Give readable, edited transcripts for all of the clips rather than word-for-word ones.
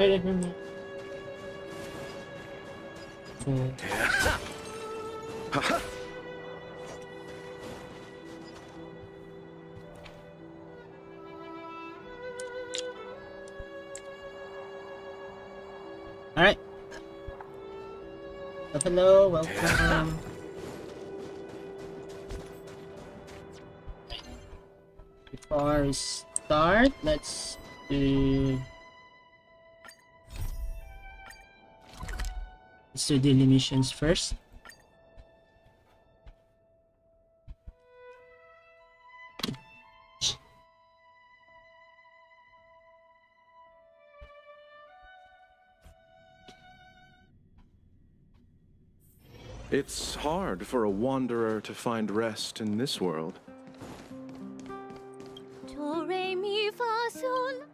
Wait for me. Alright. So hello, welcome. Before we start, let's do daily missions first. It's hard for a wanderer to find rest in this world. Do, re, mi, fa, sol.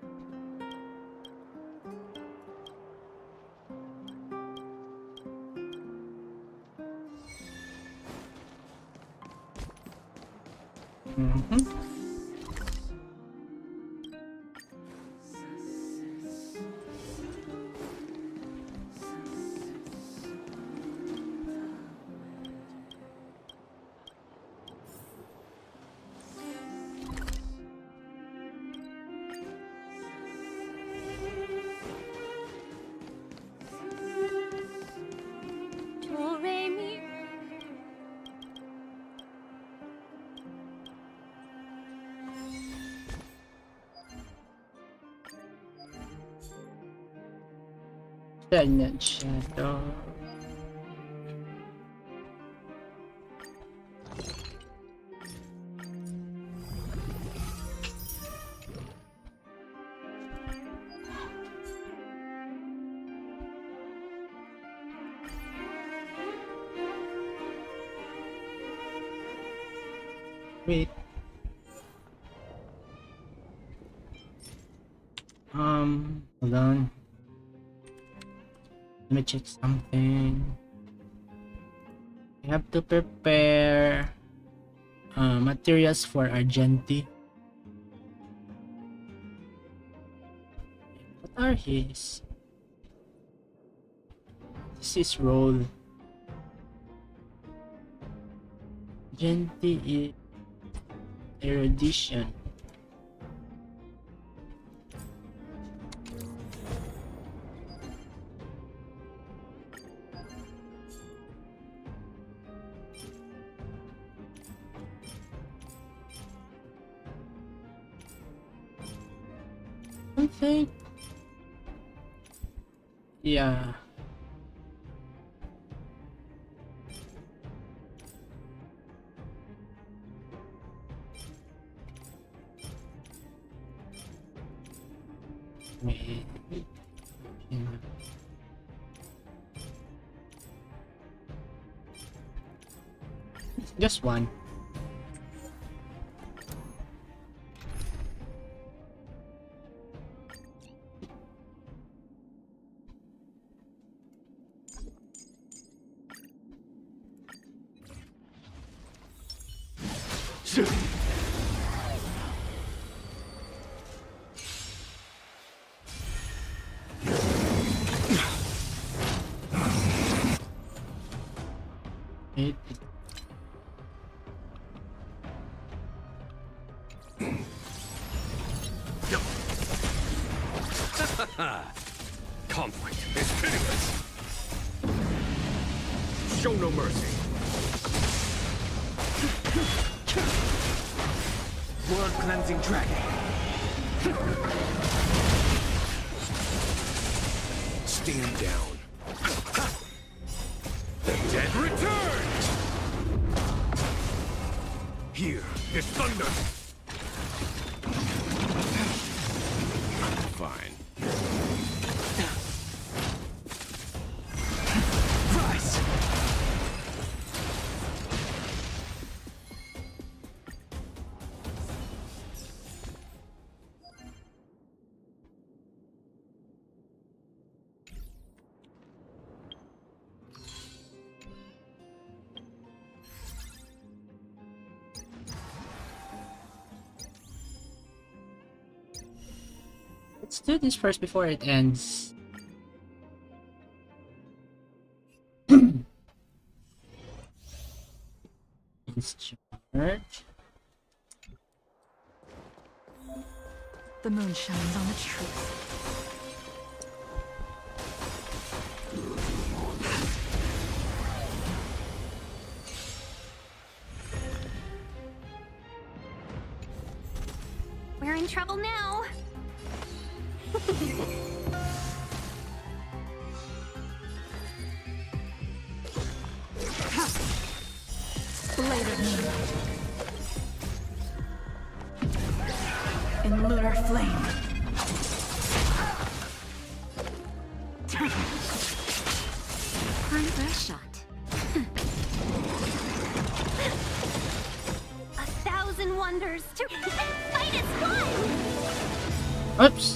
Do, re, mi. Stagnant shadow. Wait. Hold on. Let me check something. I have to prepare materials for Argenti. What are his? This is role. Argenti is erudition. Something. Yeah. Wait. Just one. It Conflict is pitiless. Show no mercy. Blood cleansing dragon. Stand down. The dead returns. Here is thunder. Fine. Rise. Let's do this first before it ends. Discharge. The moon shines on the truth. We're in trouble now. Blade of moonlight. In lunar flame. Time for a shot. 1,000 wonders to fight as one. Oops.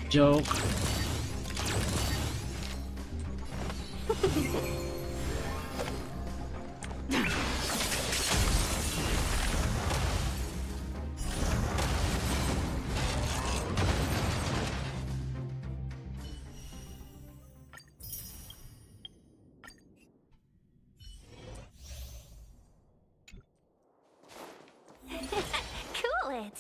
Joke. Cool it.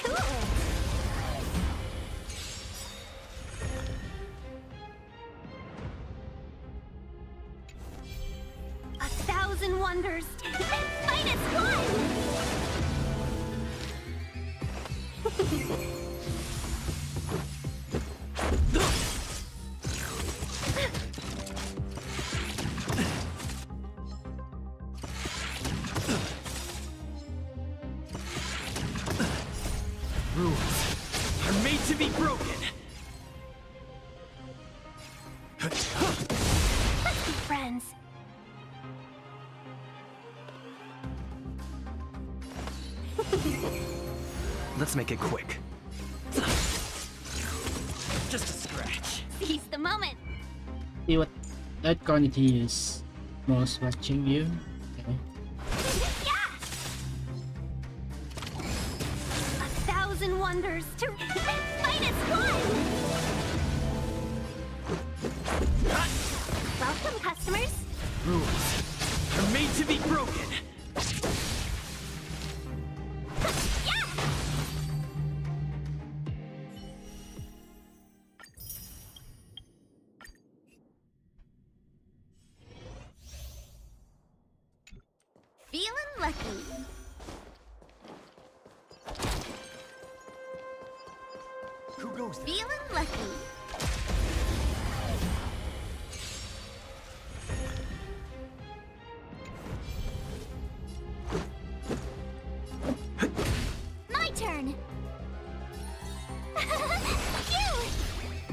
Cool it. 1,000 wonders. Fight as one. Rules are made to be broken. Let's be friends. Let's make it quick. Just a scratch. Seize the moment. See what that quantity is most watching you. Okay. Yeah! 1,000 wonders to fight as one. Welcome, customers. Rules are made to be broken. Yeah! Feeling lucky. Who goes there? Feeling lucky. My turn. You.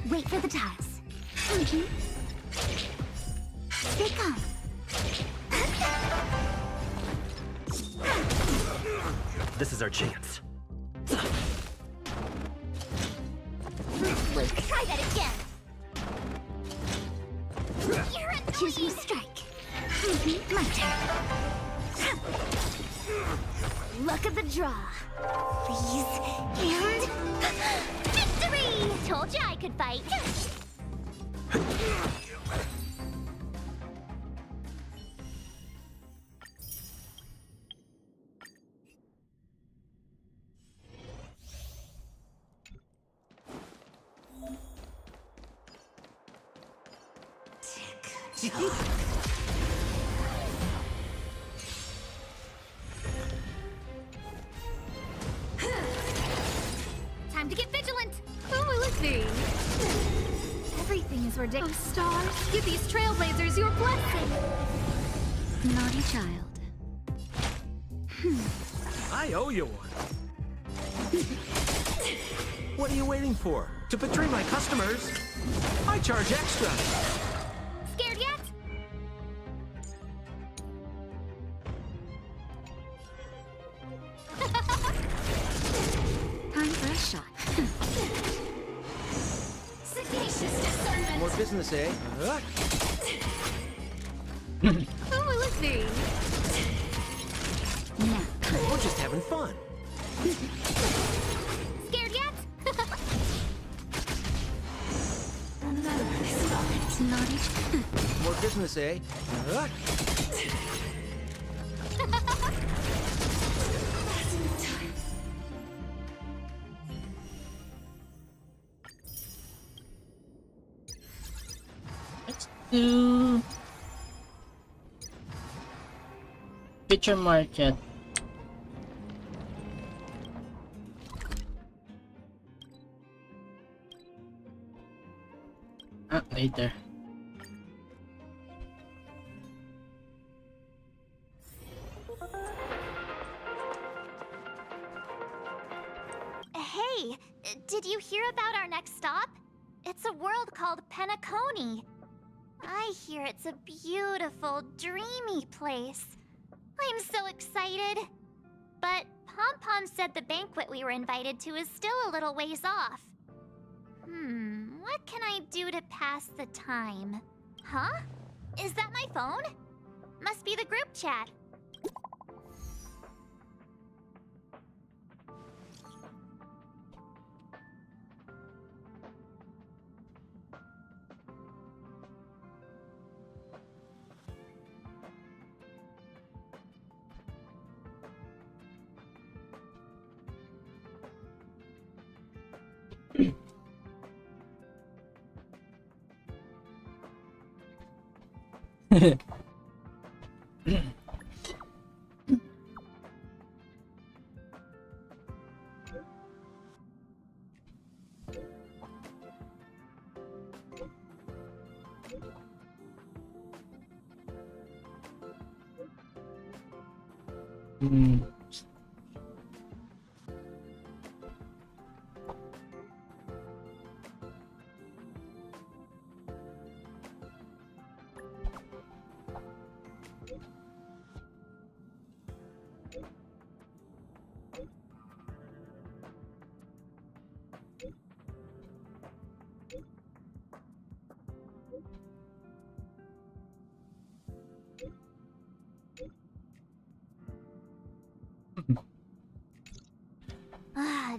Wait for the tiles. They come. This is our chance. Try that again. You're a choose your strike. My turn. Look at the draw. Freeze and victory! Told you I could fight. Time to get vigilant. Oh, I look very. Everything is ridiculous. Oh, stars, give these trailblazers your blessing. Naughty child. I owe you one. What are you waiting for? To betray my customers? I charge extra. Scared yet? Time for a shot. Sagacious discernment. More business, eh? Oh, I look very. Now, We're just having fun. scared yet? Naughty. More business, eh? Let's do future market. Later. Hey, did you hear about our next stop? It's a world called Penacony. I hear it's a beautiful, dreamy place. I'm so excited. But Pom Pom said the banquet we were invited to is still a little ways off. What can I do to pass the time? Huh? Is that my phone? Must be the group chat.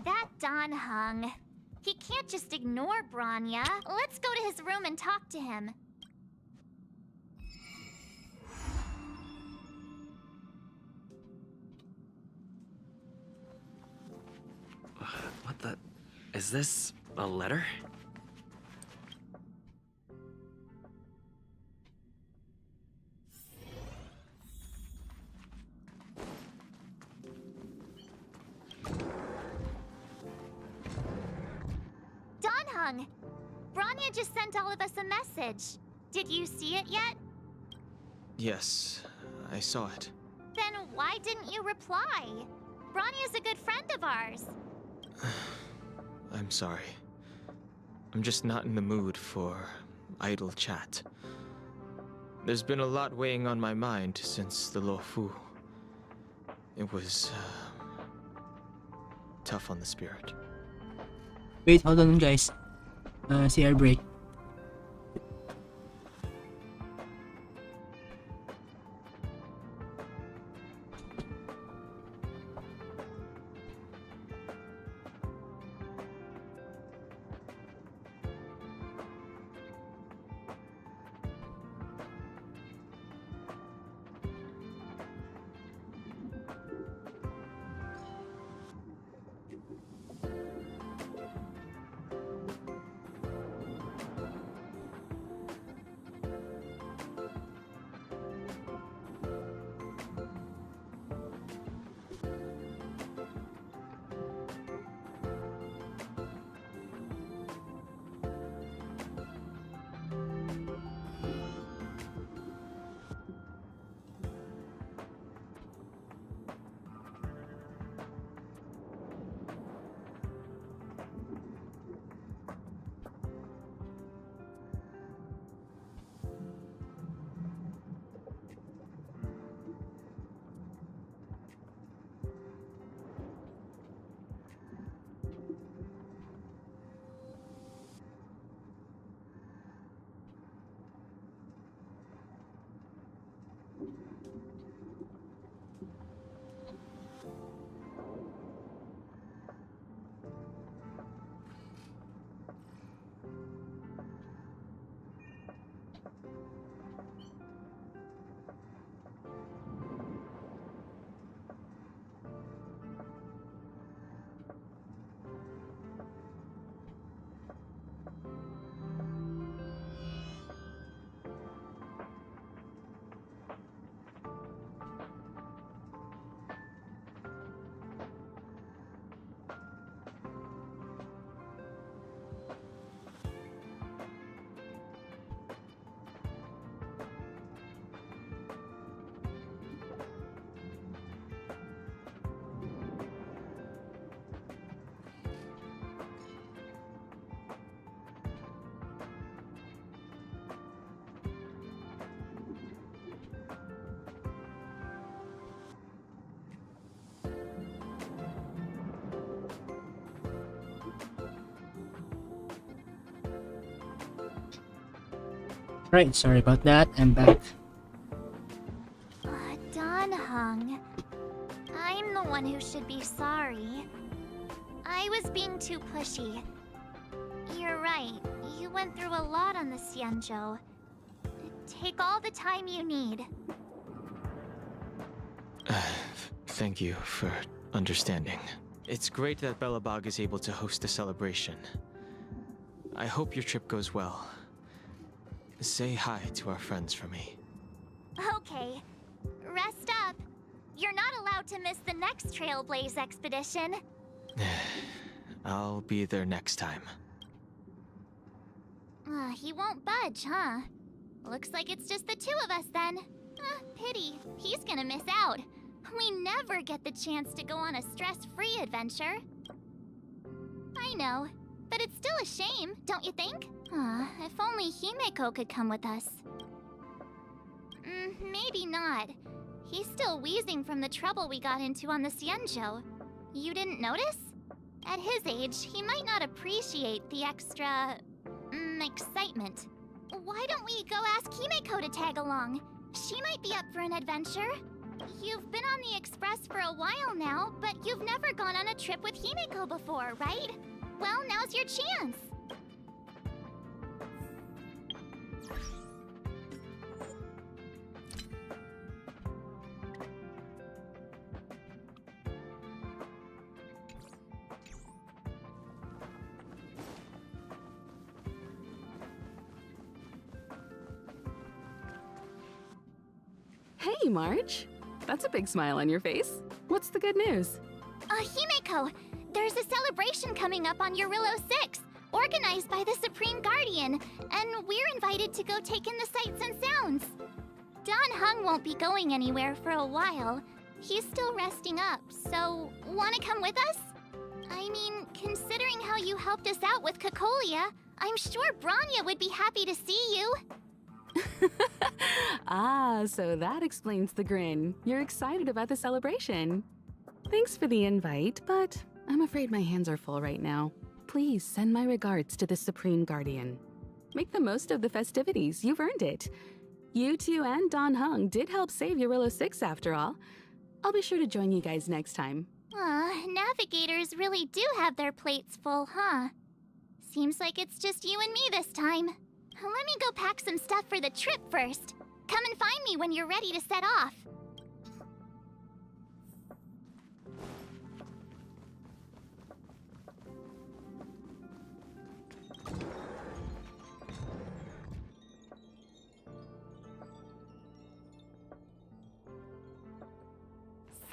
That Don Hung. He can't just ignore Branya. Let's go to his room and talk to him. What the... Is this a letter? Don Hung! Branya just sent all of us a message. Did you see it yet? Yes, I saw it. Then why didn't you reply? Branya's a good friend of ours. I'm sorry. I'm just not in the mood for idle chat. There's been a lot weighing on my mind since the Luofu. It was tough on the spirit. Wait, hold on guys. CR break. Right, sorry about that. I'm back. Don Hung. I'm the one who should be sorry. I was being too pushy. You're right. You went through a lot on the Xianzhou. Take all the time you need. Thank you for understanding. It's great that Belobog is able to host a celebration. I hope your trip goes well. Say hi to our friends for me. Okay. Rest up. You're not allowed to miss the next Trailblaze expedition. I'll be there next time. He won't budge, huh? Looks like it's just the two of us then. Pity. He's gonna miss out. We never get the chance to go on a stress-free adventure. I know, but it's still a shame, don't you think? If only Himeko could come with us. Maybe not. He's still wheezing from the trouble we got into on the Xianzhou. You didn't notice? At his age, he might not appreciate the extra... excitement. Why don't we go ask Himeko to tag along? She might be up for an adventure. You've been on the Express for a while now, but you've never gone on a trip with Himeko before, right? Well, now's your chance. Hey, March. That's a big smile on your face. What's the good news? Himeko, there's a celebration coming up on Eurillo 6, organized by the Supreme Guardian, and we're invited to go take in the sights and sounds. Don Hung won't be going anywhere for a while. He's still resting up, so wanna come with us? I mean, considering how you helped us out with Cocolia, I'm sure Bronya would be happy to see you. So that explains the grin. You're excited about the celebration. Thanks for the invite, but I'm afraid my hands are full right now. Please send my regards to the Supreme Guardian. Make the most of the festivities, you've earned it. You two and Don Hung did help save Eurillo 6 after all. I'll be sure to join you guys next time. Navigators really do have their plates full, huh? Seems like it's just you and me this time. Let me go pack some stuff for the trip first. Come and find me when you're ready to set off.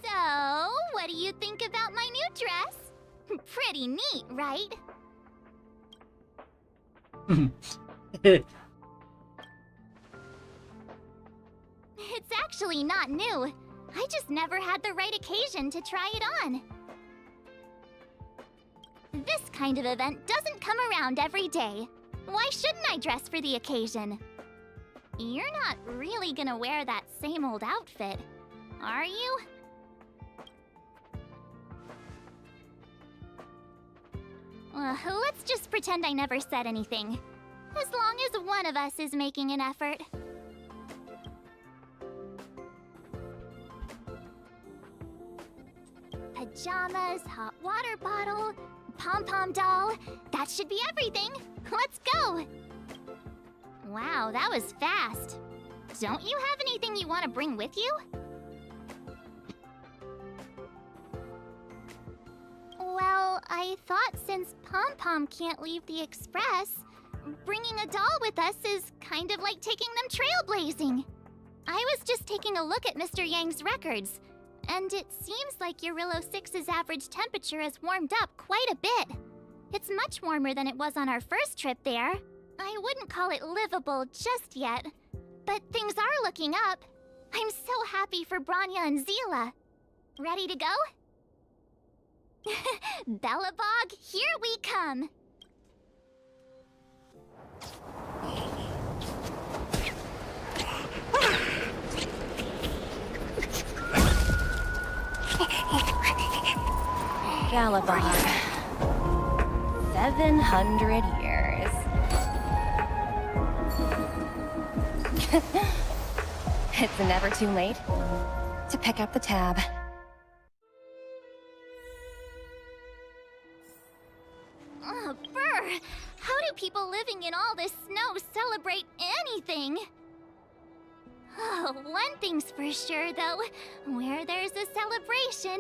So, what do you think about my new dress? Pretty neat, right? It's actually not new. I just never had the right occasion to try it on. This kind of event doesn't come around every day. Why shouldn't I dress for the occasion? You're not really gonna wear that same old outfit, are you? Let's just pretend I never said anything. As long as one of us is making an effort. Pajamas, hot water bottle, pom-pom doll. That should be everything. Let's go! Wow, that was fast. Don't you have anything you want to bring with you? Well, I thought since Pom-Pom can't leave the Express, bringing a doll with us is kind of like taking them trailblazing. I was just taking a look at Mr. Yang's records, and it seems like Eurillo 6's average temperature has warmed up quite a bit. It's much warmer than it was on our first trip there. I wouldn't call it livable just yet, but things are looking up. I'm so happy for Bronya and Zila. Ready to go? Belobog, here we come! Belobog. 700 years. It's never too late to pick up the tab. Oh, brr! How do people living in all this snow celebrate anything? Oh, one thing's for sure, though. Where there's a celebration,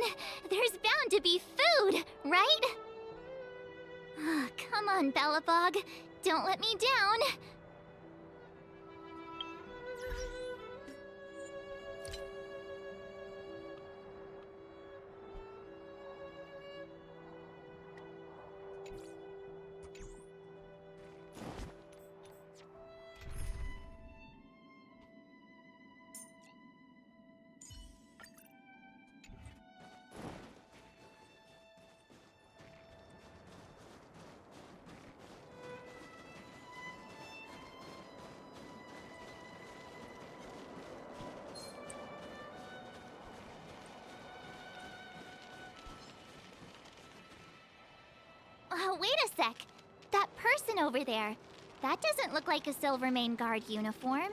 there's bound to be food, right? Oh, come on, Belobog. Don't let me down. Oh, wait a sec. That person over there. That doesn't look like a Silvermane Guard uniform.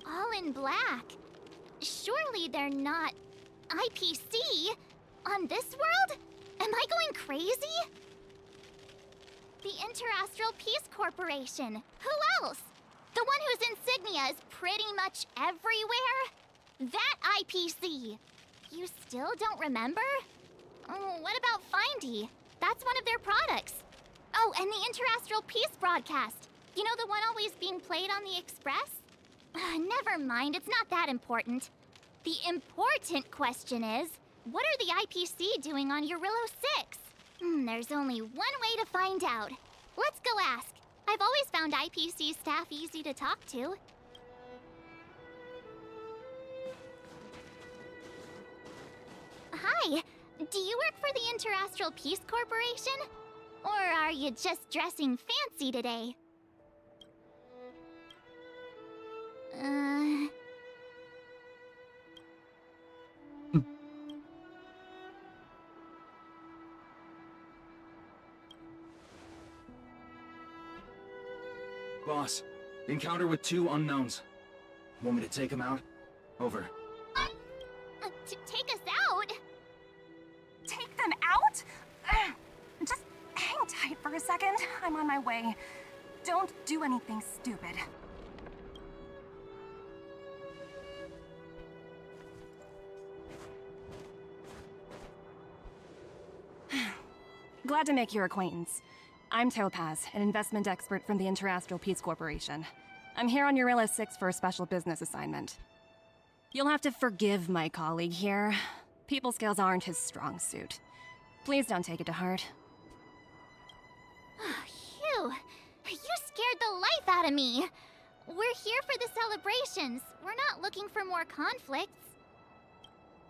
All in black. Surely they're not IPC on this world? Am I going crazy? The Interastral Peace Corporation. Who else? The one whose insignia is pretty much everywhere? That IPC. You still don't remember? Oh, what about Findy? That's one of their products. Oh, and the Interastral Peace broadcast. You know the one always being played on the Express? Never mind, it's not that important. The important question is, what are the IPC doing on Eurillo 6? There's only one way to find out. Let's go ask. I've always found IPC staff easy to talk to. Hi, do you work for the Interastral Peace Corporation? Or are you just dressing fancy today? Boss, encounter with 2 unknowns. Want me to take them out? Over. Take us out? Take them out? Just hang tight for a second. I'm on my way. Don't do anything stupid. Glad to make your acquaintance. I'm Topaz, an investment expert from the Interastral Peace Corporation. I'm here on Eurillo 6 for a special business assignment. You'll have to forgive my colleague here. People skills aren't his strong suit. Please don't take it to heart. Phew! You scared the life out of me! We're here for the celebrations. We're not looking for more conflicts.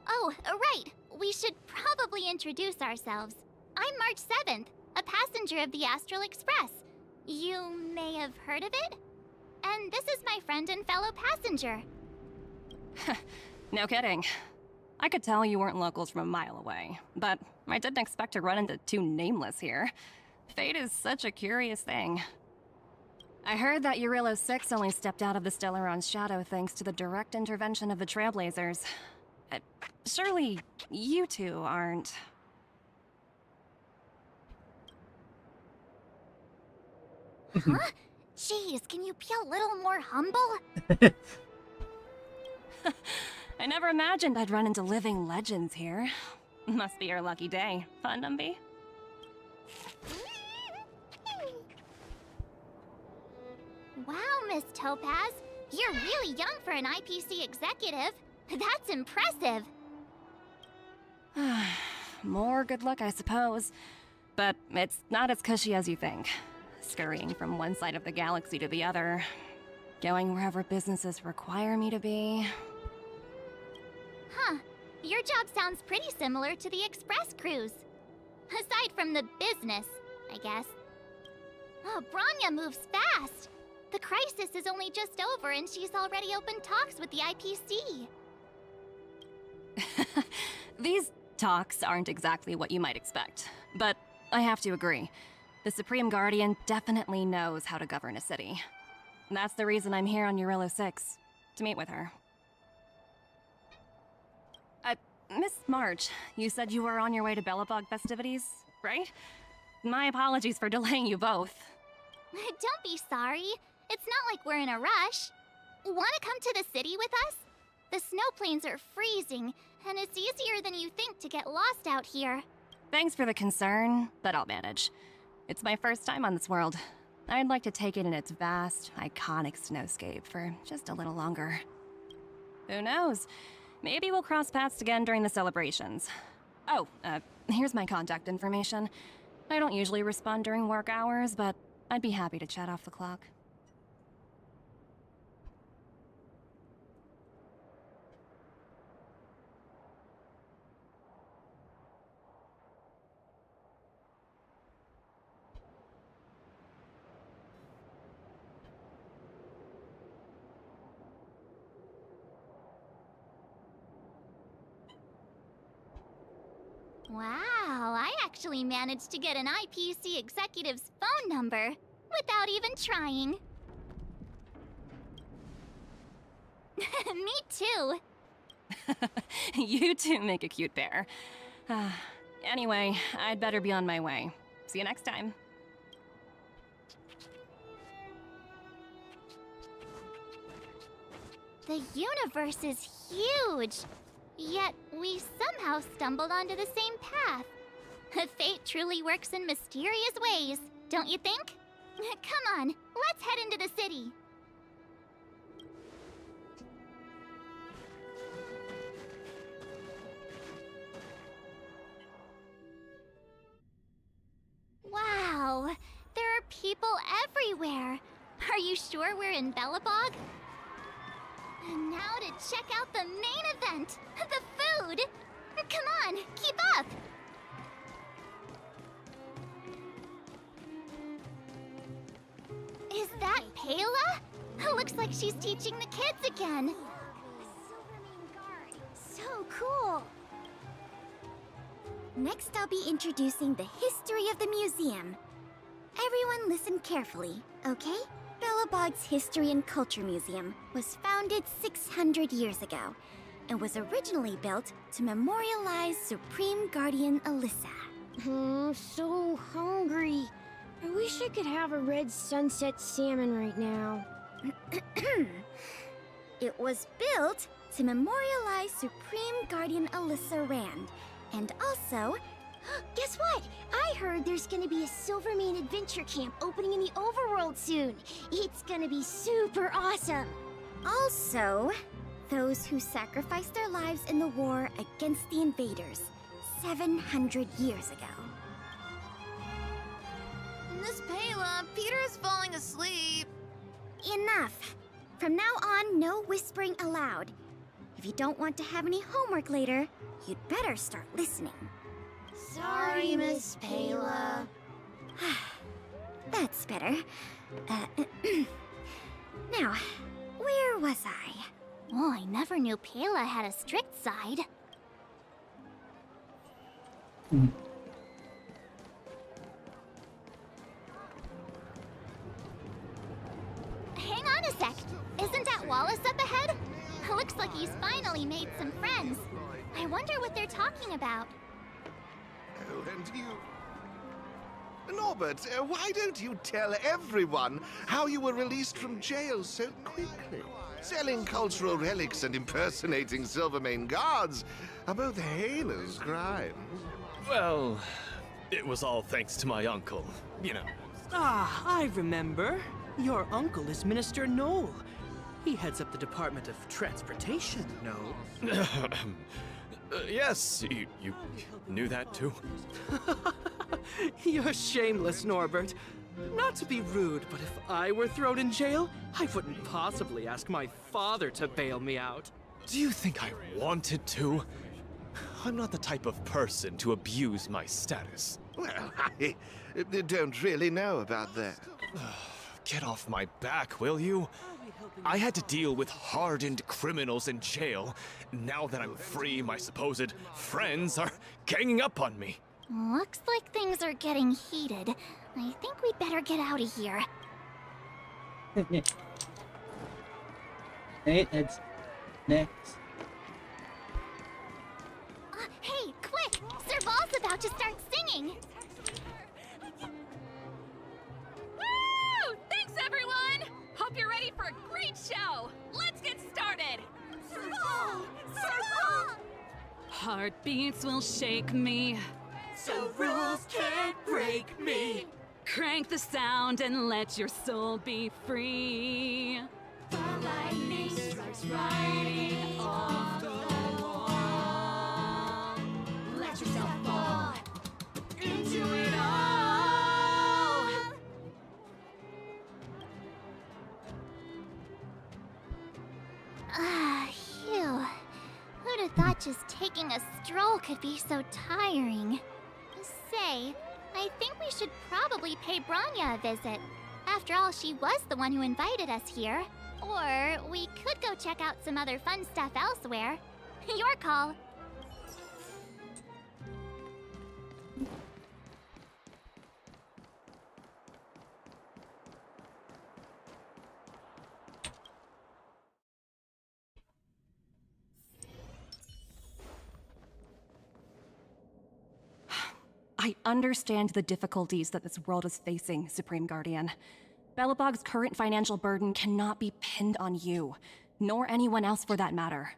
Oh, right. We should probably introduce ourselves. I'm March 7th, a passenger of the Astral Express. You may have heard of it? And this is my friend and fellow passenger. No kidding. I could tell you weren't locals from a mile away, but I didn't expect to run into 2 nameless here. Fate is such a curious thing. I heard that Eurillo 6 only stepped out of the Stellaron's shadow thanks to the direct intervention of the Trailblazers. Surely you two aren't... Huh? Jeez, can you be a little more humble? I never imagined I'd run into living legends here. Must be your lucky day, huh, Numby? Wow, Miss Topaz. You're really young for an IPC executive. That's impressive. More good luck, I suppose. But it's not as cushy as you think. Scurrying from one side of the galaxy to the other. Going wherever businesses require me to be. Huh. Your job sounds pretty similar to the Express cruise. Aside from the business, I guess. Oh, Branya moves fast. The crisis is only just over and she's already opened talks with the IPC. These talks aren't exactly what you might expect. But I have to agree. The Supreme Guardian definitely knows how to govern a city. That's the reason I'm here on Eurillo 6. to meet with her. Miss March, you said you were on your way to Belobog festivities, right? My apologies for delaying you both. Don't be sorry. It's not like we're in a rush. Want to come to the city with us? The snow plains are freezing, and it's easier than you think to get lost out here. Thanks for the concern, but I'll manage. It's my first time on this world. I'd like to take it in its vast, iconic snowscape for just a little longer. Who knows? Maybe we'll cross paths again during the celebrations. Oh, here's my contact information. I don't usually respond during work hours, but I'd be happy to chat off the clock. Wow, I actually managed to get an IPC executive's phone number without even trying. Me too. You two make a cute pair. Anyway, I'd better be on my way. See you next time. The universe is huge. Yet, we somehow stumbled onto the same path. Fate truly works in mysterious ways, don't you think? Come on, let's head into the city. Wow, there are people everywhere. Are you sure we're in Belobog? And now to check out the main event, the food! Come on, keep up! Is that Payla? Looks like she's teaching the kids again. So cool! Next, I'll be introducing the history of the museum. Everyone listen carefully, okay? Belobog's History and Culture Museum was founded 600 years ago and was originally built to memorialize Supreme Guardian Alyssa. So hungry. I wish I could have a red sunset salmon right now. It was built to memorialize Supreme Guardian Alyssa Rand, and also... Guess what? I heard there's gonna be a Silvermane adventure camp opening in the overworld soon. It's gonna be super awesome. Also, those who sacrificed their lives in the war against the invaders 700 years ago. Miss Payla, Peter's falling asleep. Enough! From now on, no whispering aloud. If you don't want to have any homework later, you'd better start listening. Sorry, Miss Payla. That's better. Now, where was I? Oh, I never knew Payla had a strict side. Hang on a sec. Isn't that Wallace up ahead? Looks like he's finally made some friends. I wonder what they're talking about. Oh, and you... Norbert, why don't you tell everyone how you were released from jail so quickly? Selling cultural relics and impersonating Silvermane guards are both heinous crimes. Well, it was all thanks to my uncle, you know. Ah, I remember. Your uncle is Minister Knoll. He heads up the Department of Transportation, no? Yes, you knew that too? You're shameless, Norbert. Not to be rude, but if I were thrown in jail, I wouldn't possibly ask my father to bail me out. Do you think I wanted to? I'm not the type of person to abuse my status. Well, I don't really know about that. Get off my back, will you? I had to deal with hardened criminals in jail. Now that I'm free, my supposed friends are ganging up on me. Looks like things are getting heated. I think we'd better get out of here. Hey, it's next. Hey, quick! Sir Ball's about to start singing! Woo! Thanks, everyone! Hope you're ready for a great show! Let's get started! Sir Ball! Sir Ball! Heartbeats will shake me. So rules can't break me. Crank the sound and let your soul be free. The lightning strikes right off the wall. Let yourself fall into it all. Phew. Who'd have thought just taking a stroll could be so tiring? Say, I think we should probably pay Branya a visit. After all, she was the one who invited us here. Or we could go check out some other fun stuff elsewhere. Your call. I understand the difficulties that this world is facing, Supreme Guardian. Belobog's current financial burden cannot be pinned on you, nor anyone else for that matter.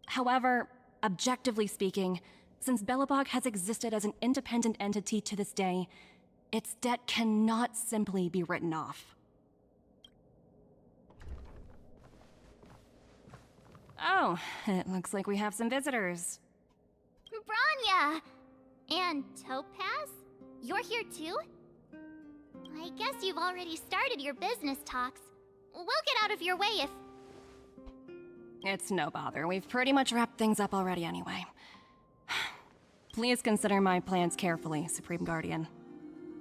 However, objectively speaking, since Belobog has existed as an independent entity to this day, its debt cannot simply be written off. Oh, it looks like we have some visitors. Branya! And Topaz? You're here too? I guess you've already started your business talks. We'll get out of your way if... It's no bother. We've pretty much wrapped things up already anyway. Please consider my plans carefully, Supreme Guardian.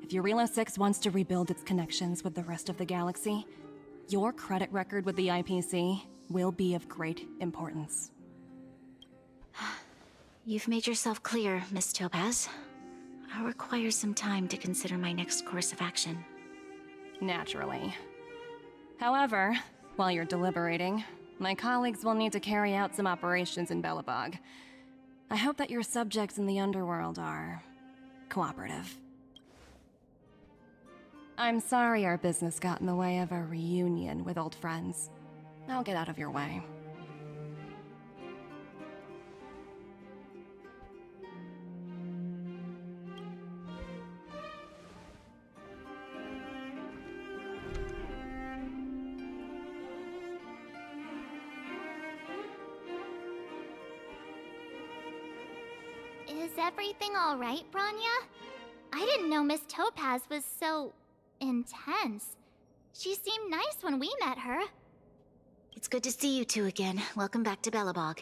If Eurilo 6 wants to rebuild its connections with the rest of the galaxy, your credit record with the IPC will be of great importance. You've made yourself clear, Miss Topaz. I'll require some time to consider my next course of action. Naturally. However, while you're deliberating, my colleagues will need to carry out some operations in Belobog. I hope that your subjects in the underworld are cooperative. I'm sorry our business got in the way of a reunion with old friends. I'll get out of your way. Is everything alright, Branya? I didn't know Miss Topaz was so... intense. She seemed nice when we met her. It's good to see you two again. Welcome back to Belobog.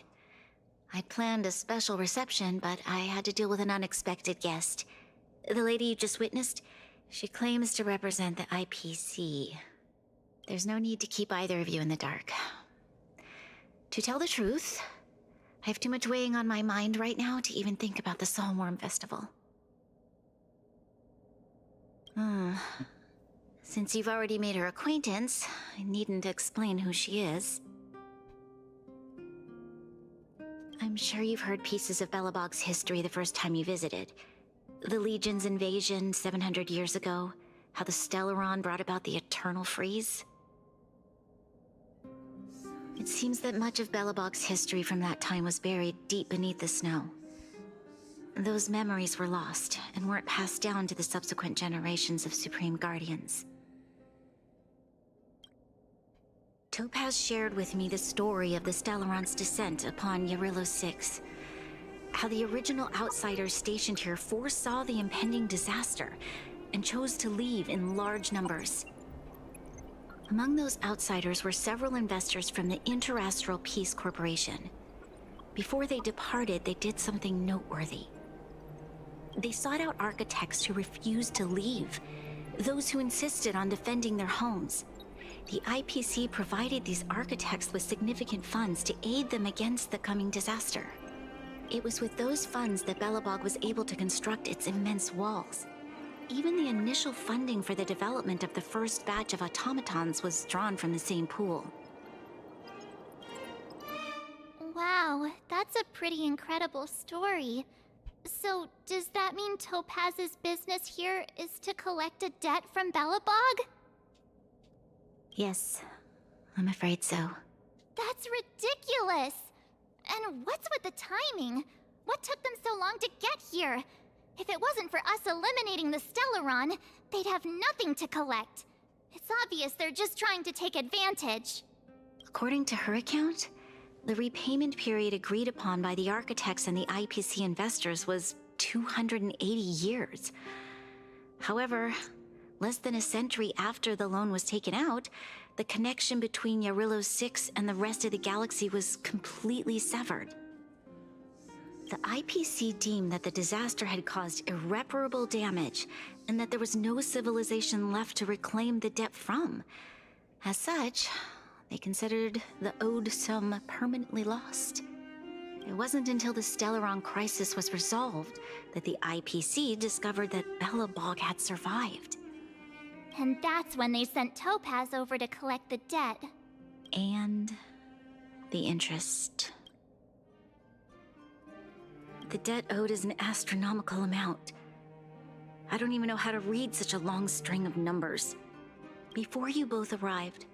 I'd planned a special reception, but I had to deal with an unexpected guest. The lady you just witnessed, she claims to represent the IPC. There's no need to keep either of you in the dark. To tell the truth, I have too much weighing on my mind right now to even think about the Saltworm Festival. Since you've already made her acquaintance, I needn't explain who she is. I'm sure you've heard pieces of Belobog's history the first time you visited. The Legion's invasion 700 years ago, how the Stellaron brought about the Eternal Freeze. It seems that much of Belobog's history from that time was buried deep beneath the snow. Those memories were lost and weren't passed down to the subsequent generations of Supreme Guardians. Topaz shared with me the story of the Stellaron's descent upon Eurilo 6. How the original outsiders stationed here foresaw the impending disaster and chose to leave in large numbers. Among those outsiders were several investors from the Interastral Peace Corporation. Before they departed, they did something noteworthy. They sought out architects who refused to leave, those who insisted on defending their homes. The IPC provided these architects with significant funds to aid them against the coming disaster. It was with those funds that Belobog was able to construct its immense walls. Even the initial funding for the development of the first batch of automatons was drawn from the same pool. Wow, that's a pretty incredible story. So, does that mean Topaz's business here is to collect a debt from Belobog? Yes, I'm afraid so. That's ridiculous! And what's with the timing? What took them so long to get here? If it wasn't for us eliminating the Stellaron, they'd have nothing to collect. It's obvious they're just trying to take advantage. According to her account, the repayment period agreed upon by the architects and the IPC investors was 280 years. However, less than a century after the loan was taken out, the connection between Yarillo 6 and the rest of the galaxy was completely severed. The IPC deemed that the disaster had caused irreparable damage and that there was no civilization left to reclaim the debt from. As such, they considered the owed sum permanently lost. It wasn't until the Stellaron crisis was resolved that the IPC discovered that Belobog had survived. And that's when they sent Topaz over to collect the debt. And the interest. The debt owed is an astronomical amount. I don't even know how to read such a long string of numbers. Before you both arrived,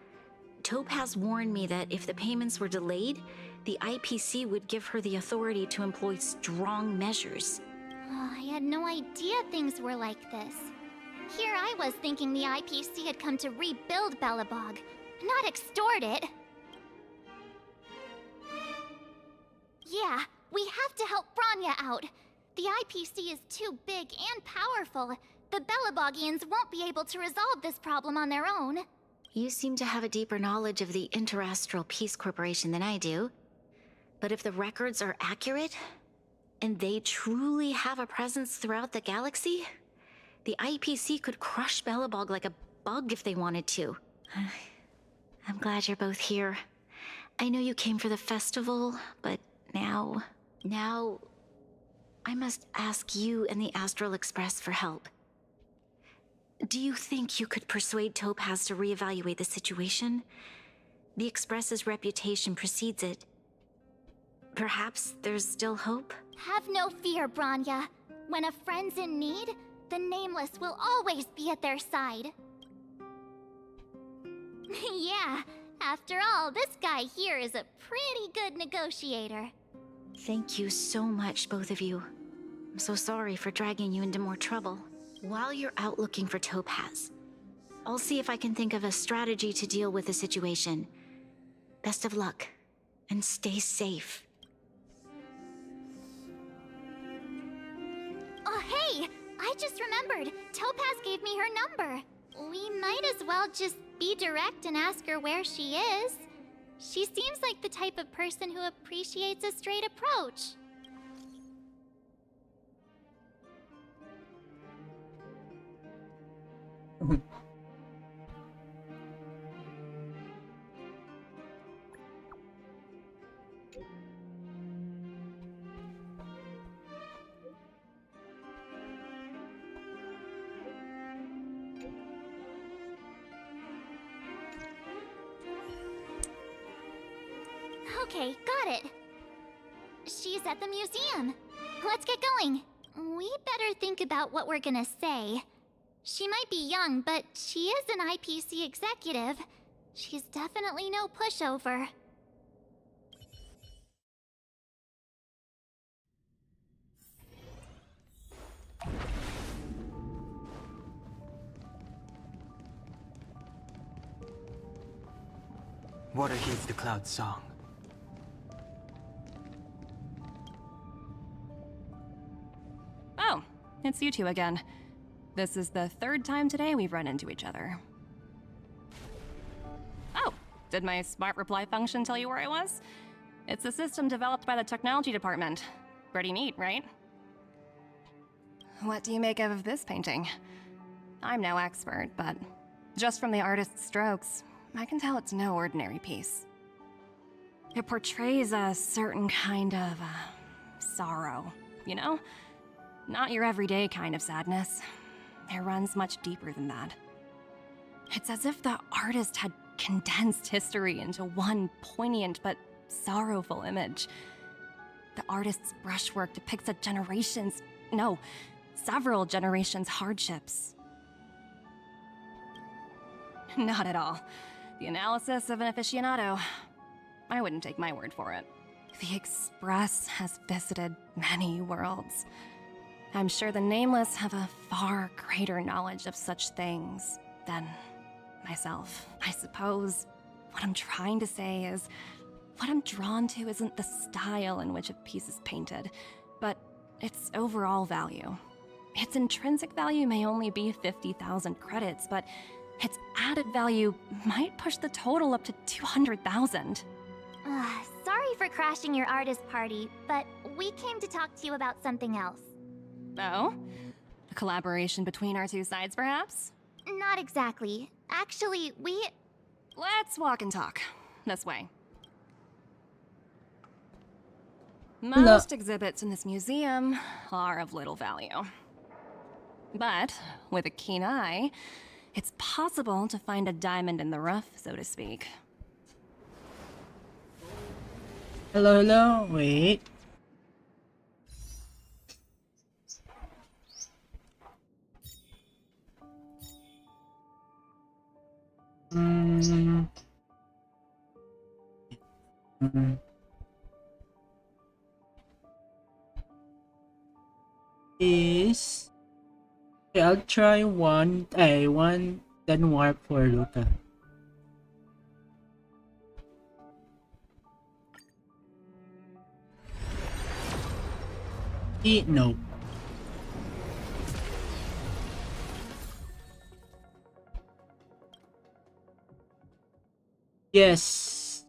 Topaz warned me that if the payments were delayed, the IPC would give her the authority to employ strong measures. Oh, I had no idea things were like this. Here I was thinking the IPC had come to rebuild Belobog, not extort it. Yeah, we have to help Bronya out. The IPC is too big and powerful. The Belobogians won't be able to resolve this problem on their own. You seem to have a deeper knowledge of the Interastral Peace Corporation than I do. But if the records are accurate, and they truly have a presence throughout the galaxy, the IPC could crush Belobog like a bug if they wanted to. I'm glad you're both here. I know you came for the festival, but now I must ask you and the Astral Express for help. Do you think you could persuade Topaz to reevaluate the situation? The Express's reputation precedes it. Perhaps there's still hope? Have no fear, Bronya. When a friend's in need, the Nameless will always be at their side. Yeah, after all, this guy here is a pretty good negotiator. Thank you so much, both of you. I'm so sorry for dragging you into more trouble. While you're out looking for Topaz, I'll see if I can think of a strategy to deal with the situation. Best of luck, and stay safe. Oh, hey! I just remembered. Topaz gave me her number. We might as well just be direct and ask her where she is. She seems like the type of person who appreciates a straight approach. Okay, got it. She's at the museum. Let's get going. We better think about what we're gonna say. She might be young, but she is an IPC executive. She's definitely no pushover. Water heeds the cloud's song. Oh, it's you two again. This is the third time today we've run into each other. Oh, did my smart reply function tell you where I was? It's a system developed by the technology department. Pretty neat, right? What do you make of this painting? I'm no expert, but just from the artist's strokes, I can tell it's no ordinary piece. It portrays a certain kind of sorrow, you know? Not your everyday kind of sadness. It runs much deeper than that. It's as if the artist had condensed history into one poignant but sorrowful image. The artist's brushwork depicts several generations' hardships. Not at all. The analysis of an aficionado. I wouldn't take my word for it. The Express has visited many worlds. I'm sure the Nameless have a far greater knowledge of such things than myself. I suppose what I'm trying to say is, what I'm drawn to isn't the style in which a piece is painted, but its overall value. Its intrinsic value may only be 50,000 credits, but its added value might push the total up to 200,000. Sorry for crashing your artist party, but we came to talk to you about something else. Oh? A collaboration between our two sides, perhaps? Not exactly. Actually, Let's walk and talk. This way. Most exhibits in this museum are of little value. But with a keen eye, it's possible to find a diamond in the rough, so to speak. Hello, wait. Is okay, I'll try one, then warp for Luca. No. Yes.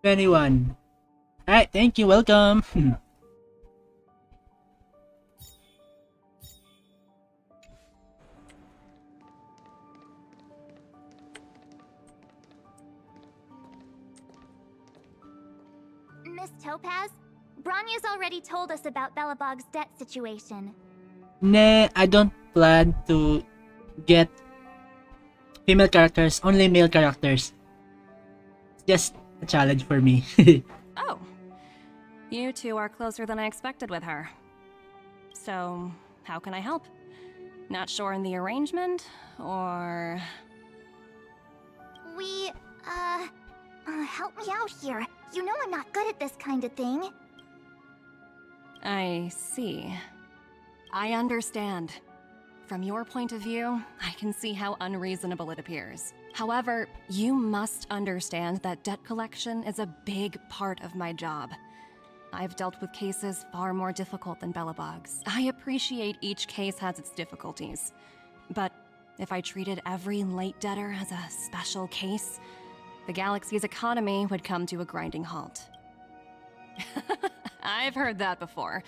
21. Alright, thank you, welcome. Miss Topaz, Bronya's already told us about Belobog's debt situation. Nah, I don't plan to get female characters, only male characters. It's just a challenge for me. Oh. You two are closer than I expected with her. So, how can I help? Not sure in the arrangement, or... Help me out here. You know I'm not good at this kind of thing. I see. I understand. From your point of view, I can see how unreasonable it appears. However, you must understand that debt collection is a big part of my job. I've dealt with cases far more difficult than Belobog's. I appreciate each case has its difficulties. But if I treated every late debtor as a special case, the galaxy's economy would come to a grinding halt. I've heard that before.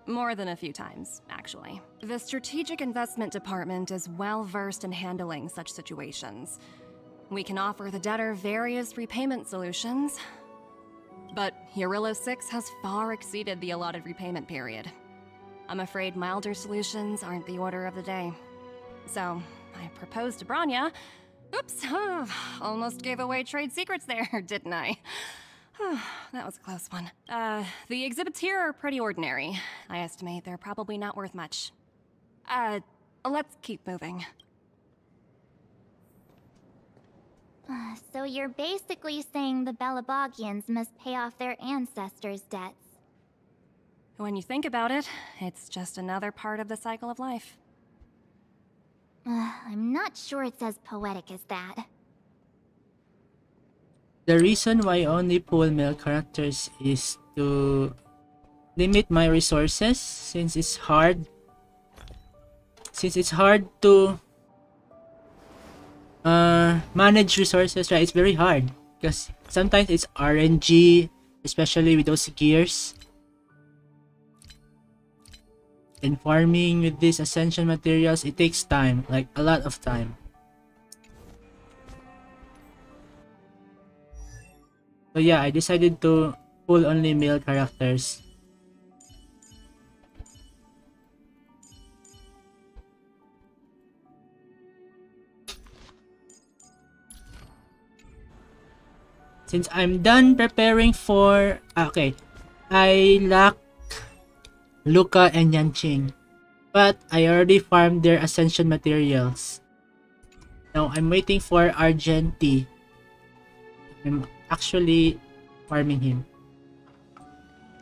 More than a few times, actually. The Strategic Investment Department is well versed in handling such situations. We can offer the debtor various repayment solutions, but Eurillo 6 has far exceeded the allotted repayment period. I'm afraid milder solutions aren't the order of the day. So, I proposed to Bronya. Oops, almost gave away trade secrets there, didn't I? That was a close one. The exhibits here are pretty ordinary. I estimate they're probably not worth much. Let's keep moving. So you're basically saying the Belabogians must pay off their ancestors' debts. When you think about it, it's just another part of the cycle of life. I'm not sure it's as poetic as that. The reason why I only pull male characters is to limit my resources, since it's hard to manage resources, right? It's very hard because sometimes it's RNG, especially with those gears. In farming with these ascension materials, it takes time, like a lot of time. So yeah, I decided to pull only male characters. Since I'm done preparing for... okay. I lack Luca and Yanqing. But I already farmed their ascension materials. Now I'm waiting for Argenti. I'm actually farming him.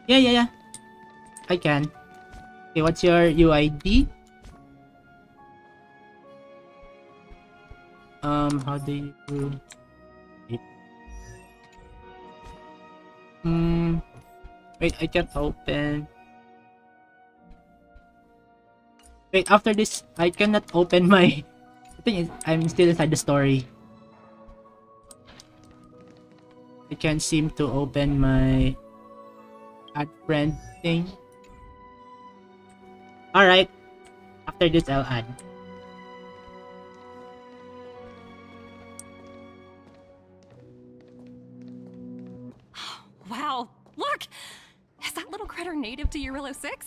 Yeah. I can. Okay, what's your UID? How do you... wait, I can't open... Wait, after this, I cannot open my... I think I'm still inside the story. I can't seem to open my... add friend thing. Alright. After this, I'll add. Wow, look! Is that little critter native to Eurillo 6?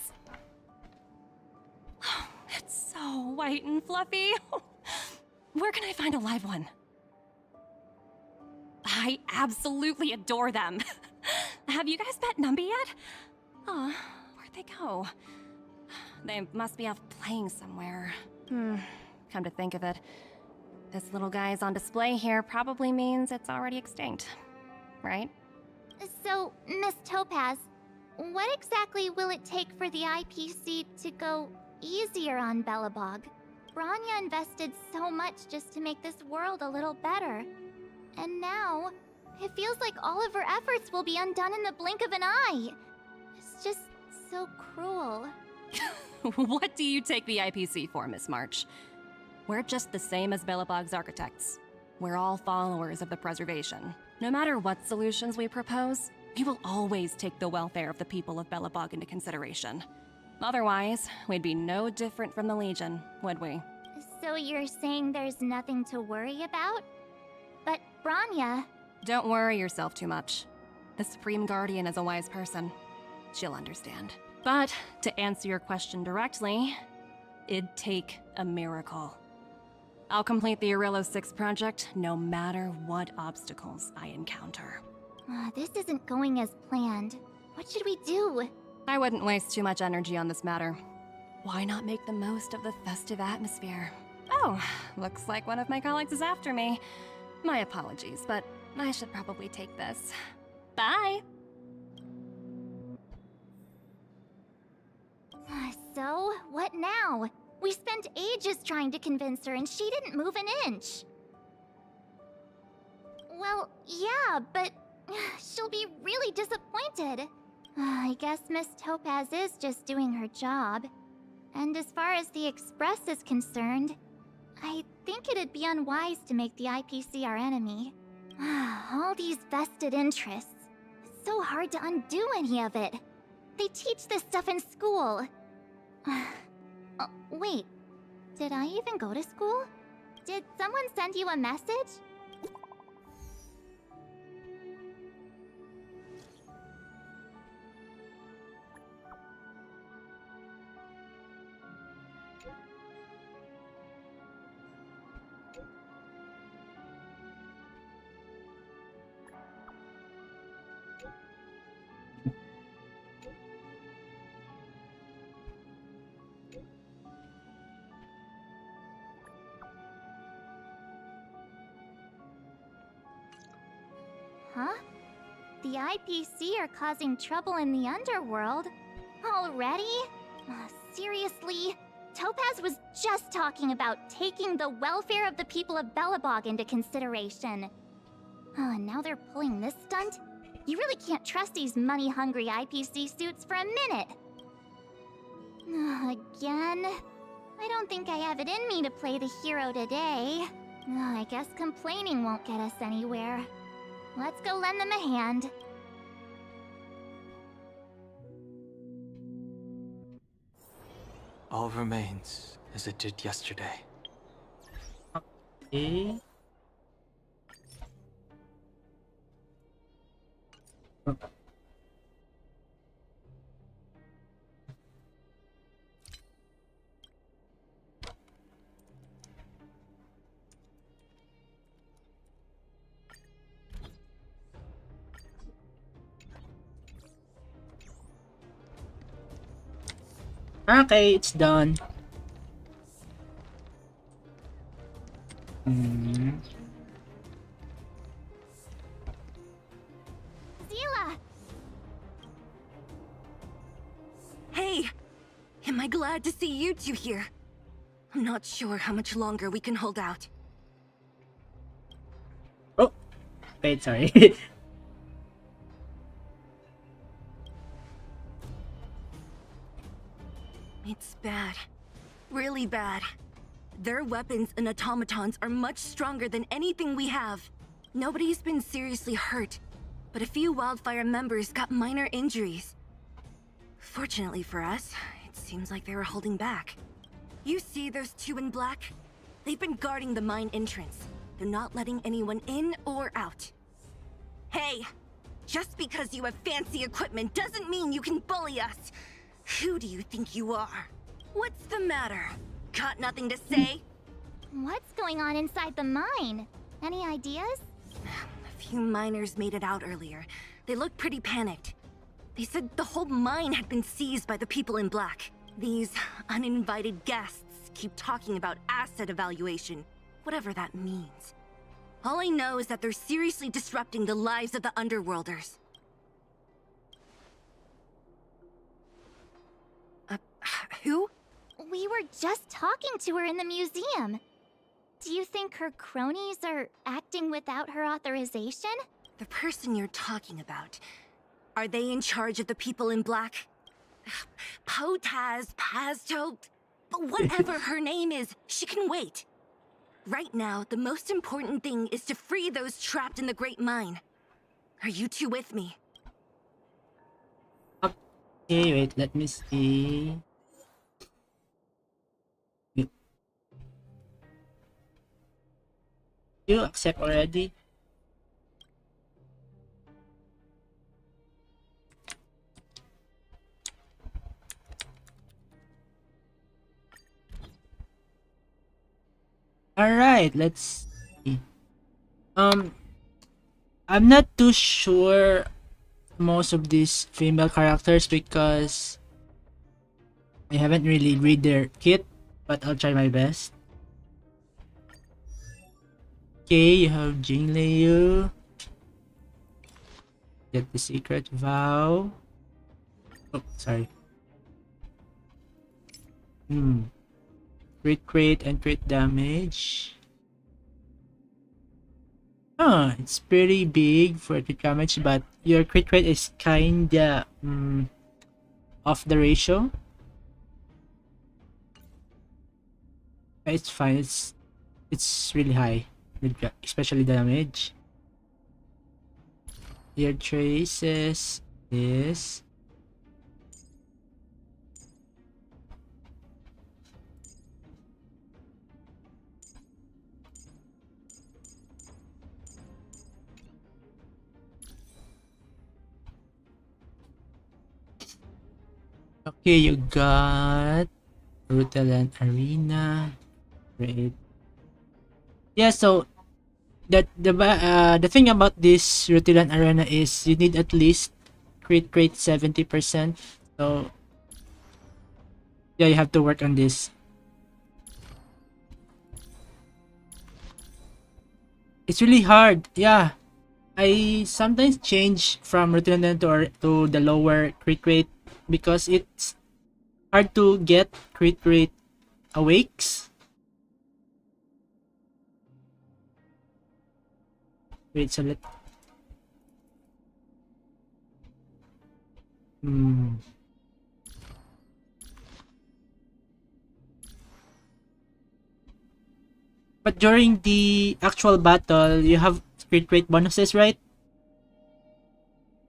It's so white and fluffy. Where can I find a live one? I absolutely adore them. Have you guys met Numby yet? Oh, where'd they go? They must be off playing somewhere. Come to think of it, this little guy's on display here probably means it's already extinct, right? So, Miss Topaz, what exactly will it take for the IPC to go easier on Belobog? Branya invested so much just to make this world a little better. And now, it feels like all of her efforts will be undone in the blink of an eye. It's just so cruel. What do you take the IPC for, Miss March? We're just the same as Belobog's architects. We're all followers of the preservation. No matter what solutions we propose, we will always take the welfare of the people of Belobog into consideration. Otherwise, we'd be no different from the Legion, would we? So you're saying there's nothing to worry about? But Branya... Don't worry yourself too much. The Supreme Guardian is a wise person. She'll understand. But, to answer your question directly, it'd take a miracle. I'll complete the Eurillo 6 project no matter what obstacles I encounter. This isn't going as planned. What should we do? I wouldn't waste too much energy on this matter. Why not make the most of the festive atmosphere? Oh, looks like one of my colleagues is after me. My apologies, but I should probably take this. Bye! So, what now? We spent ages trying to convince her and she didn't move an inch. Well, yeah, but she'll be really disappointed. I guess Miss Topaz is just doing her job. And as far as the Express is concerned, I think it'd be unwise to make the IPC our enemy. All these vested interests. It's so hard to undo any of it. They teach this stuff in school. Wait, did I even go to school? Did someone send you a message? Huh? The IPC are causing trouble in the underworld? Already? Seriously? Topaz was just talking about taking the welfare of the people of Belobog into consideration. And now they're pulling this stunt? You really can't trust these money-hungry IPC suits for a minute. Again? I don't think I have it in me to play the hero today. I guess complaining won't get us anywhere. Let's go lend them a hand. All remains as it did yesterday. Okay. Okay, it's done. Hmm. Zila! Hey! Am I glad to see you two here? I'm not sure how much longer we can hold out. Oh, wait, sorry. It's bad. Really bad. Their weapons and automatons are much stronger than anything we have. Nobody's been seriously hurt, but a few Wildfire members got minor injuries. Fortunately for us, it seems like they were holding back. You see those two in black? They've been guarding the mine entrance. They're not letting anyone in or out. Hey! Just because you have fancy equipment doesn't mean you can bully us! Who do you think you are? What's the matter? Got nothing to say? What's going on inside the mine? Any ideas? A few miners made it out earlier. They looked pretty panicked. They said the whole mine had been seized by the people in black. These uninvited guests keep talking about asset evaluation, whatever that means. All I know is that they're seriously disrupting the lives of the Underworlders. Who? We were just talking to her in the museum. Do you think her cronies are acting without her authorization? The person you're talking about. Are they in charge of the people in black? Potaz, Pazto, whatever her name is, she can wait. Right now, the most important thing is to free those trapped in the Great Mine. Are you two with me? Okay, wait, let me see. You accept already? Alright, let's see. I'm not too sure most of these female characters because I haven't really read their kit, but I'll try my best. Okay, you have Jingliu. Get the secret vow. Oh, sorry. Crit and crit damage. It's pretty big for crit damage, but your crit rate is kinda off the ratio. It's fine. It's really high, especially damage. Your traces is okay. You got Rutaland Arena. Great. Yeah. So the thing about this Rutaland Arena is you need at least crit rate 70%. So yeah, you have to work on this. It's really hard. Yeah. I sometimes change from Rutaland to the lower crit rate because it's hard to get crit rate awakes. Wait, so let But during the actual battle, you have crit rate bonuses, right?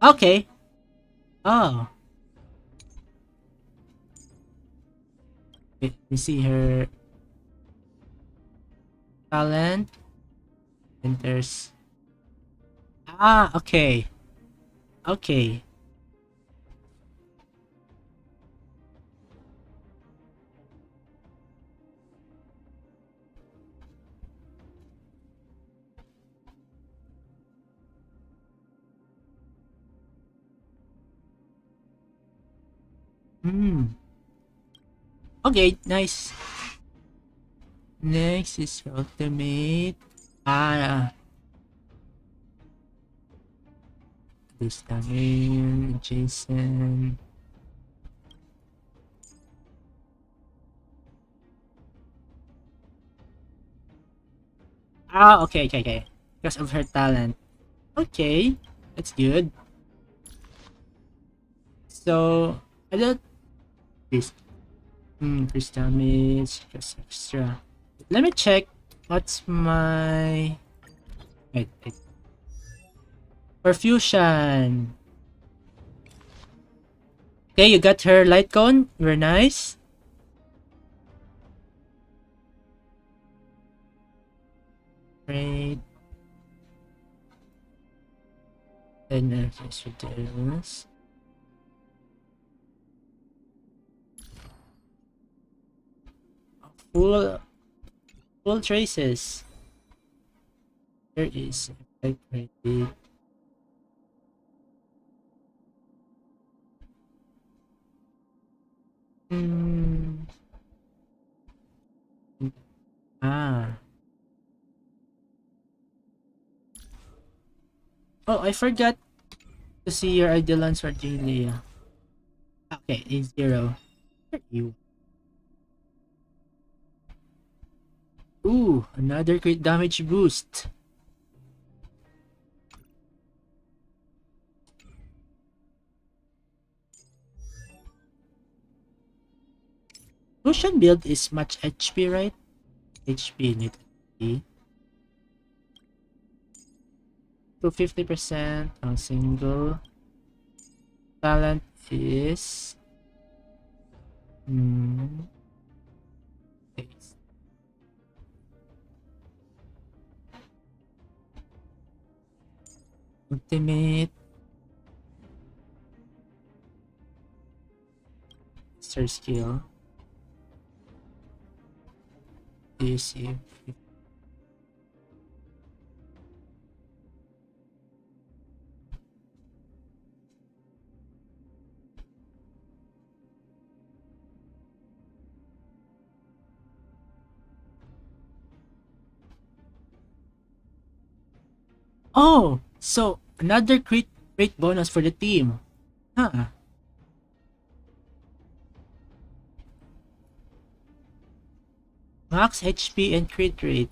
Okay. Oh. Wait, let me see her talent. And there's okay. Okay. Okay, nice. Next is ultimate. This down here, Jason. Okay. Because of her talent. Okay, that's good. So, I don't... This. Increase damage, just extra. Let me check what's my... Wait. Perfusion. Okay, you got her light cone. Very nice. Great. Then just reduce. Full traces. There is effect ready. Oh, I forgot to see your Eidolons for Delia. Okay, A0. You. Ooh, another crit damage boost. Lucian build is much HP, right? HP need to be to 50% on single. Talent is ultimate master skill. DC. Oh, so another crit rate bonus for the team. Huh. Max HP and crit rate.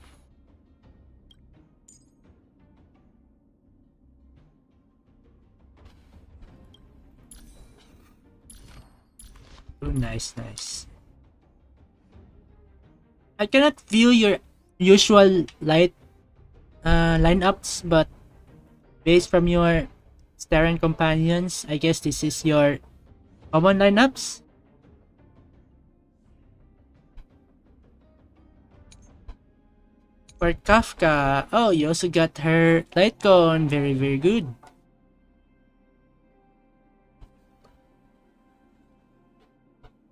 Oh, nice. I cannot view your usual lineups, but based from your Staring companions, I guess this is your common lineups. For Kafka, oh, you also got her light cone. Very good.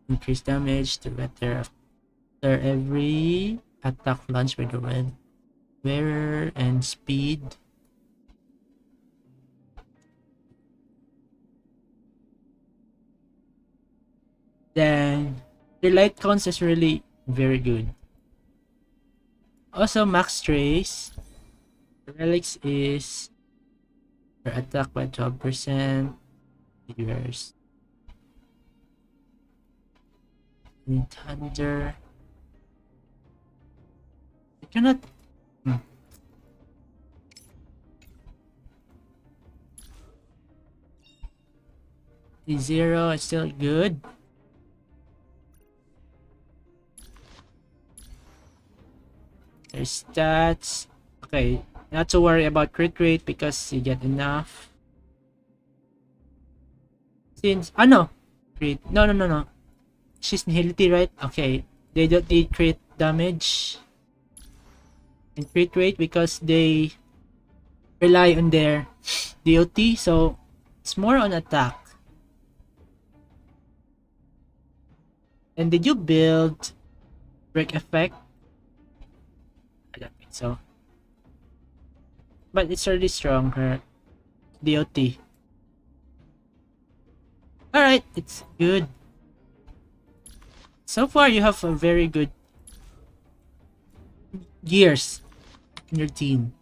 Increase damage to better after every attack launched by the red wearer and speed. Then the light cones is really very good. Also max trace. The relics is your attack by 12%. Reverse. Thunder. I cannot. D0 is still good. Their stats. Okay, not to worry about crit rate because you get enough. Since no, crit. No. She's nihility, right? Okay, they don't need crit damage and crit rate because they rely on their DOT, so it's more on attack. And did you build break effect? I don't think so. But it's really strong, her DOT. Alright, it's good. So far, you have a very good gears in your team.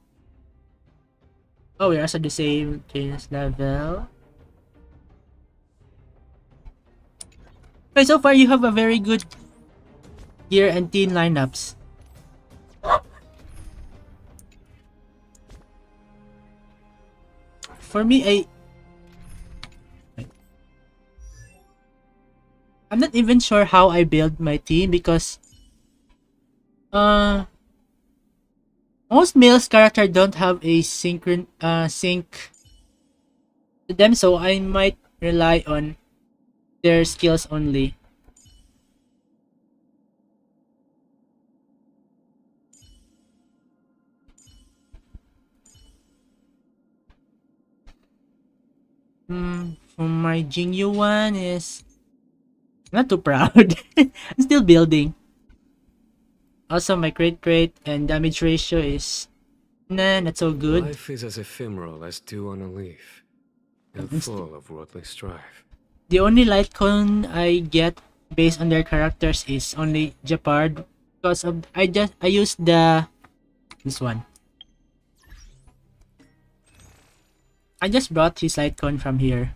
Oh, we're also the same cadence level. Okay, so far you have a very good gear and team lineups. For me, I'm not even sure how I build my team because most males character don't have a sync to them, so I might rely on their skills only. For my Jingyu one is not too proud. I'm still building. Also, my crit rate and damage ratio is not so good. Life is as ephemeral as dew on a leaf, and full of worldly strife. The only light cone I get based on their characters is only Japard because of I used this one. I just brought his light cone from here.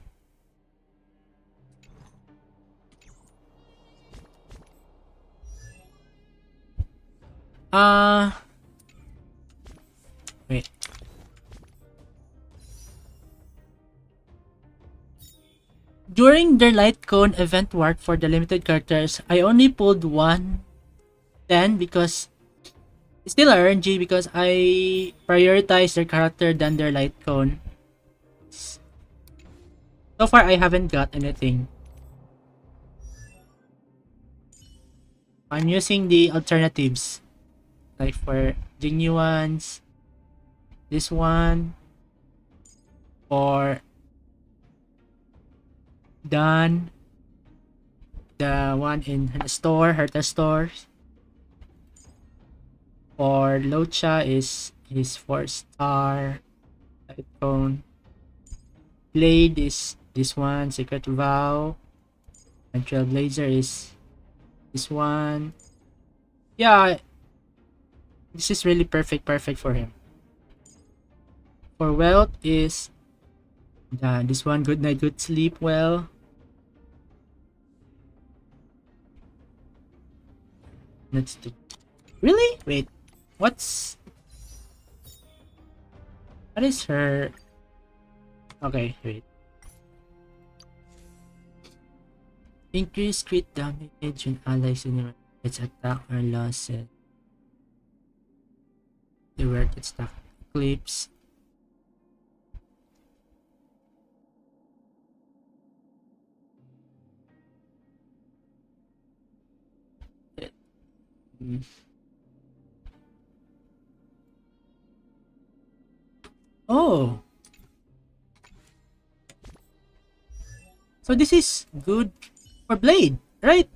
Wait. During their light cone event work for the limited characters, I only pulled 110 because it's still RNG because I prioritize their character than their light cone. So far, I haven't got anything. I'm using the alternatives, like for genuines, this one, or done, the one in the store, Herta stores, or Locha is 4-star light cone. Blade is this one, Secret Vow, and Trailblazer is this one. Yeah, this is really perfect for him. For wealth is this one, Good Night, Good Sleep Well. Let's do. Really? Wait, what is her? Okay, wait. Increase crit damage when allies in its attack or losses. The word its attack clips. Oh. So this is good for Blade, right?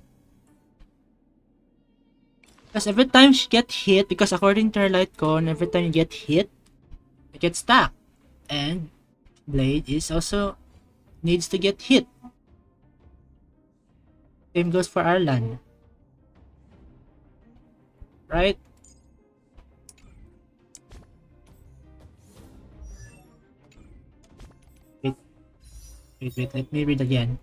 Because every time she get hit, because according to her light cone, every time you get hit, it gets stuck. And Blade is also needs to get hit. Same goes for Arlan. Right? Wait, let me read again.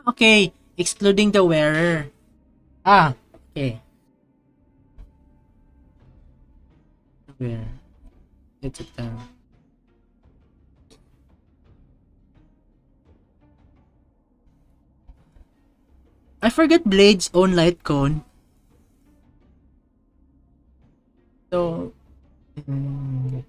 Okay. Excluding the wearer. Okay. Where? It's a time. I forget Blade's own light cone. So and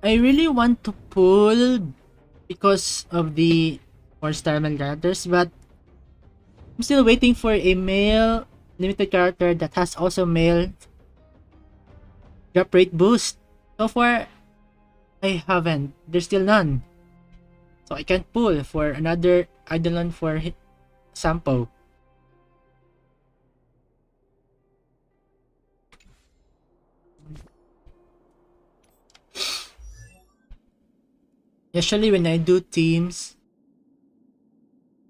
I really want to pull because of the 4-star man characters, but I'm still waiting for a male limited character that has also male drop rate boost. So far, I haven't. There's still none. So I can pull for another Eidolon for Sampo. Usually when I do teams,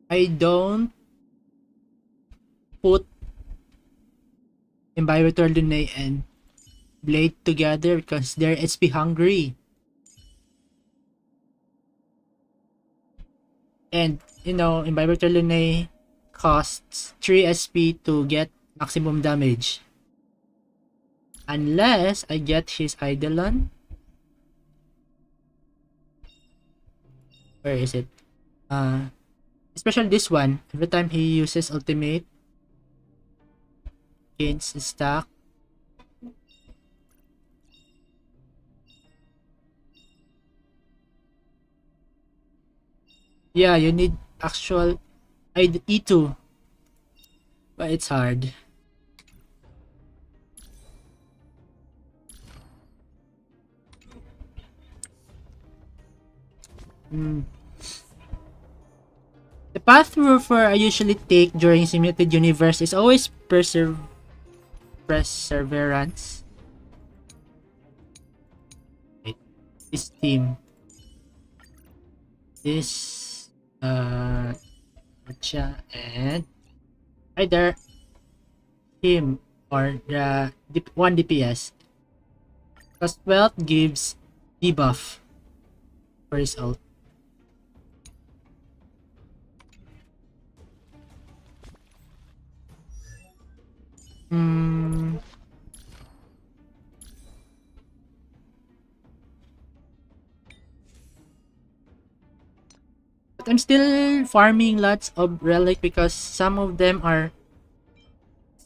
I don't put Imbibitor Lune and Blade together because they're SP hungry. And, you know, Imbibitor Lune costs 3 SP to get maximum damage. Unless I get his Eidolon. Where is it? Especially this one. Every time he uses ultimate, gains stack. Yeah, you need actual E2. But it's hard. The path rover I usually take during simulated universe is always perseverance. Wait, this team. This Acha and either him or the one DPS. Because wealth gives debuff for his ult. But I'm still farming lots of relic because some of them are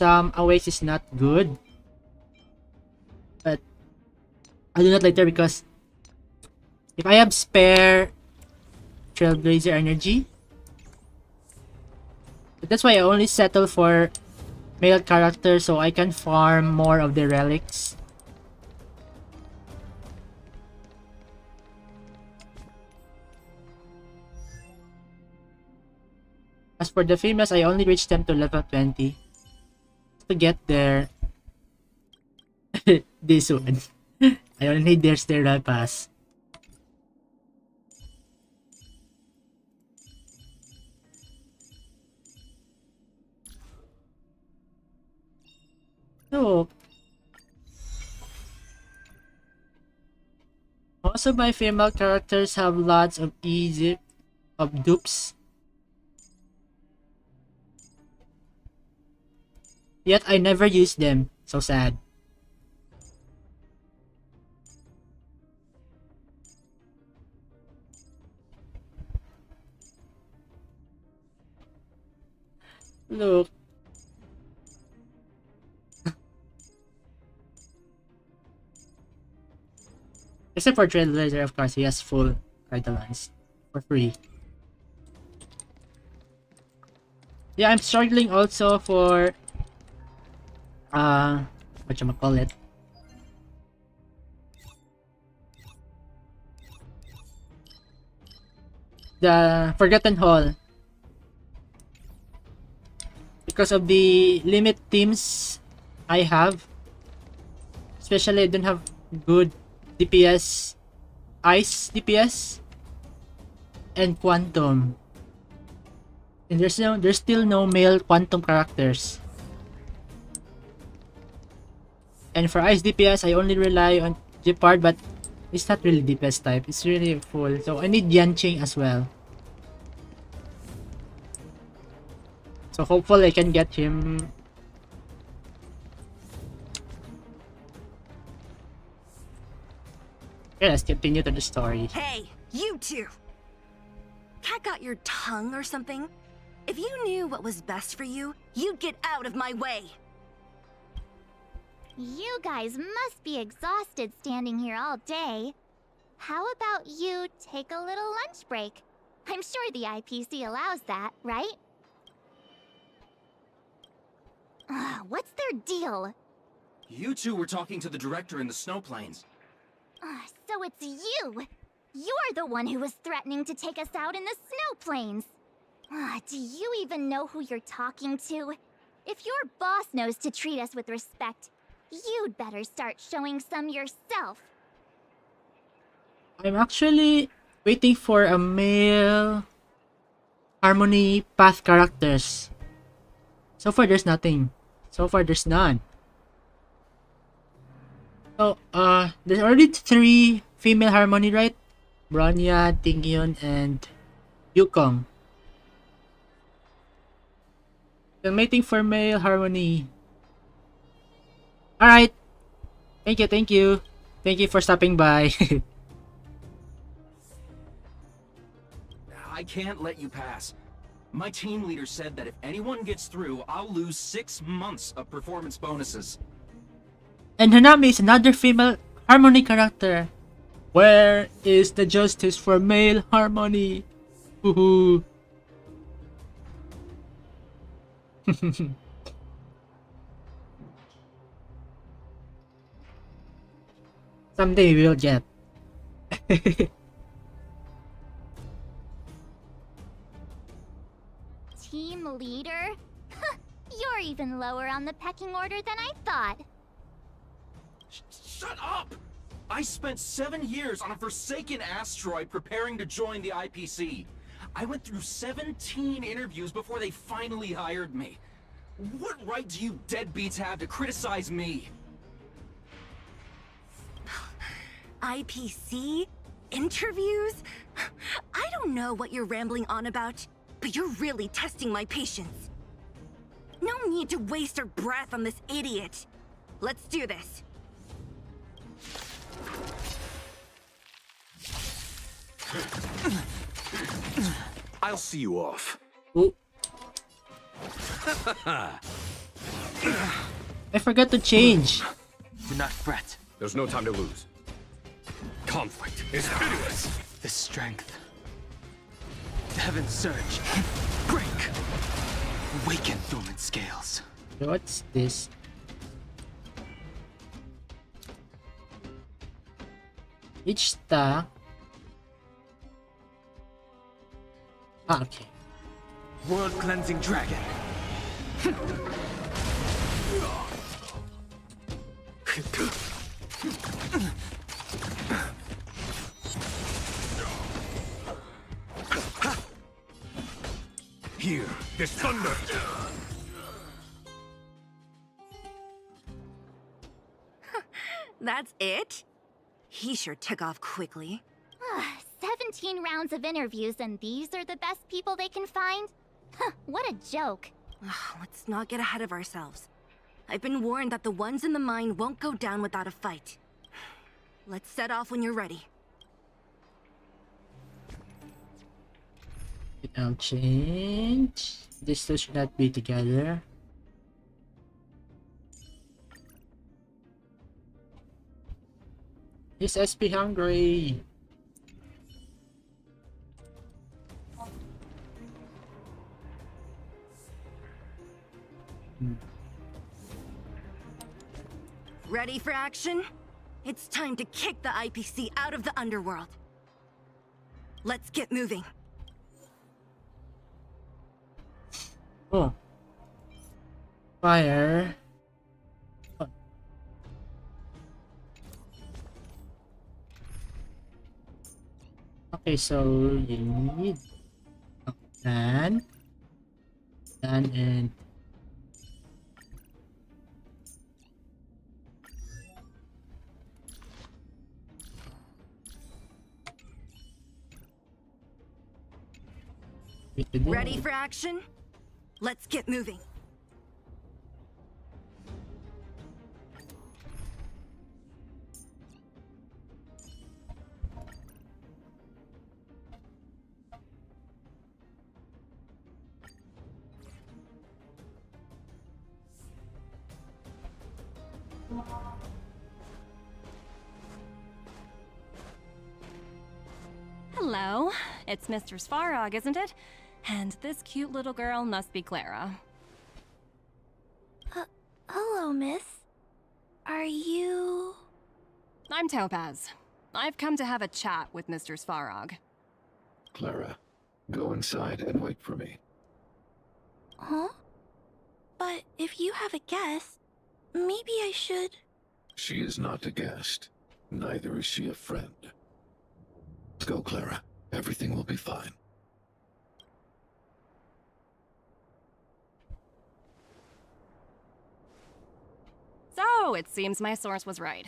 always is not good. But I'll do that later because if I have spare Trailblazer energy, but that's why I only settle for male characters so I can farm more of the relics. As for the females, I only reach them to level 20 to get their this one. I only need their sterile pass. So most of my female characters have lots of easy dupes. Yet I never use them. So sad. Look. Except for Trailblazer, of course, he has full Eidolons for free. Yeah, I'm struggling also for whatchamacallit, the Forgotten Hall, because of the limit teams I have. Especially I don't have good DPS, Ice DPS, and Quantum. And there's still no male Quantum characters. And for Ice DPS, I only rely on Jeopard, but it's not really DPS type. It's really full. So I need Yanqing as well. So hopefully I can get him. Okay, let's continue to the story. Hey, you two! Cat got your tongue or something? If you knew what was best for you, you'd get out of my way! You guys must be exhausted standing here all day. How about you take a little lunch break? I'm sure the IPC allows that, right? What's their deal? You two were talking to the director in the snow plains. So it's you! You're the one who was threatening to take us out in the snow plains. Do you even know who you're talking to? If your boss knows to treat us with respect, you'd better start showing some yourself. I'm actually waiting for a male Harmony Path characters. So far, there's nothing. So far, there's none. So, there's already 3 female Harmony, right? Bronya, Tinghyun, and Yukong. I'm waiting for male Harmony. Alright. Thank you, thank you. Thank you for stopping by. I can't let you pass. My team leader said that if anyone gets through, I'll lose 6 months of performance bonuses. And Hanami is another female Harmony character. Where is the justice for male Harmony? Woohoo. Someday we will get. Team leader? You're even lower on the pecking order than I thought. Shut up! I spent 7 years on a forsaken asteroid preparing to join the IPC. I went through 17 interviews before they finally hired me. What right do you deadbeats have to criticize me? IPC? Interviews? I don't know what you're rambling on about, but you're really testing my patience. No need to waste our breath on this idiot. Let's do this. I'll see you off. I forgot to change. Do not fret. There's no time to lose. Conflict is hideous. The strength. The heavens surge. Break. Awaken dormant scales. What's this? Each stack. Okay. World cleansing dragon. Hear this thunder. That's it? He sure took off quickly. 17 rounds of interviews and these are the best people they can find? What a joke. Let's not get ahead of ourselves. I've been warned that the ones in the mine won't go down without a fight. Let's set off when you're ready. I'll change. These two should not be together. He's SP hungry. Ready for action? It's time to kick the IPC out of the underworld. Let's get moving. Oh. Fire. Oh. Okay, so you need Dan, and Ready for action? Let's get moving. Hello, it's Mr. Svarog, isn't it? And this cute little girl must be Clara. Hello, miss. Are you... I'm Topaz. I've come to have a chat with Mr. Svarog. Clara, go inside and wait for me. Huh? But if you have a guest, maybe I should... She is not a guest. Neither is she a friend. Let's go, Clara. Everything will be fine. So, it seems my source was right.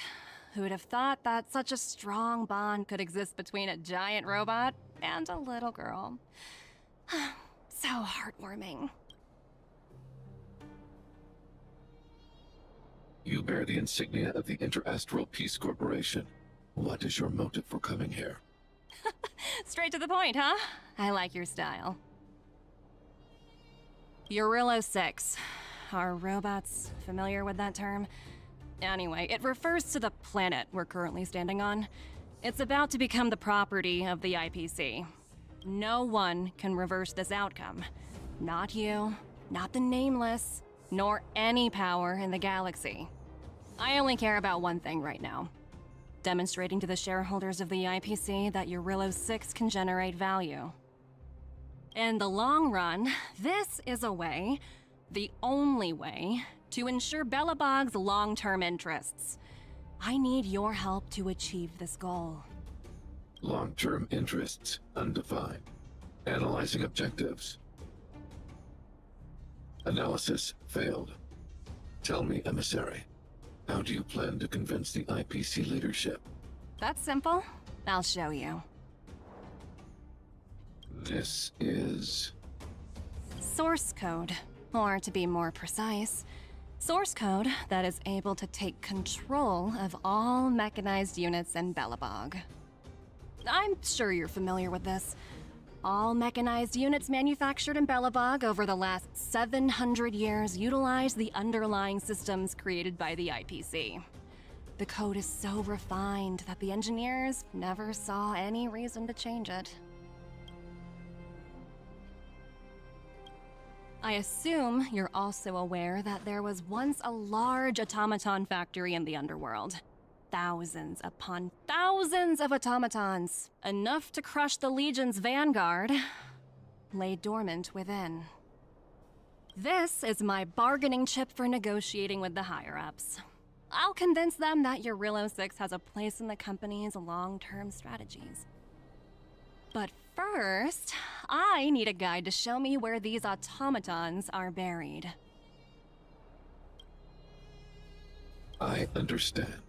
Who would have thought that such a strong bond could exist between a giant robot and a little girl? So heartwarming. You bear the insignia of the Interastral Peace Corporation. What is your motive for coming here? Straight to the point, huh? I like your style. Urilo 6. Are robots familiar with that term? Anyway, it refers to the planet we're currently standing on. It's about to become the property of the IPC. No one can reverse this outcome. Not you, not the Nameless, nor any power in the galaxy. I only care about one thing right now. Demonstrating to the shareholders of the IPC that Urilo 6 can generate value. In the long run, this is a way, the only way, to ensure Belobog's long-term interests. I need your help to achieve this goal. Long-term interests, undefined. Analyzing objectives. Analysis failed. Tell me, Emissary, how do you plan to convince the IPC leadership? That's simple. I'll show you. This is... Source code. Or to be more precise, source code that is able to take control of all mechanized units in Belobog. I'm sure you're familiar with this. All mechanized units manufactured in Belobog over the last 700 years utilize the underlying systems created by the IPC. The code is so refined that the engineers never saw any reason to change it. I assume you're also aware that there was once a large automaton factory in the underworld. Thousands upon thousands of automatons, enough to crush the Legion's vanguard, lay dormant within. This is my bargaining chip for negotiating with the higher-ups. I'll convince them that Urilo 6 has a place in the company's long-term strategies. But first, I need a guide to show me where these automatons are buried. I understand.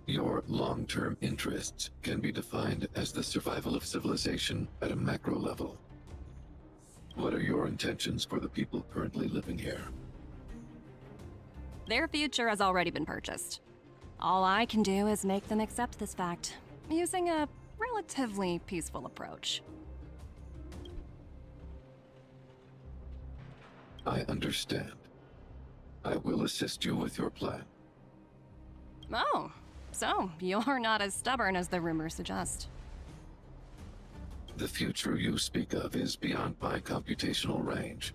Your long-term interests can be defined as the survival of civilization at a macro level. What are your intentions for the people currently living here? Their future has already been purchased. All I can do is make them accept this fact, using a relatively peaceful approach. I understand. I will assist you with your plan. Oh, so you're not as stubborn as the rumors suggest. The future you speak of is beyond my computational range,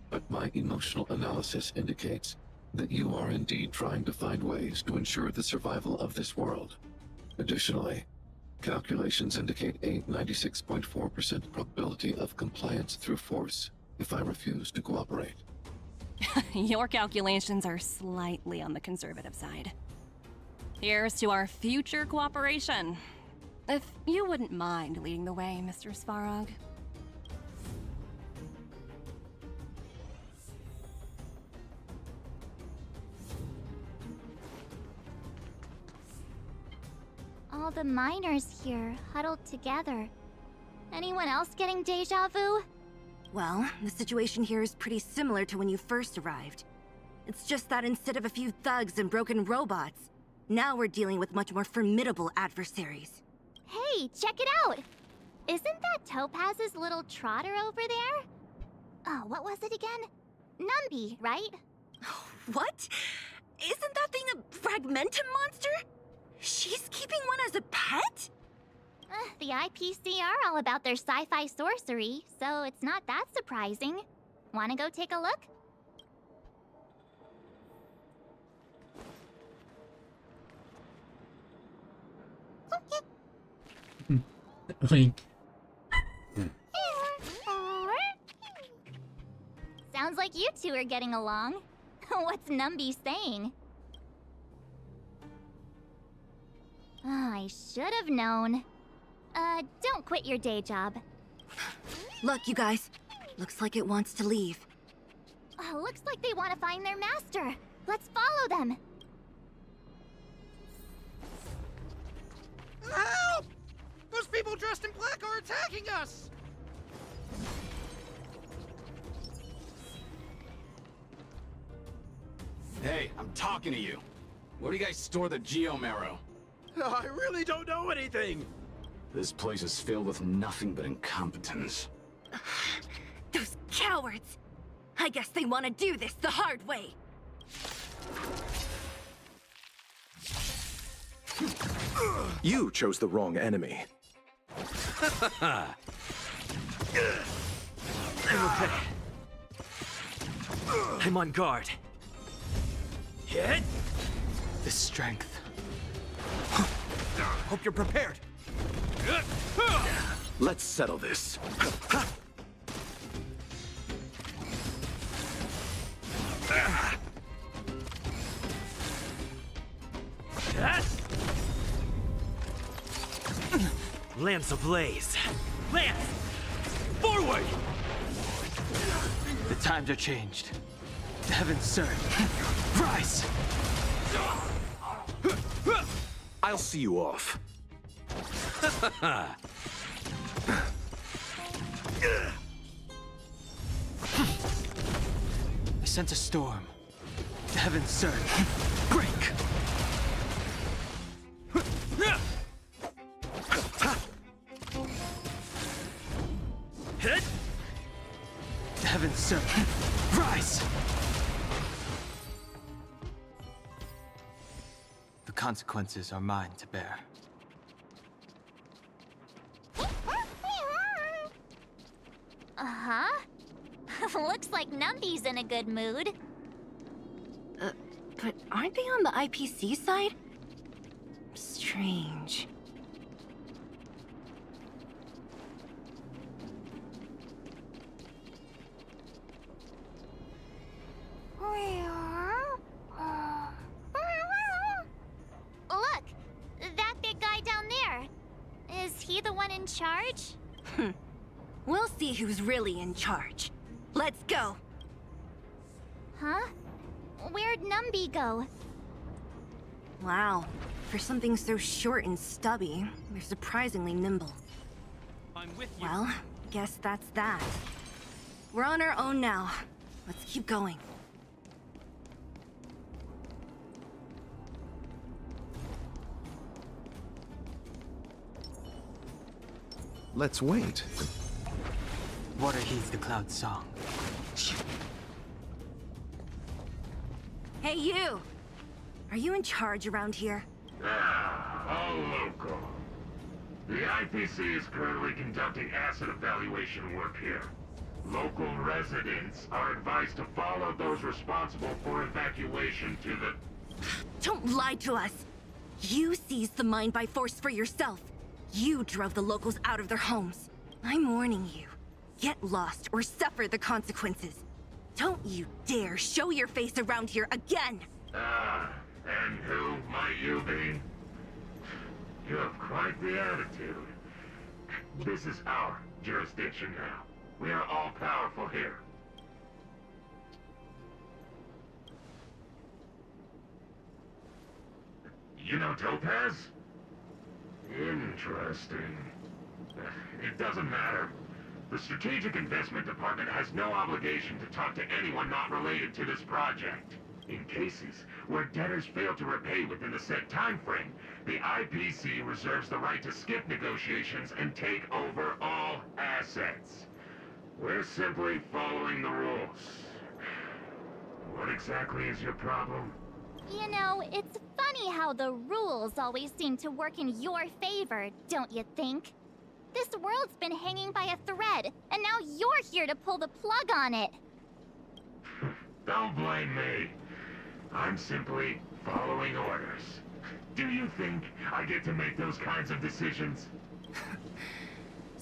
but my emotional analysis indicates that you are indeed trying to find ways to ensure the survival of this world. Additionally, calculations indicate a 96.4% probability of compliance through force if I refuse to cooperate. Your calculations are slightly on the conservative side. Here's to our future cooperation. If you wouldn't mind leading the way, Mr. Svarog. All the miners here, huddled together. Anyone else getting deja vu? Well, the situation here is pretty similar to when you first arrived. It's just that instead of a few thugs and broken robots, now we're dealing with much more formidable adversaries. Hey, check it out! Isn't that Topaz's little trotter over there? Oh, what was it again? Numby, right? What? Isn't that thing a fragmentum monster? She's keeping one as a pet? The IPC are all about their sci-fi sorcery, so it's not that surprising. Wanna go take a look? Wink. Sounds like you two are getting along. What's Numby saying? I should have known. Don't quit your day job. Look, you guys. Looks like it wants to leave. Looks like they want to find their master. Let's follow them. Help! Those people dressed in black are attacking us! Hey, I'm talking to you. Where do you guys store the Geomarrow? I really don't know anything! This place is filled with nothing but incompetence. Those cowards! I guess they want to do this the hard way. You chose the wrong enemy. I'm okay. I'm on guard. Hit! The strength. Hope you're prepared. Let's settle this. Lance ablaze. Lance! Forward! The times are changed. The heavens serve. Rise! I'll see you off. I sense a storm. The heavens serve. Break! Hit! The heavens serve. Rise! The consequences are mine to bear. Uh-huh. Looks like Numby's in a good mood. But aren't they on the IPC side? Strange. Look! That big guy down there. Is he the one in charge? We'll see who's really in charge. Let's go. Huh? Where'd Numby go? Wow. For something so short and stubby, they're surprisingly nimble. I'm with you. Well, guess that's that. We're on our own now. Let's keep going. Let's wait. Water heeds the cloud song. Hey, you! Are you in charge around here? All local. The IPC is currently conducting asset evaluation work here. Local residents are advised to follow those responsible for evacuation to the... Don't lie to us! You seized the mine by force for yourself. You drove the locals out of their homes. I'm warning you. Get lost or suffer the consequences. Don't you dare show your face around here again! And who might you be? You have quite the attitude. This is our jurisdiction now. We are all powerful here. You know Topaz? Interesting. It doesn't matter. The Strategic Investment Department has no obligation to talk to anyone not related to this project. In cases where debtors fail to repay within the set time frame, the IPC reserves the right to skip negotiations and take over all assets. We're simply following the rules. What exactly is your problem? You know, it's funny how the rules always seem to work in your favor, don't you think? This world's been hanging by a thread, and now you're here to pull the plug on it. Don't blame me. I'm simply following orders. Do you think I get to make those kinds of decisions?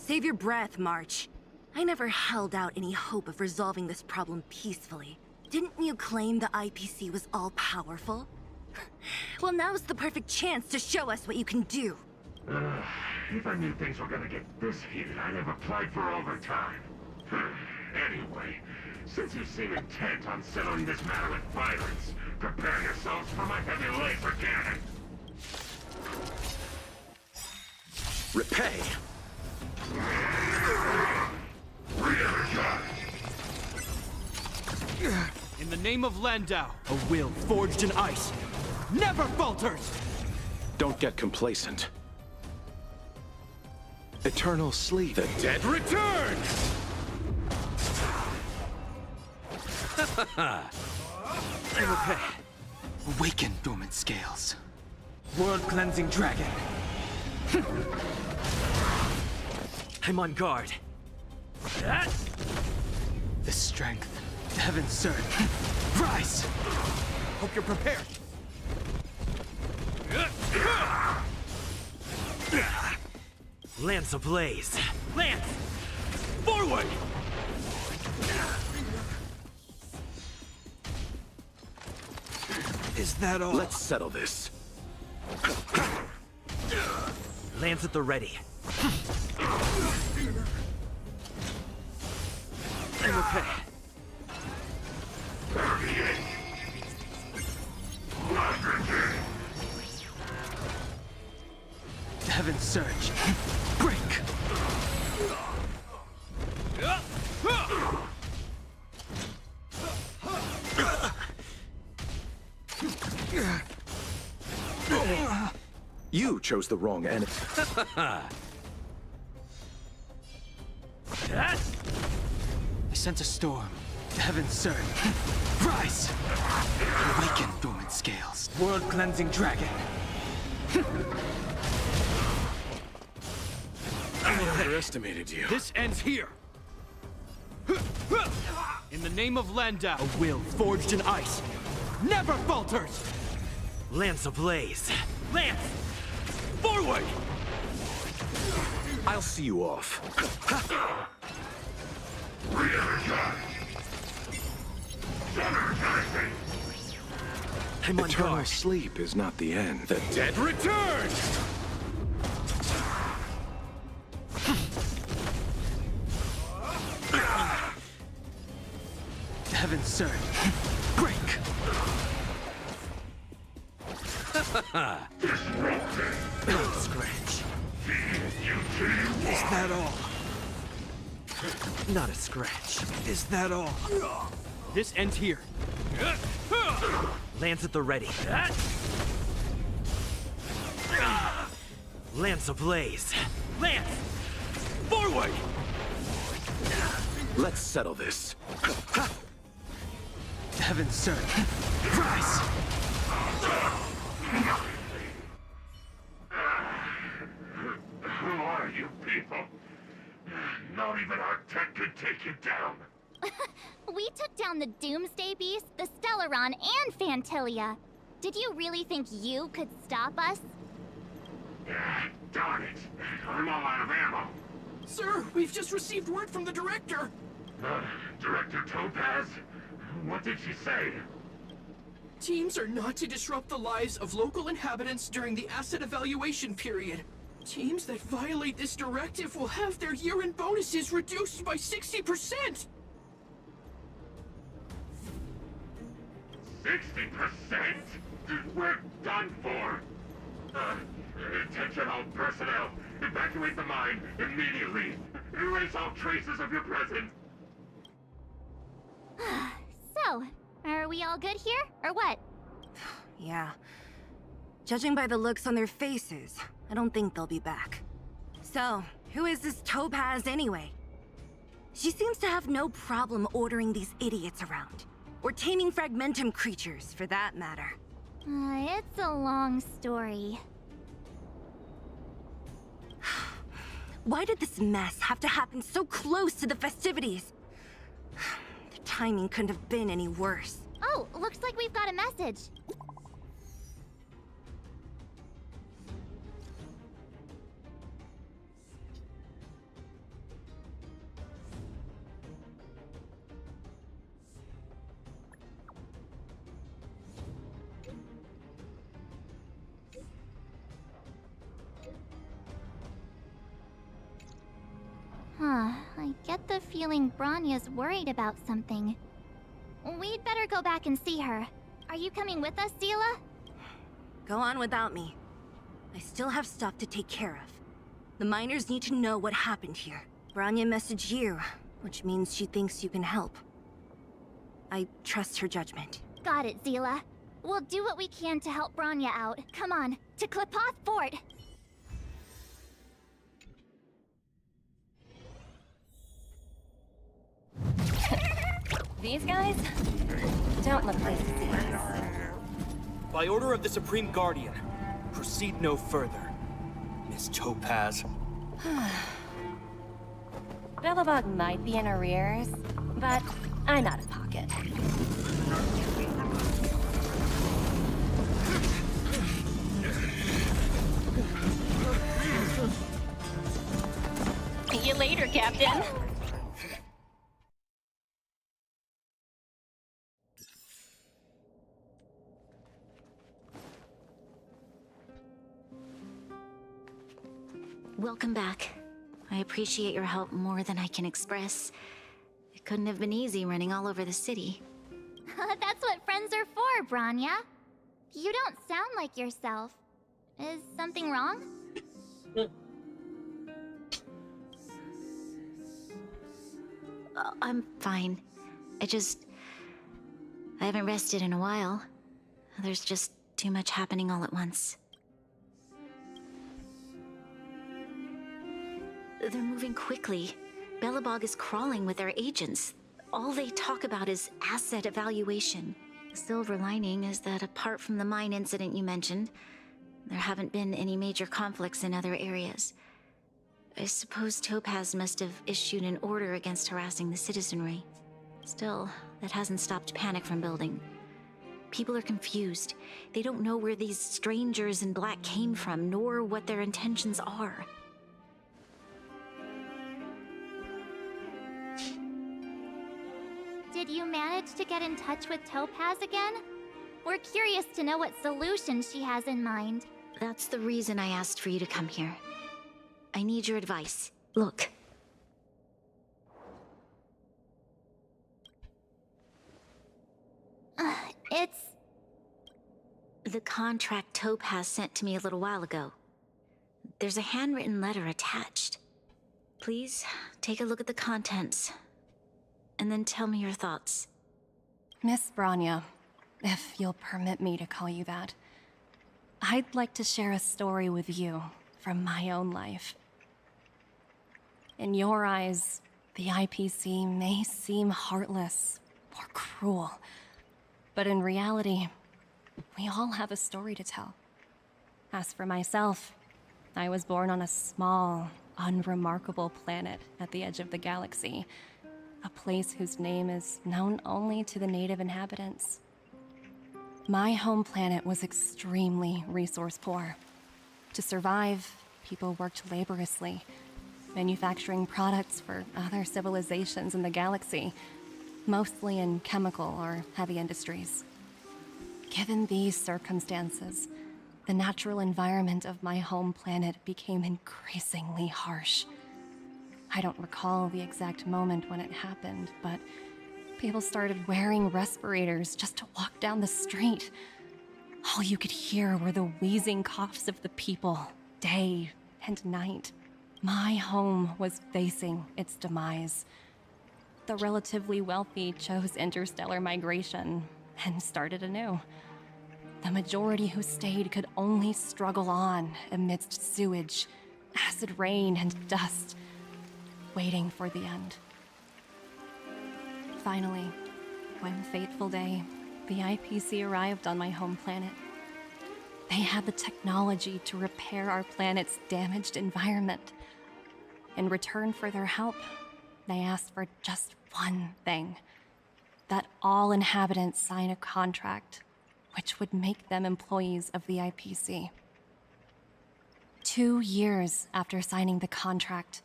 Save your breath, March. I never held out any hope of resolving this problem peacefully. Didn't you claim the IPC was all-powerful? Well, now's the perfect chance to show us what you can do. If I knew things were gonna get this heated, I'd have applied for overtime. Anyway, since you seem intent on settling this matter with violence, prepare yourselves for my heavy laser cannon! Repay! In the name of Landau, a will forged in ice never falters! Don't get complacent. Eternal sleep. The dead return! I'm okay. Awaken, dormant scales. World-cleansing dragon. I'm on guard. The strength. Heaven's surge. Rise! Hope you're prepared. Lance ablaze. Lance! Forward! Is that all? Let's settle this. Lance at the ready. I'm okay. Heaven's surge. Break! You chose the wrong enemy. I sense a storm. Heaven's surge. Rise! Awaken, dormant scales. World-cleansing dragon. I underestimated you. This ends here. In the name of Landau, a will forged in ice never falters! Lance ablaze. Lance! Forward! I'll see you off. I'm on Eternal guard. sleep is not the end. The dead return! Heaven's surge. Break! Don't scratch. Is that all? Not a scratch. Is that all? This ends here. Lance at the ready. Lance ablaze. Lance! Forward! Let's settle this. Heaven's surge. Rise! Who are you people? Not even our tech could take you down. We took down the Doomsday Beast, the Stellaron, and Fantilia. Did you really think you could stop us? Darn it. I'm all out of ammo. Sir, we've just received word from the director. Director Topaz? What did she say? Teams are not to disrupt the lives of local inhabitants during the asset evaluation period. Teams that violate this directive will have their year-end bonuses reduced by 60%! 60%? We're done for. Attention all personnel. Evacuate the mine immediately. Erase all traces of your presence. So, are we all good here, or what? Yeah. Judging by the looks on their faces, I don't think they'll be back. So, who is this Topaz anyway? She seems to have no problem ordering these idiots around. Or taming fragmentum creatures, for that matter. It's a long story. Why did this mess have to happen so close to the festivities? The timing couldn't have been any worse. Oh, looks like we've got a message. I get the feeling Bronya's worried about something. We'd better go back and see her. Are you coming with us, Zila? Go on without me. I still have stuff to take care of. The miners need to know what happened here. Bronya messaged you, which means she thinks you can help. I trust her judgment. Got it, Zila. We'll do what we can to help Bronya out. Come on, to Klipoth Fort! These guys don't look like thieves. By order of the Supreme Guardian, proceed no further. Miss Topaz. Billabog might be in arrears, but I'm out of pocket. See you later, Captain. Welcome back. I appreciate your help more than I can express. It couldn't have been easy running all over the city. That's what friends are for, Bronya. You don't sound like yourself. Is something wrong? I'm fine. I haven't rested in a while. There's just too much happening all at once. They're moving quickly. Bellabog is crawling with their agents. All they talk about is asset evaluation. The silver lining is that apart from the mine incident you mentioned, there haven't been any major conflicts in other areas. I suppose Topaz must have issued an order against harassing the citizenry. Still, that hasn't stopped panic from building. People are confused. They don't know where these strangers in black came from, nor what their intentions are. Did you manage to get in touch with Topaz again? We're curious to know what solution she has in mind. That's the reason I asked for you to come here. I need your advice. Look. It's... the contract Topaz sent to me a little while ago. There's a handwritten letter attached. Please, take a look at the contents, and then tell me your thoughts. Miss Bronya, if you'll permit me to call you that, I'd like to share a story with you from my own life. In your eyes, the IPC may seem heartless or cruel, but in reality, we all have a story to tell. As for myself, I was born on a small, unremarkable planet at the edge of the galaxy, a place whose name is known only to the native inhabitants. My home planet was extremely resource poor. To survive, people worked laboriously, manufacturing products for other civilizations in the galaxy, mostly in chemical or heavy industries. Given these circumstances, the natural environment of my home planet became increasingly harsh. I don't recall the exact moment when it happened, but people started wearing respirators just to walk down the street. All you could hear were the wheezing coughs of the people, day and night. My home was facing its demise. The relatively wealthy chose interstellar migration and started anew. The majority who stayed could only struggle on amidst sewage, acid rain, and dust, waiting for the end. Finally, one fateful day, the IPC arrived on my home planet. They had the technology to repair our planet's damaged environment. In return for their help, they asked for just one thing: that all inhabitants sign a contract which would make them employees of the IPC. 2 years after signing the contract,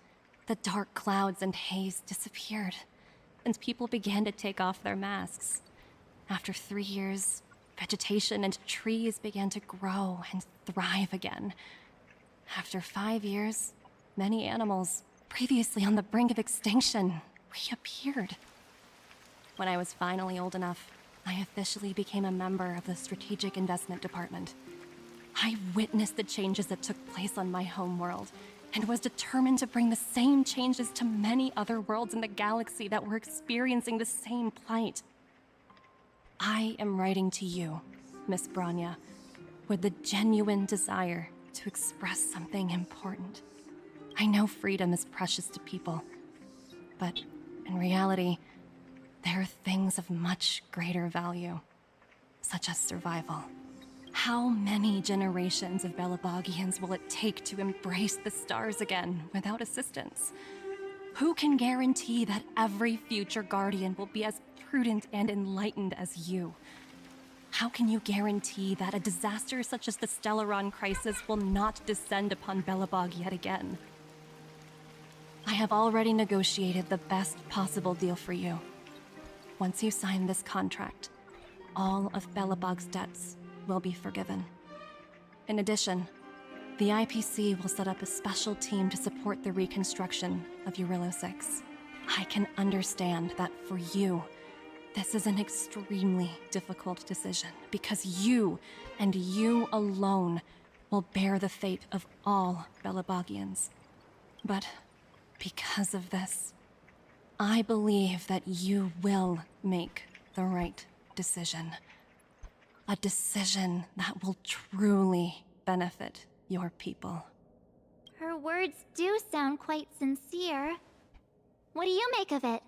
the dark clouds and haze disappeared, and people began to take off their masks. After 3 years, vegetation and trees began to grow and thrive again. After 5 years, many animals, previously on the brink of extinction, reappeared. When I was finally old enough, I officially became a member of the Strategic Investment Department. I witnessed the changes that took place on my homeworld, and was determined to bring the same changes to many other worlds in the galaxy that were experiencing the same plight. I am writing to you, Miss Branya, with the genuine desire to express something important. I know freedom is precious to people, but in reality, there are things of much greater value, such as survival. How many generations of Belabogians will it take to embrace the stars again without assistance? Who can guarantee that every future Guardian will be as prudent and enlightened as you? How can you guarantee that a disaster such as the Stellaron crisis will not descend upon Belobog yet again? I have already negotiated the best possible deal for you. Once you sign this contract, all of Belobog's debts will be forgiven. In addition, the IPC will set up a special team to support the reconstruction of Eurillo 6. I can understand that for you, this is an extremely difficult decision, because you, and you alone, will bear the fate of all Belabogians. But because of this, I believe that you will make the right decision. A decision that will truly benefit your people. Her words do sound quite sincere. What do you make of it?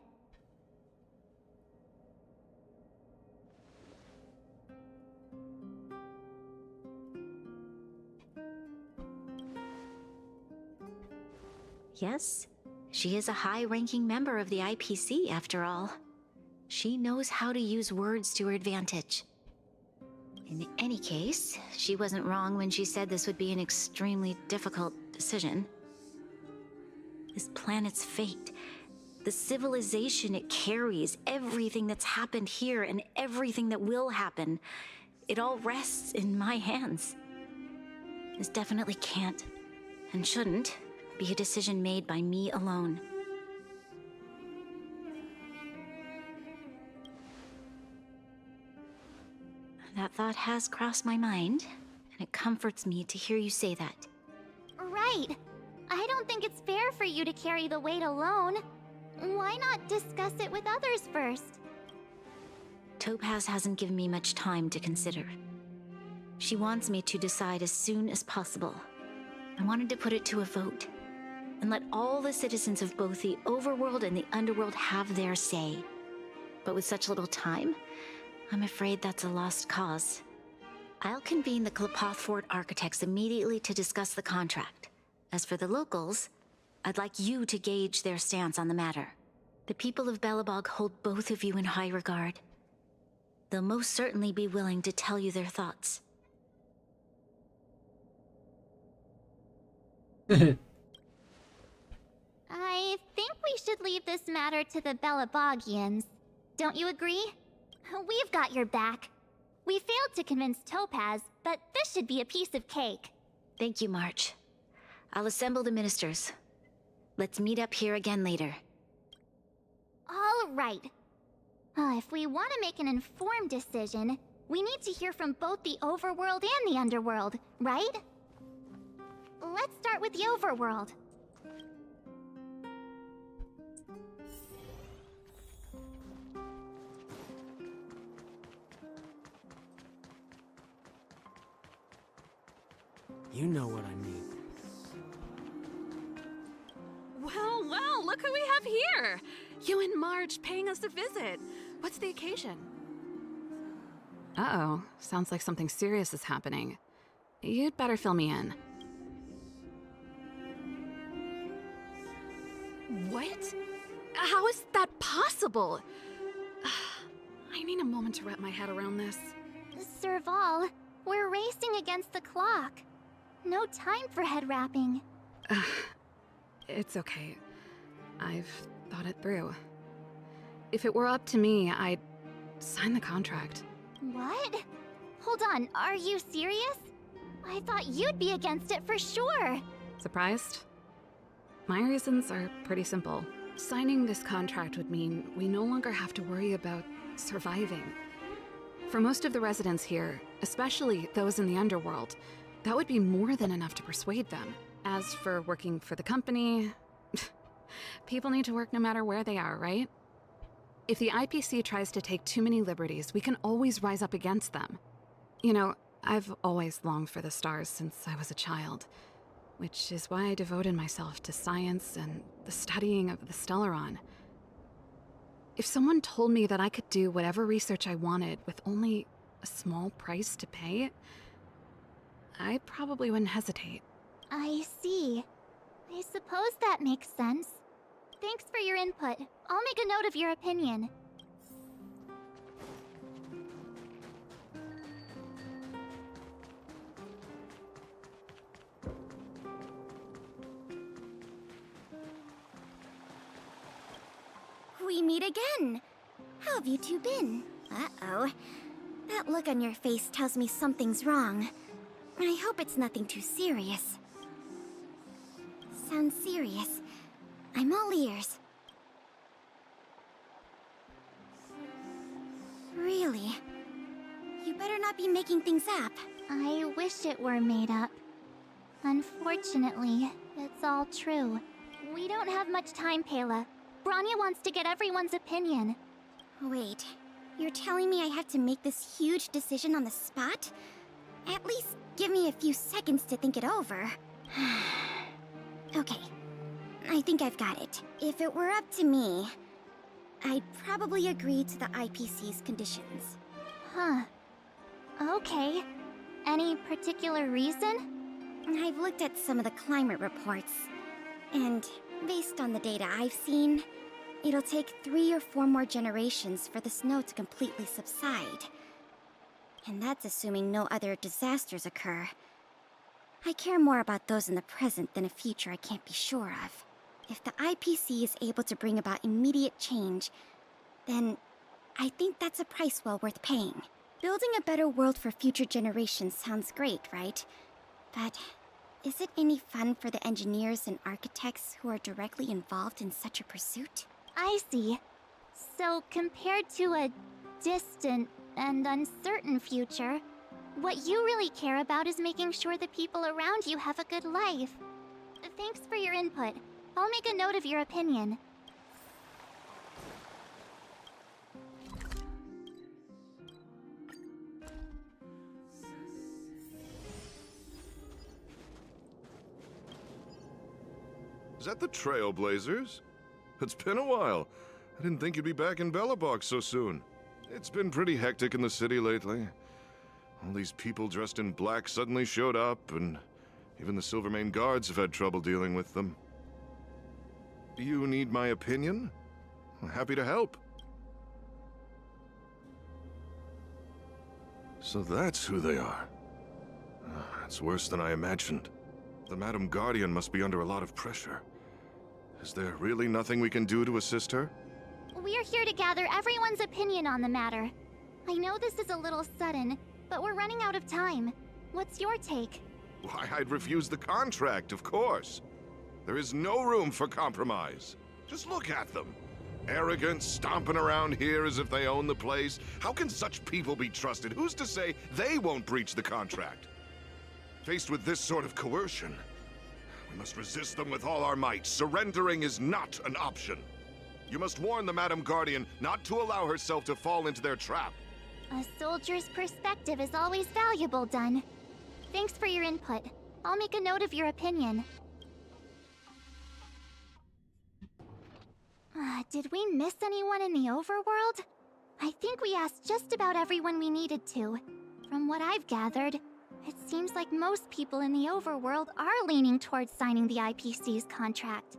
Yes, she is a high-ranking member of the IPC, after all. She knows how to use words to her advantage. In any case, she wasn't wrong when she said this would be an extremely difficult decision. This planet's fate, the civilization it carries, everything that's happened here and everything that will happen, it all rests in my hands. This definitely can't, and shouldn't, be a decision made by me alone. That thought has crossed my mind, and it comforts me to hear you say that. Right. I don't think it's fair for you to carry the weight alone. Why not discuss it with others first? Topaz hasn't given me much time to consider. She wants me to decide as soon as possible. I wanted to put it to a vote, and let all the citizens of both the overworld and the underworld have their say. But with such little time, I'm afraid that's a lost cause. I'll convene the Klapothfort architects immediately to discuss the contract. As for the locals, I'd like you to gauge their stance on the matter. The people of Belobog hold both of you in high regard. They'll most certainly be willing to tell you their thoughts. I think we should leave this matter to the Belabogians. Don't you agree? We've got your back. We failed to convince Topaz, but this should be a piece of cake. Thank you, March. I'll assemble the ministers. Let's meet up here again later. All right. If we want to make an informed decision, we need to hear from both the overworld and the underworld, right? Let's start with the overworld. You know what I mean. Well, well, look who we have here! You and Marge paying us a visit. What's the occasion? Uh-oh, sounds like something serious is happening. You'd better fill me in. What? How is that possible? I need a moment to wrap my head around this. Serval, we're racing against the clock. No time for head wrapping. It's okay. I've thought it through. If it were up to me, I'd sign the contract. What? Hold on, are you serious? I thought you'd be against it for sure. Surprised? My reasons are pretty simple. Signing this contract would mean we no longer have to worry about surviving. For most of the residents here, especially those in the underworld, that would be more than enough to persuade them. As for working for the company, people need to work no matter where they are, right? If the IPC tries to take too many liberties, we can always rise up against them. You know, I've always longed for the stars since I was a child, which is why I devoted myself to science and the studying of the Stellaron. If someone told me that I could do whatever research I wanted with only a small price to pay, I probably wouldn't hesitate. I see. I suppose that makes sense. Thanks for your input. I'll make a note of your opinion. We meet again. How have you two been? Uh-oh. That look on your face tells me something's wrong. I hope it's nothing too serious. Sounds serious. I'm all ears. Really? You better not be making things up. I wish it were made up. Unfortunately, it's all true. We don't have much time, Pela. Branya wants to get everyone's opinion. Wait, you're telling me I have to make this huge decision on the spot? At least give me a few seconds to think it over. Okay, I think I've got it. If it were up to me, I'd probably agree to the IPC's conditions. Huh. Okay. Any particular reason? I've looked at some of the climate reports, and based on the data I've seen, it'll take 3 or 4 more generations for the snow to completely subside. And that's assuming no other disasters occur. I care more about those in the present than a future I can't be sure of. If the IPC is able to bring about immediate change, then I think that's a price well worth paying. Building a better world for future generations sounds great, right? But is it any fun for the engineers and architects who are directly involved in such a pursuit? I see. So compared to a distant and uncertain future, what you really care about is making sure the people around you have a good life. Thanks for your input. I'll make a note of your opinion. Is that the Trailblazers? It's been a while. I didn't think you'd be back in Belobog so soon. It's been pretty hectic in the city lately. All these people dressed in black suddenly showed up, and even the Silvermane guards have had trouble dealing with them. Do you need my opinion? I'm happy to help. So that's who they are. It's worse than I imagined. The Madam Guardian must be under a lot of pressure. Is there really nothing we can do to assist her? We're here to gather everyone's opinion on the matter. I know this is a little sudden, but we're running out of time. What's your take? Why, I'd refuse the contract, of course. There is no room for compromise. Just look at them. Arrogant, stomping around here as if they own the place. How can such people be trusted? Who's to say they won't breach the contract? Faced with this sort of coercion, we must resist them with all our might. Surrendering is not an option. You must warn the Madam Guardian not to allow herself to fall into their trap. A soldier's perspective is always valuable, Dun. Thanks for your input. I'll make a note of your opinion. Did we miss anyone in the overworld? I think we asked just about everyone we needed to. From what I've gathered, it seems like most people in the overworld are leaning towards signing the IPC's contract.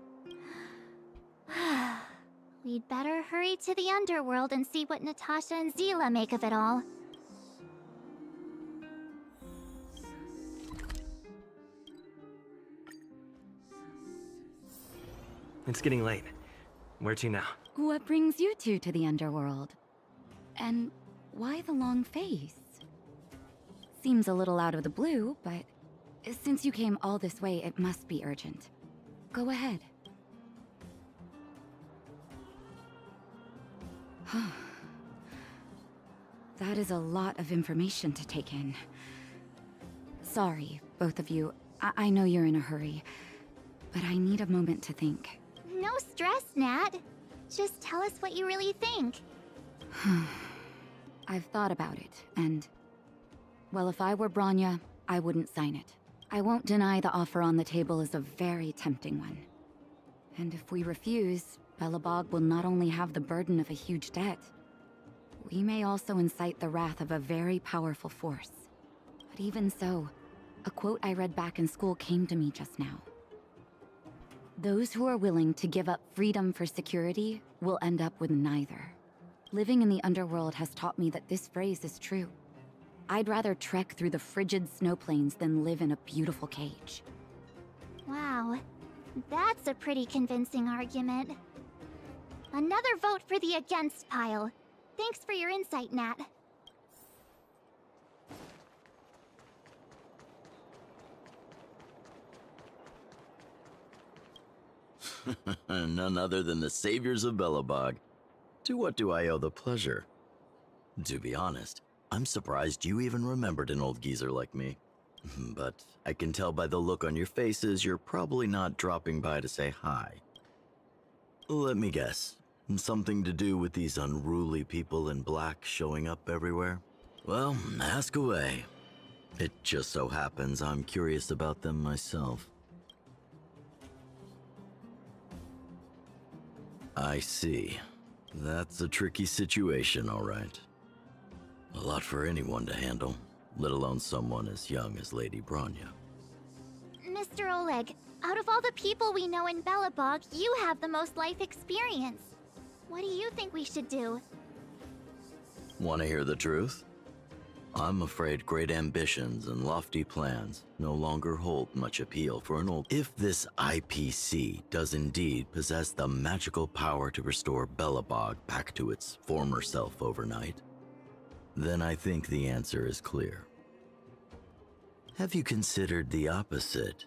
We'd better hurry to the underworld and see what Natasha and Zila make of it all. It's getting late. Where to now? What brings you two to the underworld? And why the long face? Seems a little out of the blue, but since you came all this way, it must be urgent. Go ahead. That is a lot of information to take in. Sorry, both of you. I know you're in a hurry, but I need a moment to think. No stress, Nat. Just tell us what you really think. I've thought about it, and... well, if I were Bronya, I wouldn't sign it. I won't deny the offer on the table is a very tempting one. And if we refuse, Belobog will not only have the burden of a huge debt, we may also incite the wrath of a very powerful force. But even so, a quote I read back in school came to me just now. Those who are willing to give up freedom for security will end up with neither. Living in the underworld has taught me that this phrase is true. I'd rather trek through the frigid snow plains than live in a beautiful cage. Wow, that's a pretty convincing argument. Another vote for the against pile. Thanks for your insight, Nat. None other than the saviors of Belobog. To what do I owe the pleasure? To be honest, I'm surprised you even remembered an old geezer like me. But I can tell by the look on your faces you're probably not dropping by to say hi. Let me guess. Something to do with these unruly people in black showing up everywhere? Well, ask away. It just so happens I'm curious about them myself. I see. That's a tricky situation, all right. A lot for anyone to handle, let alone someone as young as Lady Bronya. Mr. Oleg, out of all the people we know in Belobog, you have the most life experience. What do you think we should do? Want to hear the truth? I'm afraid great ambitions and lofty plans no longer hold much appeal for an old... If this IPC does indeed possess the magical power to restore Belobog back to its former self overnight, then I think the answer is clear. Have you considered the opposite?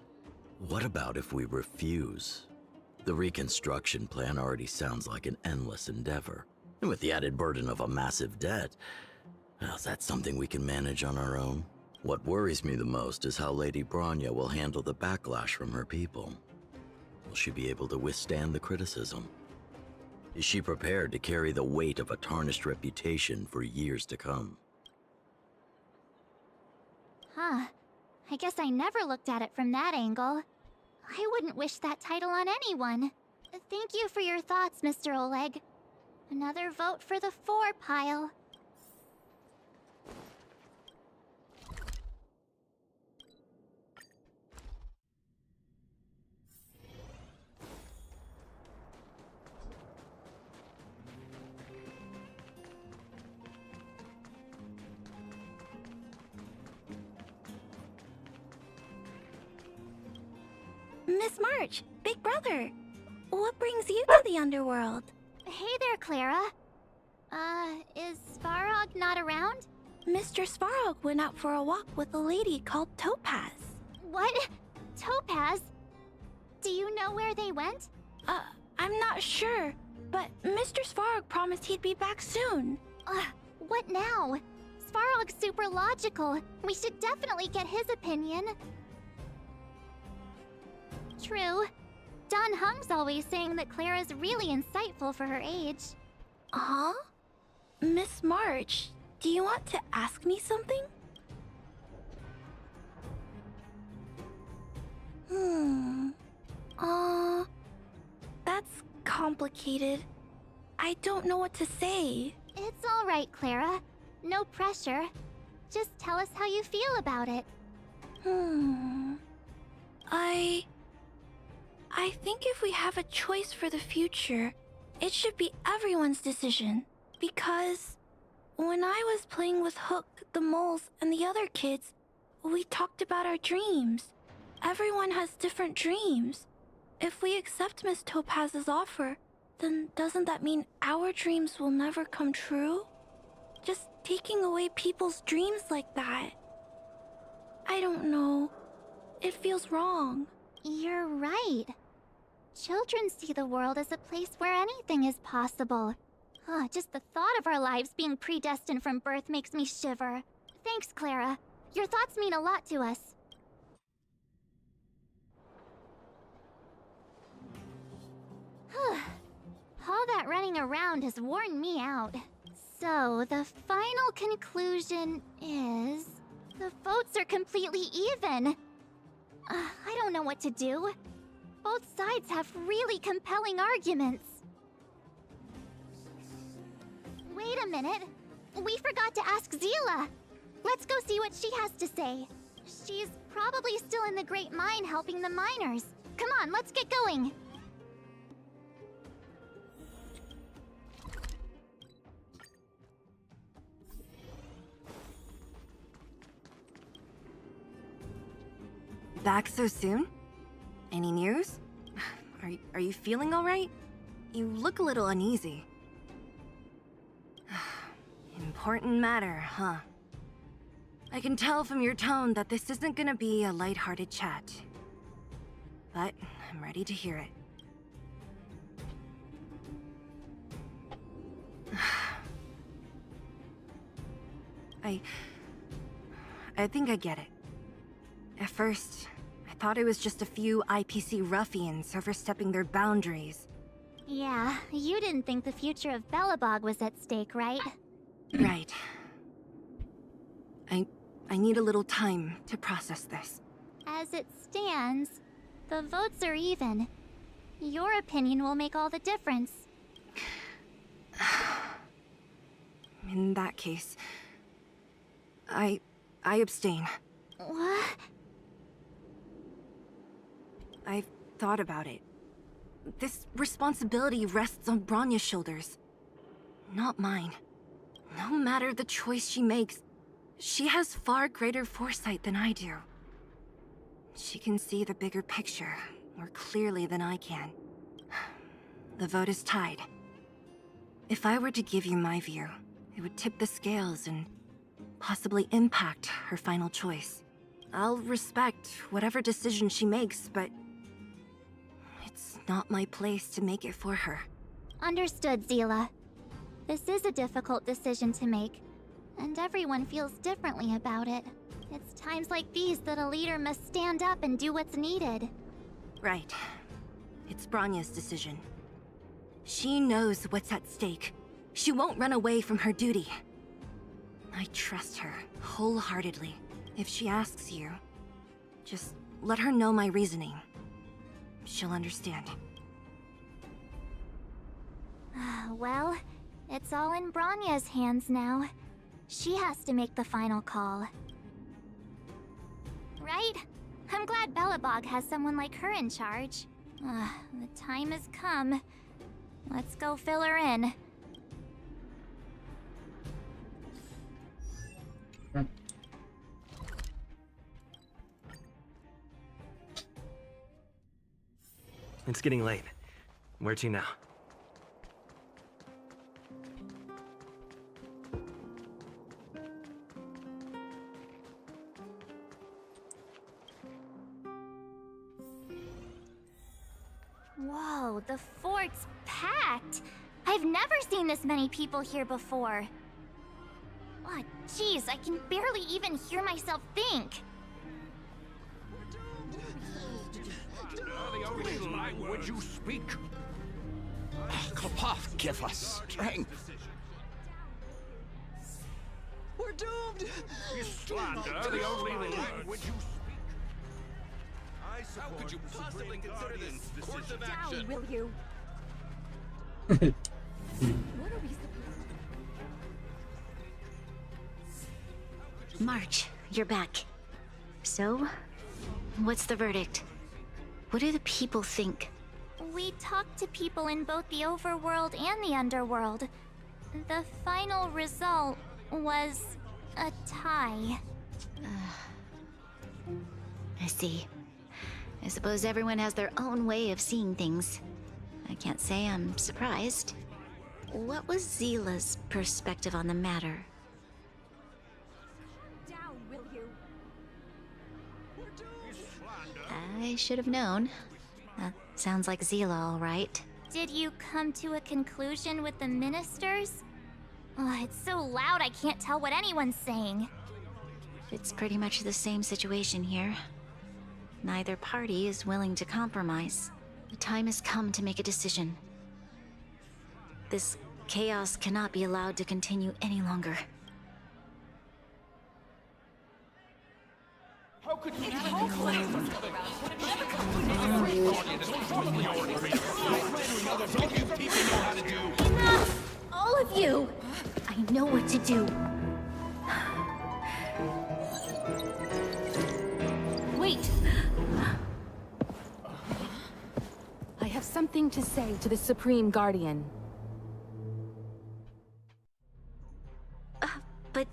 What about if we refuse? The reconstruction plan already sounds like an endless endeavor. And with the added burden of a massive debt, well, is that something we can manage on our own? What worries me the most is how Lady Bronya will handle the backlash from her people. Will she be able to withstand the criticism? Is she prepared to carry the weight of a tarnished reputation for years to come? Huh. I guess I never looked at it from that angle. I wouldn't wish that title on anyone. Thank you for your thoughts, Mr. Oleg. Another vote for the 4 pile. Miss March, Big Brother, what brings you to the underworld? Hey there, Clara. Is Svarog not around? Mr. Svarog went out for a walk with a lady called Topaz. What? Topaz? Do you know where they went? I'm not sure, but Mr. Svarog promised he'd be back soon. What now? Svarog's super logical. We should definitely get his opinion. True. Don Hung's always saying that Clara's really insightful for her age. Huh? Miss March, do you want to ask me something? That's complicated. I don't know what to say. It's all right, Clara. No pressure. Just tell us how you feel about it. I think if we have a choice for the future, it should be everyone's decision. Because when I was playing with Hook, the moles, and the other kids, we talked about our dreams. Everyone has different dreams. If we accept Miss Topaz's offer, then doesn't that mean our dreams will never come true? Just taking away people's dreams like that. I don't know. It feels wrong. You're right. Children see the world as a place where anything is possible. Just the thought of our lives being predestined from birth makes me shiver. Thanks, Clara. Your thoughts mean a lot to us. All that running around has worn me out. So, the final conclusion is... the votes are completely even. I don't know what to do. Both sides have really compelling arguments. Wait a minute. We forgot to ask Zila. Let's go see what she has to say. She's probably still in the Great Mine helping the miners. Come on, let's get going. Back so soon? Any news? Are you feeling all right? You look a little uneasy. Important matter, huh? I can tell from your tone that this isn't gonna be a lighthearted chat. But I'm ready to hear it. I think I get it. At first, I thought it was just a few IPC ruffians overstepping their boundaries. Yeah, you didn't think the future of Belobog was at stake, right? Right. I need a little time to process this. As it stands, the votes are even. Your opinion will make all the difference. In that case, I abstain. What? I've thought about it. This responsibility rests on Bronya's shoulders, not mine. No matter the choice she makes, she has far greater foresight than I do. She can see the bigger picture more clearly than I can. The vote is tied. If I were to give you my view, it would tip the scales and possibly impact her final choice. I'll respect whatever decision she makes, but it's not my place to make it for her. Understood, Zila. This is a difficult decision to make, and everyone feels differently about it. It's times like these that a leader must stand up and do what's needed. Right. It's Bronya's decision. She knows what's at stake. She won't run away from her duty. I trust her wholeheartedly. If she asks you, just let her know my reasoning. She'll understand. Well, it's all in Bronya's hands now. She has to make the final call. Right? I'm glad Belobog has someone like her in charge. The time has come. Let's go fill her in. It's getting late. Where to now? Whoa, the fort's packed! I've never seen this many people here before. Oh, jeez, I can barely even hear myself think. The only language you speak. Klopoff, give us strength. We're doomed! You slander the only language you speak. How could you possibly consider this course of action? Down, will you? What are we supposed March, you're back. So, what's the verdict? What do the people think? We talked to people in both the overworld and the underworld. The final result was a tie. I see. I suppose everyone has their own way of seeing things. I can't say I'm surprised. What was Zila's perspective on the matter? down, will you? I should have known. That sounds like Zila, all right. Did you come to a conclusion with the ministers? Oh, it's so loud I can't tell what anyone's saying. It's pretty much the same situation here. Neither party is willing to compromise. The time has come to make a decision. This chaos cannot be allowed to continue any longer. How could you Enough! All of you! I know what to do. Wait! I have something to say to the Supreme Guardian. But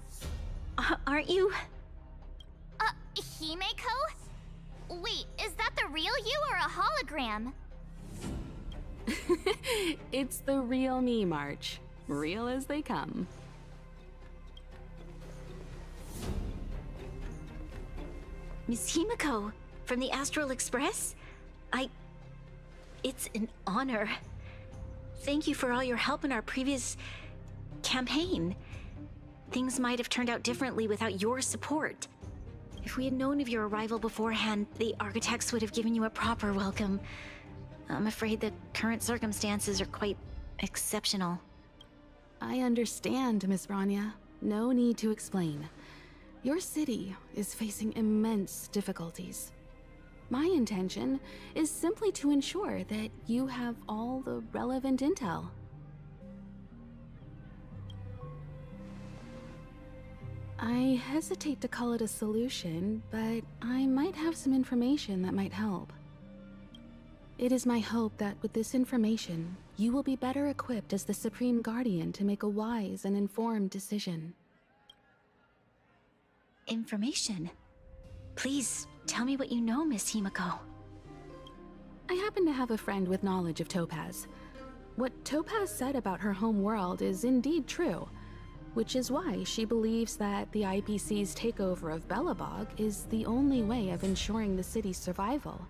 aren't you? Himeko? Wait, is that the real you or a hologram? It's the real me, March. Real as they come. Miss Himeko, from the Astral Express? It's an honor. Thank you for all your help in our previous campaign. Things might have turned out differently without your support. If we had known of your arrival beforehand, the architects would have given you a proper welcome. I'm afraid the current circumstances are quite exceptional. I understand, Miss Rania. No need to explain. Your city is facing immense difficulties. My intention is simply to ensure that you have all the relevant intel. I hesitate to call it a solution, but I might have some information that might help. It is my hope that with this information, you will be better equipped as the Supreme Guardian to make a wise and informed decision. Information? Please, tell me what you know, Miss Himeko. I happen to have a friend with knowledge of Topaz. What Topaz said about her home world is indeed true, which is why she believes that the IPC's takeover of Belobog is the only way of ensuring the city's survival.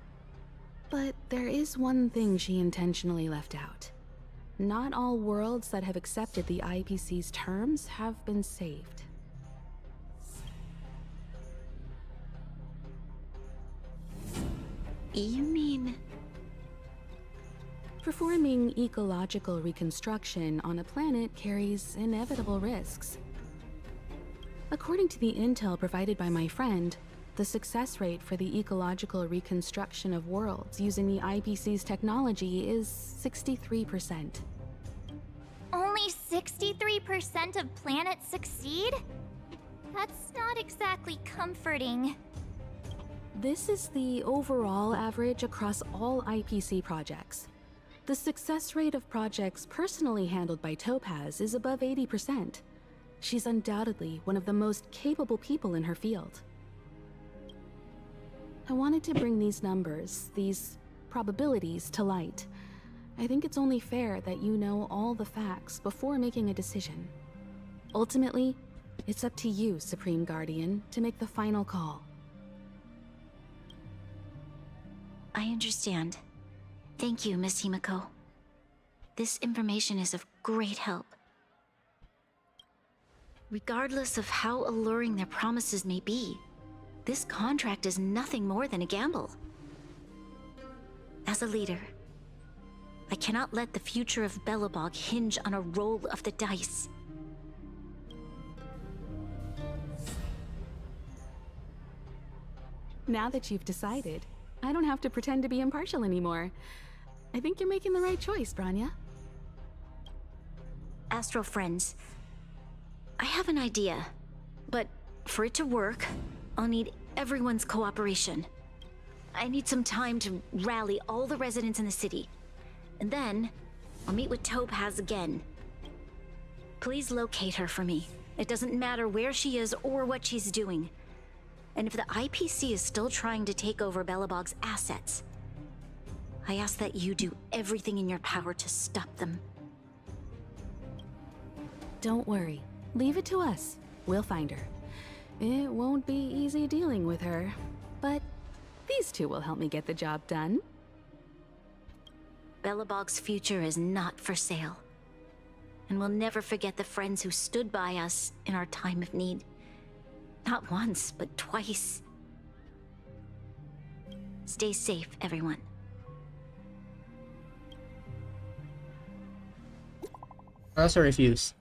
But there is one thing she intentionally left out. Not all worlds that have accepted the IPC's terms have been saved. You mean... Performing ecological reconstruction on a planet carries inevitable risks. According to the intel provided by my friend, the success rate for the ecological reconstruction of worlds using the IPC's technology is 63%. Only 63% of planets succeed? That's not exactly comforting. This is the overall average across all IPC projects. The success rate of projects personally handled by Topaz is above 80%. She's undoubtedly one of the most capable people in her field. I wanted to bring these numbers, these probabilities, to light. I think it's only fair that you know all the facts before making a decision. Ultimately, it's up to you, Supreme Guardian, to make the final call. I understand. Thank you, Miss Himeko. This information is of great help. Regardless of how alluring their promises may be, this contract is nothing more than a gamble. As a leader, I cannot let the future of Belobog hinge on a roll of the dice. Now that you've decided, I don't have to pretend to be impartial anymore. I think you're making the right choice, Branya. Astral friends, I have an idea, but for it to work, I'll need everyone's cooperation. I need some time to rally all the residents in the city, and then I'll meet with Topaz again. Please locate her for me. It doesn't matter where she is or what she's doing. And if the IPC is still trying to take over Belobog's assets, I ask that you do everything in your power to stop them. Don't worry. Leave it to us. We'll find her. It won't be easy dealing with her, but these two will help me get the job done. Belobog's future is not for sale. And we'll never forget the friends who stood by us in our time of need. Not once, but twice. Stay safe, everyone. I also refuse.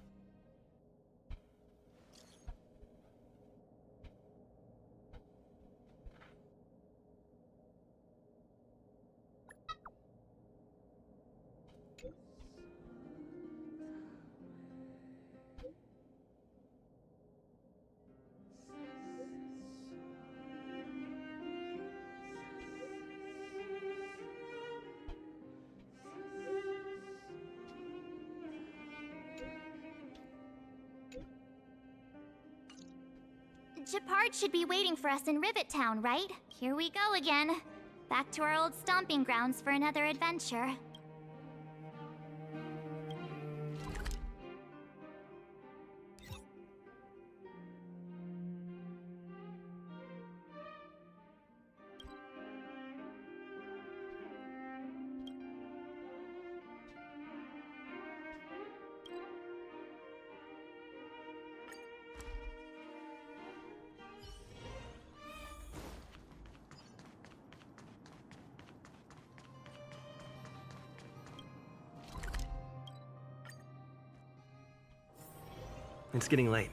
Gepard should be waiting for us in Rivet Town, right? Here we go again. Back to our old stomping grounds for another adventure. It's getting late.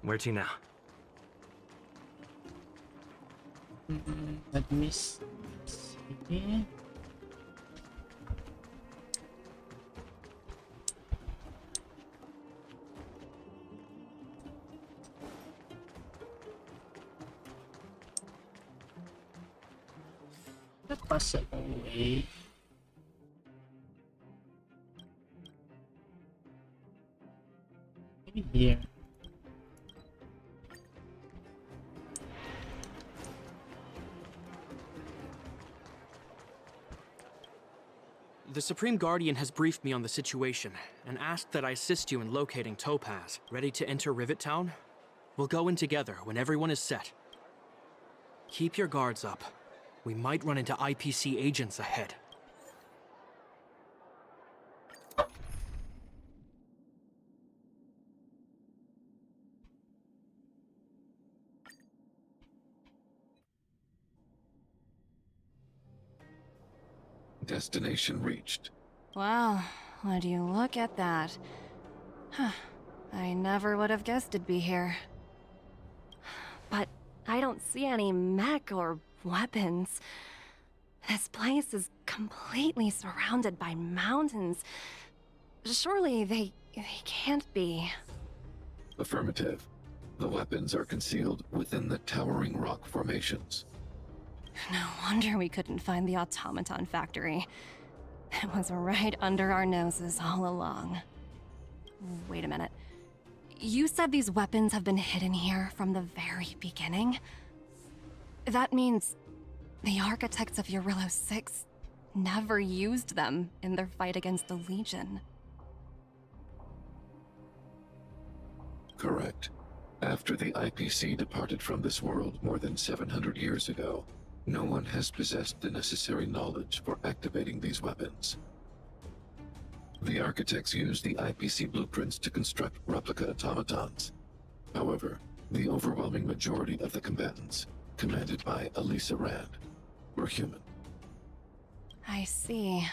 Where to now? Let me see. The possible way. Maybe here. The Supreme Guardian has briefed me on the situation and asked that I assist you in locating Topaz. Ready to enter Rivet Town? We'll go in together when everyone is set. Keep your guards up. We might run into IPC agents ahead. Destination reached. Well, would you look at that? Huh. I never would have guessed it'd be here. But I don't see any mech or weapons. This place is completely surrounded by mountains. Surely they can't be. Affirmative. The weapons are concealed within the towering rock formations. No wonder we couldn't find the automaton factory. It was right under our noses all along. Wait a minute. You said these weapons have been hidden here from the very beginning? That means the architects of Eurillo 6 never used them in their fight against the Legion. Correct. After the IPC departed from this world more than 700 years ago, no one has possessed the necessary knowledge for activating these weapons. The architects used the IPC blueprints to construct replica automatons. However, the overwhelming majority of the combatants, commanded by Elisa Rand, were human. I see.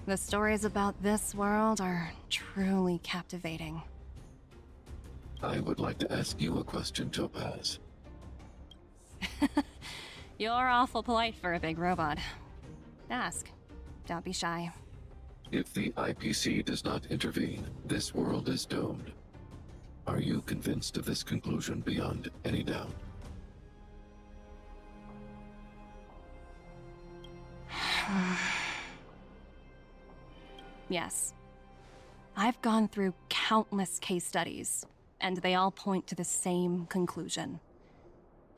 The stories about this world are truly captivating. I would like to ask you a question, Topaz. You're awful polite for a big robot. Ask. Don't be shy. If the IPC does not intervene, this world is doomed. Are you convinced of this conclusion beyond any doubt? Yes. I've gone through countless case studies, and they all point to the same conclusion.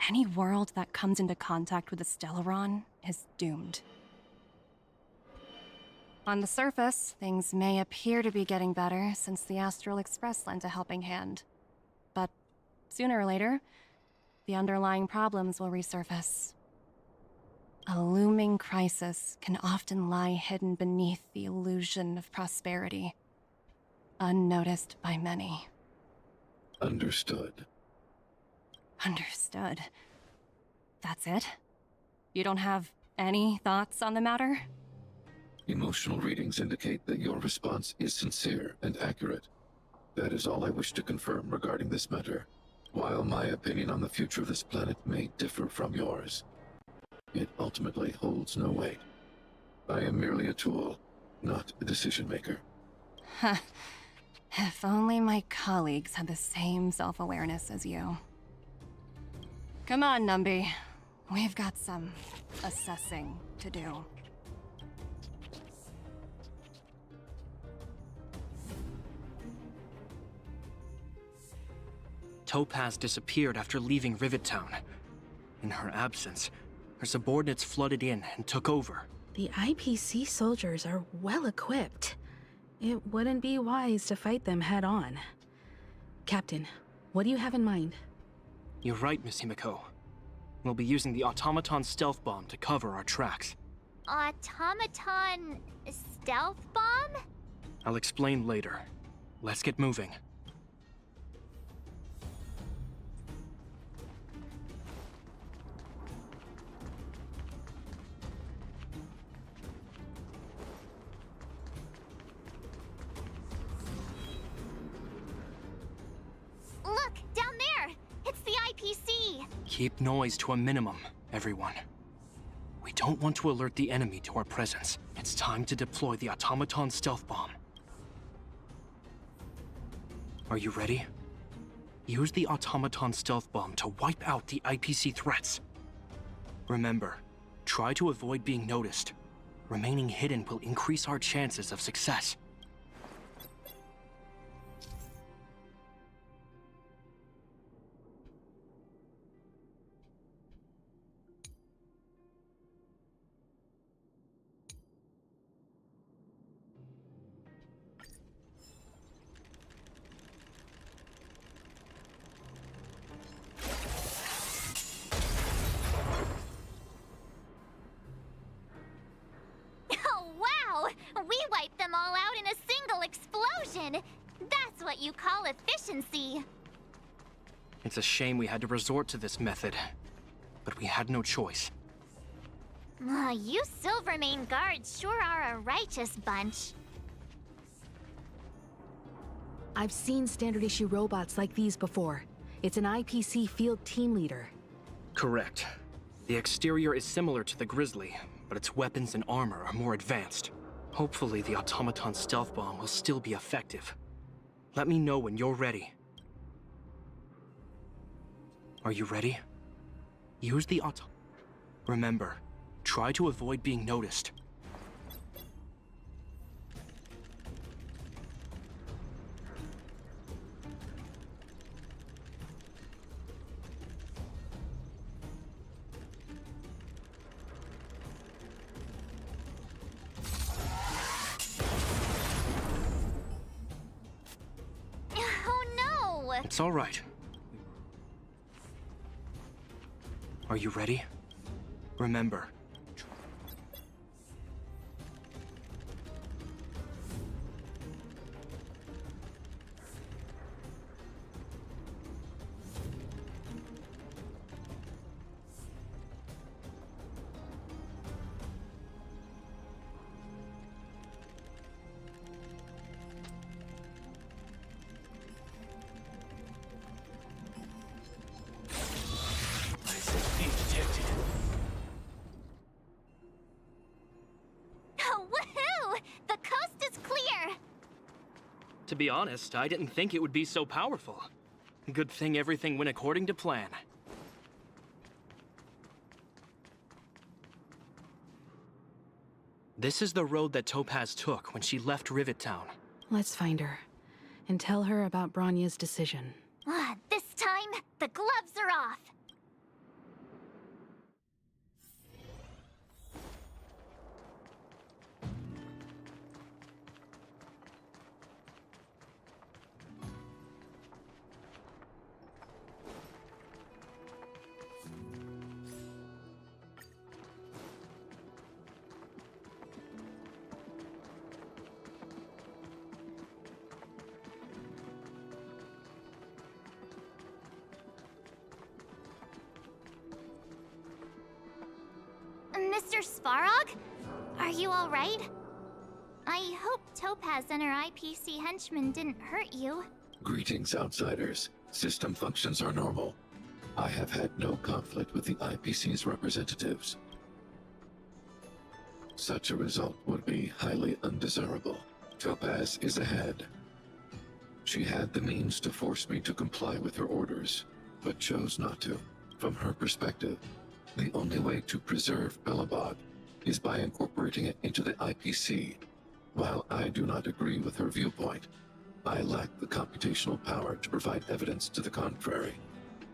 Any world that comes into contact with the Stellaron is doomed. On the surface, things may appear to be getting better since the Astral Express lent a helping hand. But sooner or later, the underlying problems will resurface. A looming crisis can often lie hidden beneath the illusion of prosperity, unnoticed by many. Understood. Understood. That's it? You don't have any thoughts on the matter? Emotional readings indicate that your response is sincere and accurate. That is all I wish to confirm regarding this matter. While my opinion on the future of this planet may differ from yours, it ultimately holds no weight. I am merely a tool, not a decision maker. Huh. If only my colleagues had the same self-awareness as you. Come on, Numby. We've got some assessing to do. Topaz disappeared after leaving Rivet Town. In her absence, her subordinates flooded in and took over. The IPC soldiers are well equipped. It wouldn't be wise to fight them head on. Captain, what do you have in mind? You're right, Miss Himiko. We'll be using the automaton stealth bomb to cover our tracks. Automaton stealth bomb? I'll explain later. Let's get moving. Look, down there! It's the IPC! Keep noise to a minimum, everyone. We don't want to alert the enemy to our presence. It's time to deploy the automaton stealth bomb. Are you ready? Use the automaton stealth bomb to wipe out the IPC threats. Remember, try to avoid being noticed. Remaining hidden will increase our chances of success. Oh, wow! We wiped them all out in a single explosion! That's what you call efficiency! It's a shame we had to resort to this method, but we had no choice. You Silvermane guards sure are a righteous bunch. I've seen standard issue robots like these before. It's an IPC field team leader. Correct. The exterior is similar to the Grizzly, but its weapons and armor are more advanced. Hopefully the automaton stealth bomb will still be effective. Let me know when you're ready. Are you ready? Use the Remember, try to avoid being noticed. Oh no! It's all right. Are you ready? Remember. Woohoo! The coast is clear! To be honest, I didn't think it would be so powerful. Good thing everything went according to plan. This is the road that Topaz took when she left Rivet Town. Let's find her and tell her about Bronya's decision. This time, the gloves are off! Mr. Svarog? Are you alright? I hope Topaz and her IPC henchmen didn't hurt you. Greetings, outsiders. System functions are normal. I have had no conflict with the IPC's representatives. Such a result would be highly undesirable. Topaz is ahead. She had the means to force me to comply with her orders, but chose not to. From her perspective, the only way to preserve Belobog is by incorporating it into the IPC. While I do not agree with her viewpoint, I lack the computational power to provide evidence to the contrary.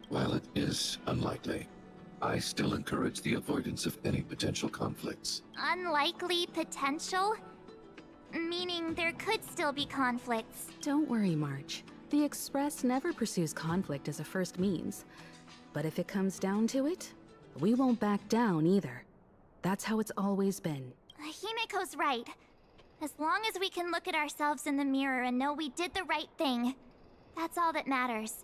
While it is unlikely, I still encourage the avoidance of any potential conflicts. Unlikely potential? Meaning there could still be conflicts. Don't worry, March. The Express never pursues conflict as a first means. But if it comes down to it, we won't back down either. That's how it's always been. Himiko's right. As long as we can look at ourselves in the mirror and know we did the right thing, that's all that matters.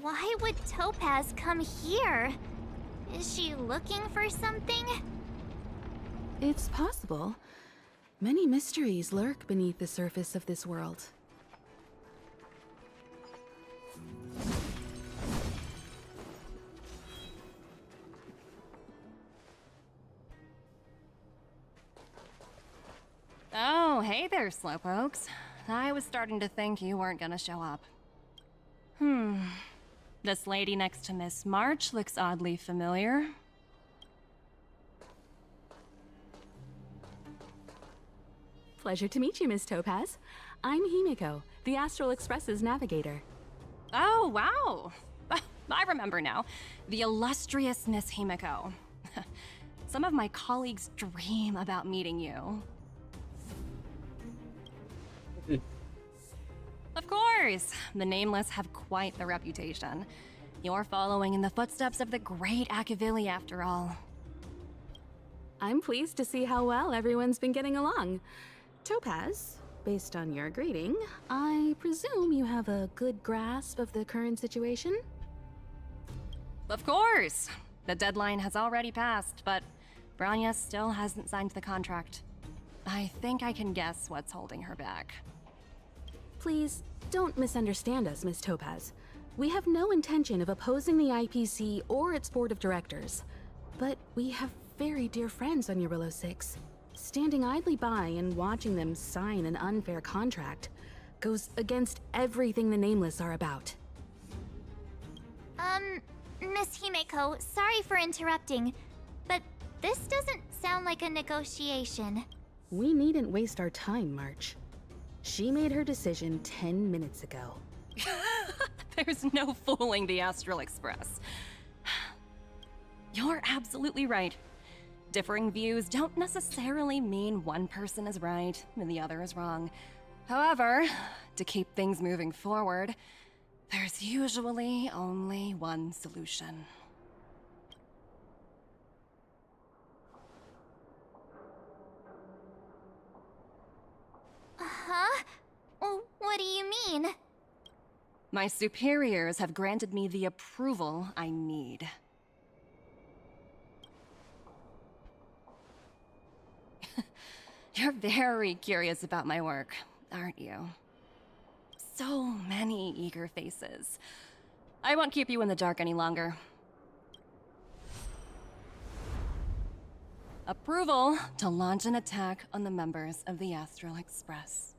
Why would Topaz come here? Is she looking for something? It's possible. Many mysteries lurk beneath the surface of this world. Oh, hey there, Slowpokes. I was starting to think you weren't gonna show up. This lady next to Miss March looks oddly familiar. Pleasure to meet you, Miss Topaz. I'm Himiko, the Astral Express's navigator. Oh, wow. I remember now. The illustrious Miss Himiko. Some of my colleagues dream about meeting you. Of course! The Nameless have quite the reputation. You're following in the footsteps of the great Akavili, after all. I'm pleased to see how well everyone's been getting along. Topaz, based on your greeting, I presume you have a good grasp of the current situation? Of course! The deadline has already passed, but Branya still hasn't signed the contract. I think I can guess what's holding her back. Please, don't misunderstand us, Miss Topaz. We have no intention of opposing the IPC or its board of directors. But we have very dear friends on Eurillo 6. Standing idly by and watching them sign an unfair contract goes against everything the Nameless are about. Miss Himeko, sorry for interrupting, but this doesn't sound like a negotiation. We needn't waste our time, March. She made her decision 10 minutes ago. There's no fooling the Astral Express. You're absolutely right. Differing views don't necessarily mean one person is right and the other is wrong. However, to keep things moving forward, there's usually only one solution. Huh? What do you mean? My superiors have granted me the approval I need. You're very curious about my work, aren't you? So many eager faces. I won't keep you in the dark any longer. Approval to launch an attack on the members of the Astral Express.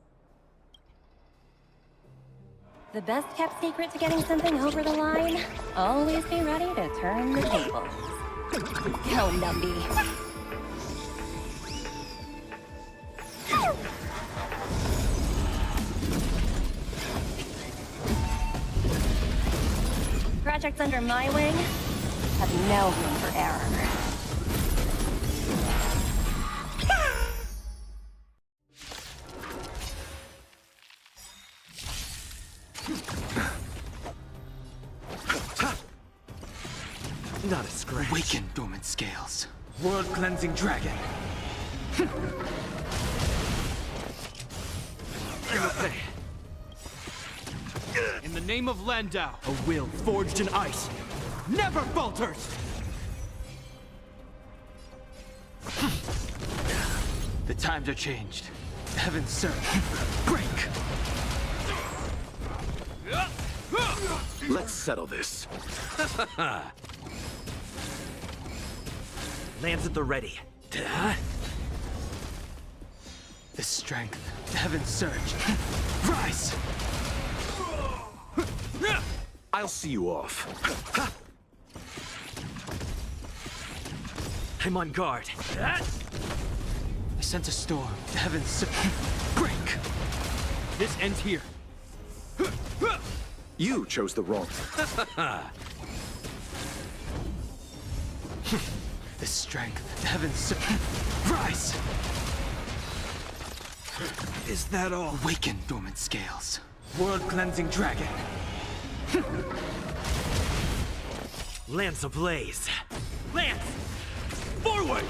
The best kept secret to getting something over the line? Always be ready to turn the tables. Go, Numby. Projects under my wing have no room for error. Not a scratch. Awaken, dormant scales. World cleansing dragon. Okay. In the name of Landau, a will forged in ice never falters! The times are changed. Heaven serve. Break! Let's settle this. Lands at the ready. The strength. Heaven surge. Rise! I'll see you off. I'm on guard. I sense a storm. Heaven surge. Break! This ends here. You chose the wrong. The strength. Heaven surge. Rise! Is that all? Awaken, dormant scales. World cleansing dragon. Lance ablaze. Lance! Forward!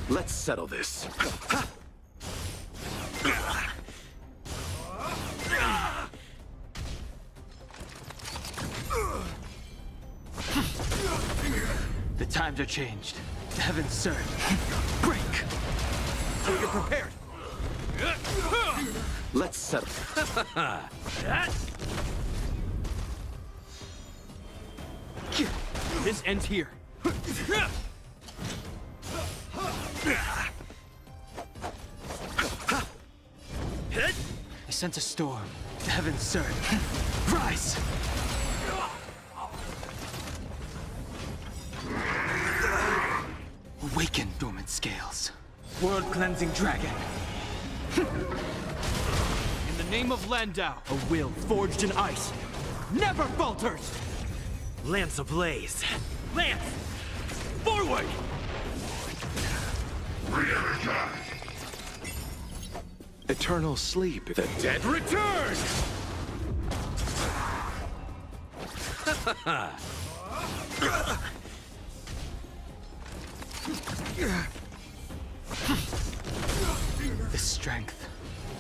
Let's settle this. The times are changed. Heaven surge. Break! So you're prepared. Let's settle. This ends here. I sense a storm. Heaven surge. Rise! Awaken, dormant scales. World cleansing dragon. In the name of Landau, a will forged in ice never falters! Lance ablaze. Lance! Forward! Eternal sleep. The Dead return! The strength.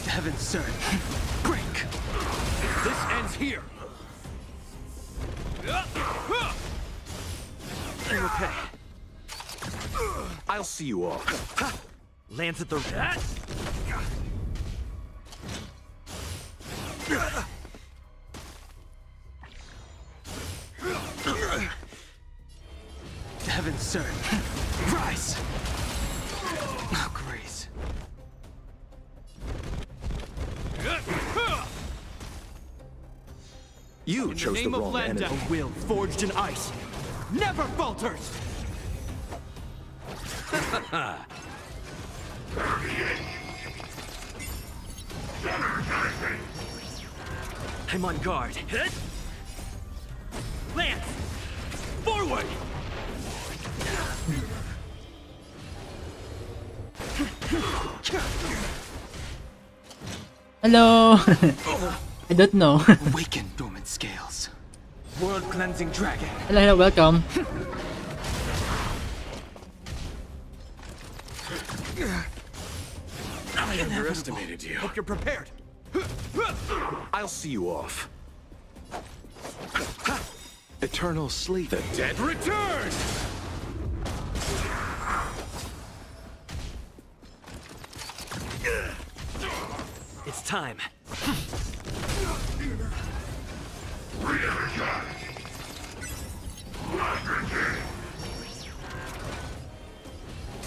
Heaven surge. Break! This ends here. Okay. I'll see you off. Lands at the... Heaven surge. Rise! Oh, grace. You chose the wrong enemy. In the name of Landau, enemy. a will forged in ice never falters! I'm on guard. Lance! Forward! Hello. I don't know. Awaken, dormant scales. World cleansing dragon. Hello, hello, welcome. I underestimated you. Hope you're prepared. I'll see you off. Eternal sleep. The dead return! It's time.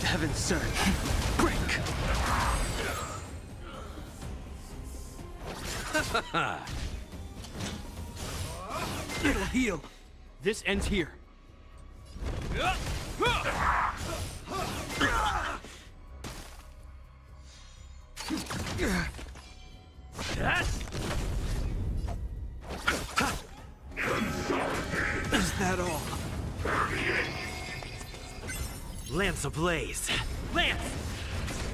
Heaven surge. Break! It'll heal. This ends here. Is that all? Lance ablaze. Lance!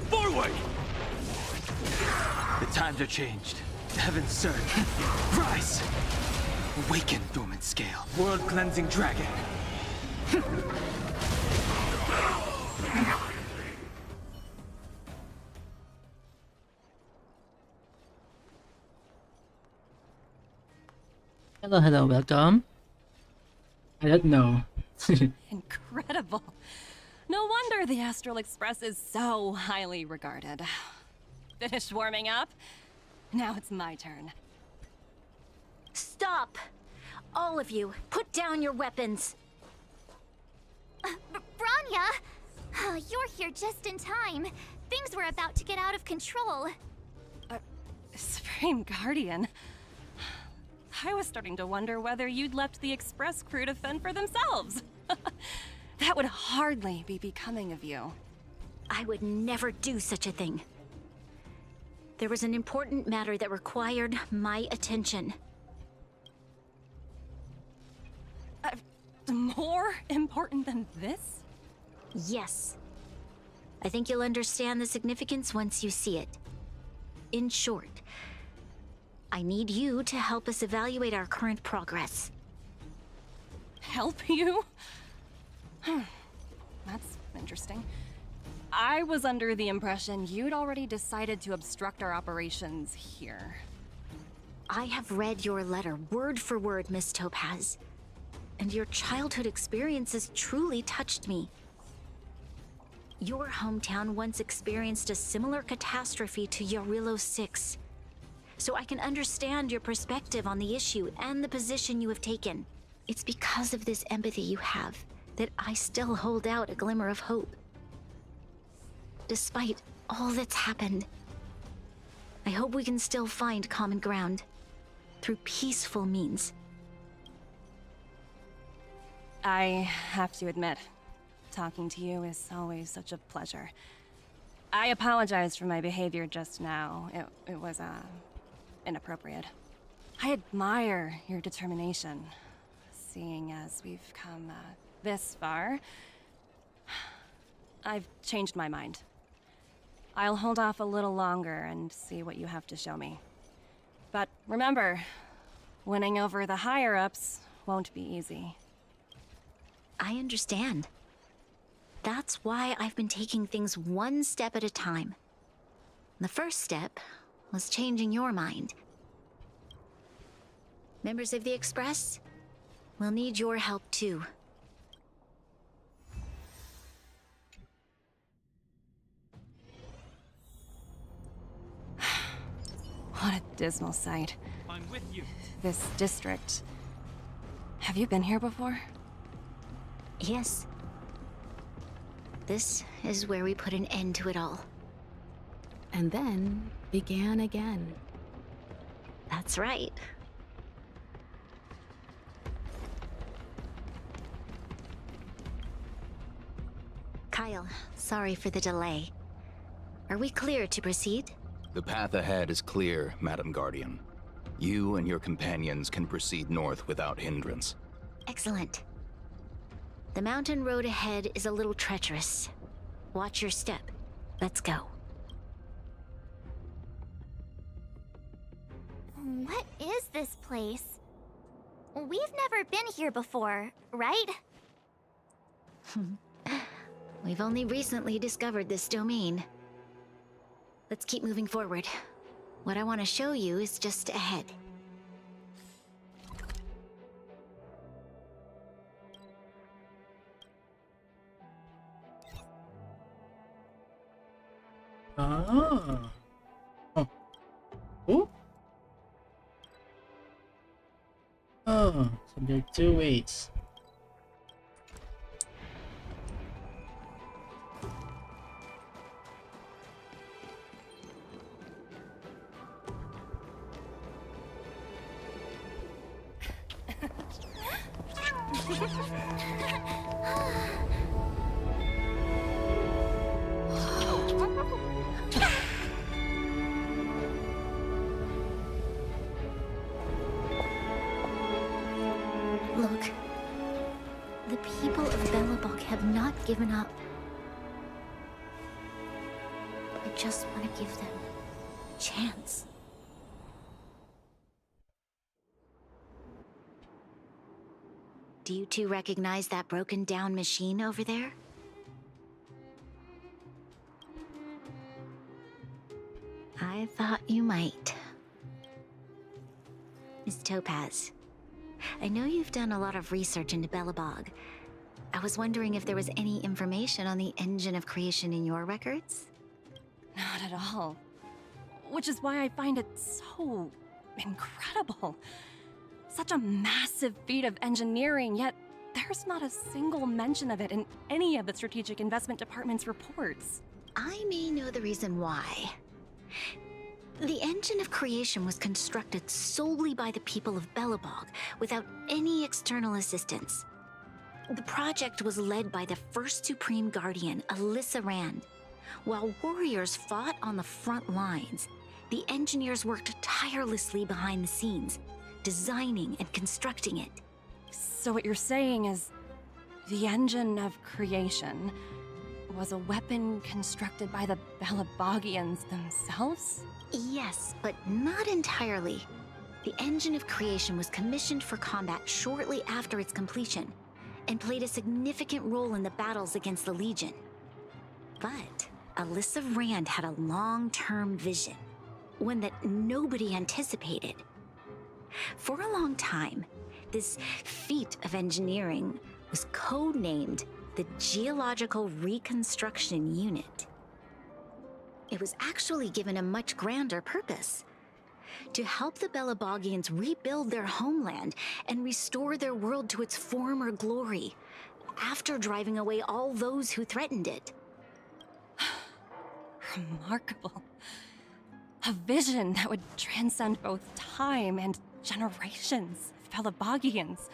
Forward! The times are changed. Heaven surge. Rise! Awaken, dormant scale. World cleansing dragon. Hello, hello, welcome. I don't know. Incredible. No wonder the Astral Express is so highly regarded. Finished warming up? Now it's my turn. Stop! All of you, put down your weapons! Branya! You're here just in time. Things were about to get out of control. Supreme Guardian. I was starting to wonder whether you'd left the Express crew to fend for themselves. That would hardly be becoming of you. I would never do such a thing. There was an important matter that required my attention. More important than this? Yes. I think you'll understand the significance once you see it. In short, I need you to help us evaluate our current progress. Help you? That's interesting. I was under the impression you'd already decided to obstruct our operations here. I have read your letter word for word, Miss Topaz. And your childhood experiences truly touched me. Your hometown once experienced a similar catastrophe to Yarillo 6. So I can understand your perspective on the issue and the position you have taken. It's because of this empathy you have that I still hold out a glimmer of hope. Despite all that's happened, I hope we can still find common ground through peaceful means. I have to admit, talking to you is always such a pleasure. I apologize for my behavior just now. It was, inappropriate. I admire your determination, seeing as we've come, this far. I've changed my mind. I'll hold off a little longer and see what you have to show me. But remember, winning over the higher-ups won't be easy. I understand. That's why I've been taking things one step at a time. The first step was changing your mind. Members of the Express, we'll need your help too. What a dismal sight. I'm with you. This district. Have you been here before? Yes. This is where we put an end to it all. And then began again. That's right. Kyle, sorry for the delay. Are we clear to proceed? The path ahead is clear, Madam Guardian. You and your companions can proceed north without hindrance. Excellent. The mountain road ahead is a little treacherous. Watch your step. Let's go. What is this place? We've never been here before, right? We've only recently discovered this domain. Let's keep moving forward. What I want to show you is just ahead. Ah. Oh. Oh. Oh, so there are two ways. Look. The people of Belobog have not given up. I just want to give them a chance. Do you two recognize that broken down machine over there? I thought you might. Miss Topaz, I know you've done a lot of research into Belobog. I was wondering if there was any information on the engine of creation in your records? Not at all. Which is why I find it so incredible. Such a massive feat of engineering, yet there's not a single mention of it in any of the Strategic Investment Department's reports. I may know the reason why. The engine of creation was constructed solely by the people of Belobog, without any external assistance. The project was led by the first Supreme Guardian, Alyssa Rand. While warriors fought on the front lines, the engineers worked tirelessly behind the scenes, designing and constructing it. So what you're saying is, the engine of creation was a weapon constructed by the Belabogians themselves? Yes, but not entirely. The engine of creation was commissioned for combat shortly after its completion, and played a significant role in the battles against the Legion. But Alyssa Rand had a long-term vision, one that nobody anticipated. For a long time, this feat of engineering was codenamed the Geological Reconstruction Unit. It was actually given a much grander purpose: to help the Belabogians rebuild their homeland and restore their world to its former glory, after driving away all those who threatened it. Remarkable. A vision that would transcend both time and generations of Belabogians.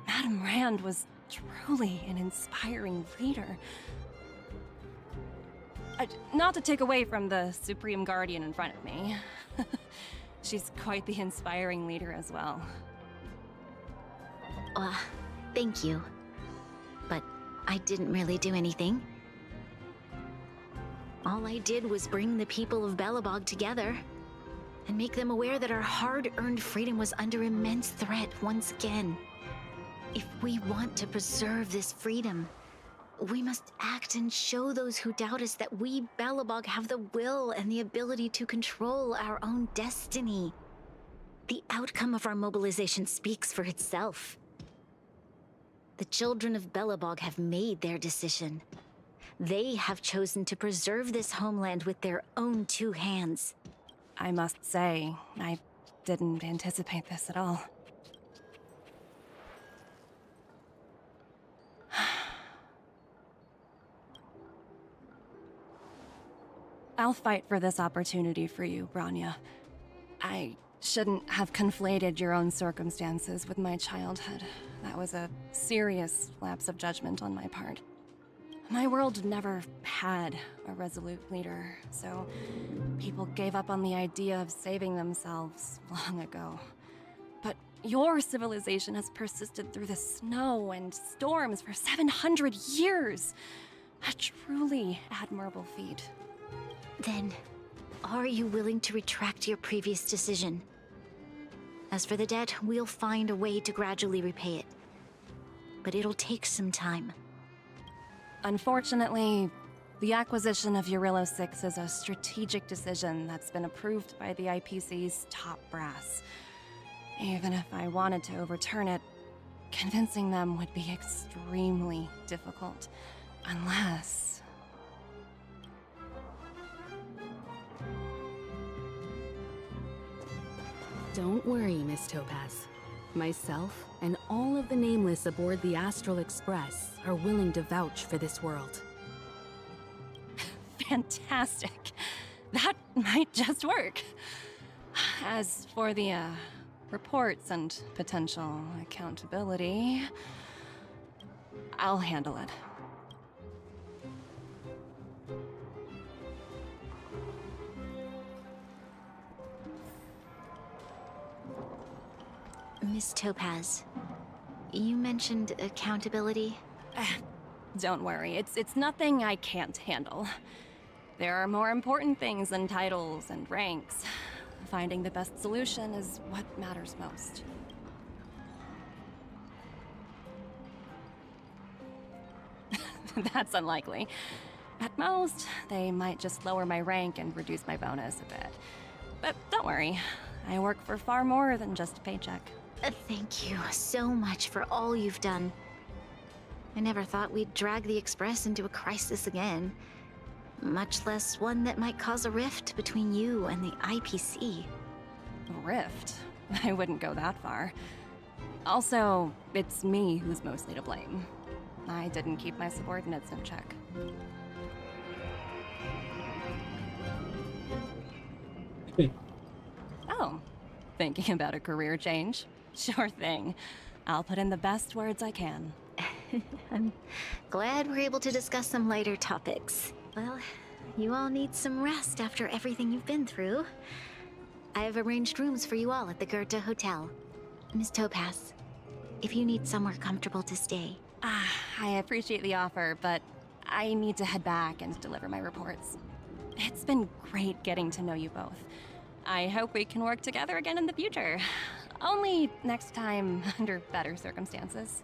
Madame Rand was truly an inspiring leader. Not to take away from the Supreme Guardian in front of me. She's quite the inspiring leader as well. Thank you. But I didn't really do anything. All I did was bring the people of Belobog together and make them aware that our hard-earned freedom was under immense threat once again. If we want to preserve this freedom, we must act and show those who doubt us that we, Belobog, have the will and the ability to control our own destiny. The outcome of our mobilization speaks for itself. The children of Belobog have made their decision. They have chosen to preserve this homeland with their own two hands. I must say, I didn't anticipate this at all. I'll fight for this opportunity for you, Branya. I shouldn't have conflated your own circumstances with my childhood. That was a serious lapse of judgment on my part. My world never had a resolute leader, so people gave up on the idea of saving themselves long ago. But your civilization has persisted through the snow and storms for 700 years. A truly admirable feat. Then, are you willing to retract your previous decision? As for the debt, we'll find a way to gradually repay it. But it'll take some time. Unfortunately, the acquisition of Eurillo 6 is a strategic decision that's been approved by the IPC's top brass. Even if I wanted to overturn it, convincing them would be extremely difficult. Unless... Don't worry, Miss Topaz. Myself and all of the Nameless aboard the Astral Express are willing to vouch for this world. Fantastic. That might just work. As for the, reports and potential accountability, I'll handle it. Miss Topaz, you mentioned accountability? Don't worry, it's nothing I can't handle. There are more important things than titles and ranks. Finding the best solution is what matters most. That's unlikely. At most, they might just lower my rank and reduce my bonus a bit. But don't worry, I work for far more than just a paycheck. Thank you so much for all you've done. I never thought we'd drag the Express into a crisis again. Much less one that might cause a rift between you and the IPC. Rift? I wouldn't go that far. Also, it's me who's mostly to blame. I didn't keep my subordinates in check. Oh, thinking about a career change? Sure thing. I'll put in the best words I can. I'm glad we're able to discuss some lighter topics. Well, you all need some rest after everything you've been through. I've arranged rooms for you all at the Goethe Hotel. Miss Topaz, if you need somewhere comfortable to stay. I appreciate the offer, but I need to head back and deliver my reports. It's been great getting to know you both. I hope we can work together again in the future. Only next time under better circumstances.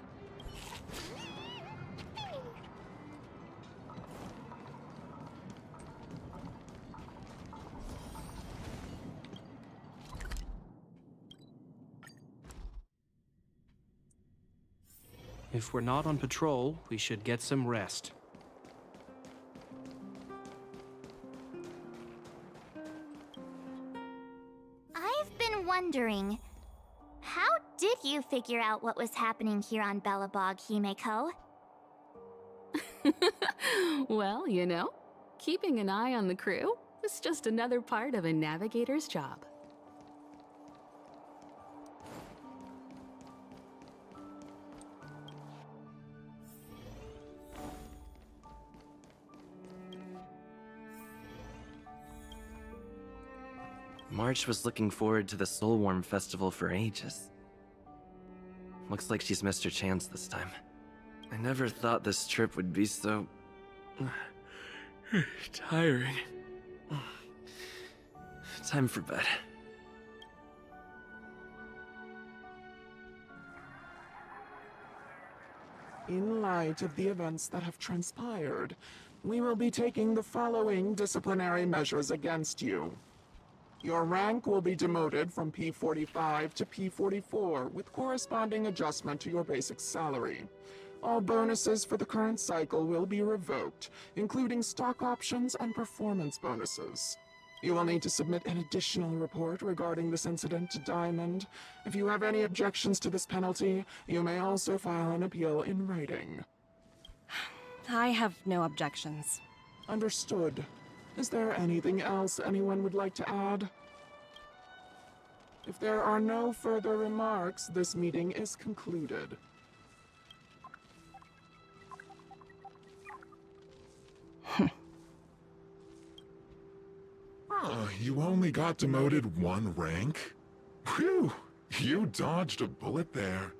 If we're not on patrol, we should get some rest. I've been wondering, how did you figure out what was happening here on Belobog, Himeko? Well, you know, keeping an eye on the crew is just another part of a navigator's job. March was looking forward to the Soulworm Festival for ages. Looks like she's missed her chance this time. I never thought this trip would be so... tiring. Time for bed. In light of the events that have transpired, we will be taking the following disciplinary measures against you. Your rank will be demoted from P45 to P44 with corresponding adjustment to your basic salary. All bonuses for the current cycle will be revoked, including stock options and performance bonuses. You will need to submit an additional report regarding this incident to Diamond. If you have any objections to this penalty, you may also file an appeal in writing. I have no objections. Understood. Is there anything else anyone would like to add? If there are no further remarks, this meeting is concluded. You only got demoted one rank? Whew, you dodged a bullet there.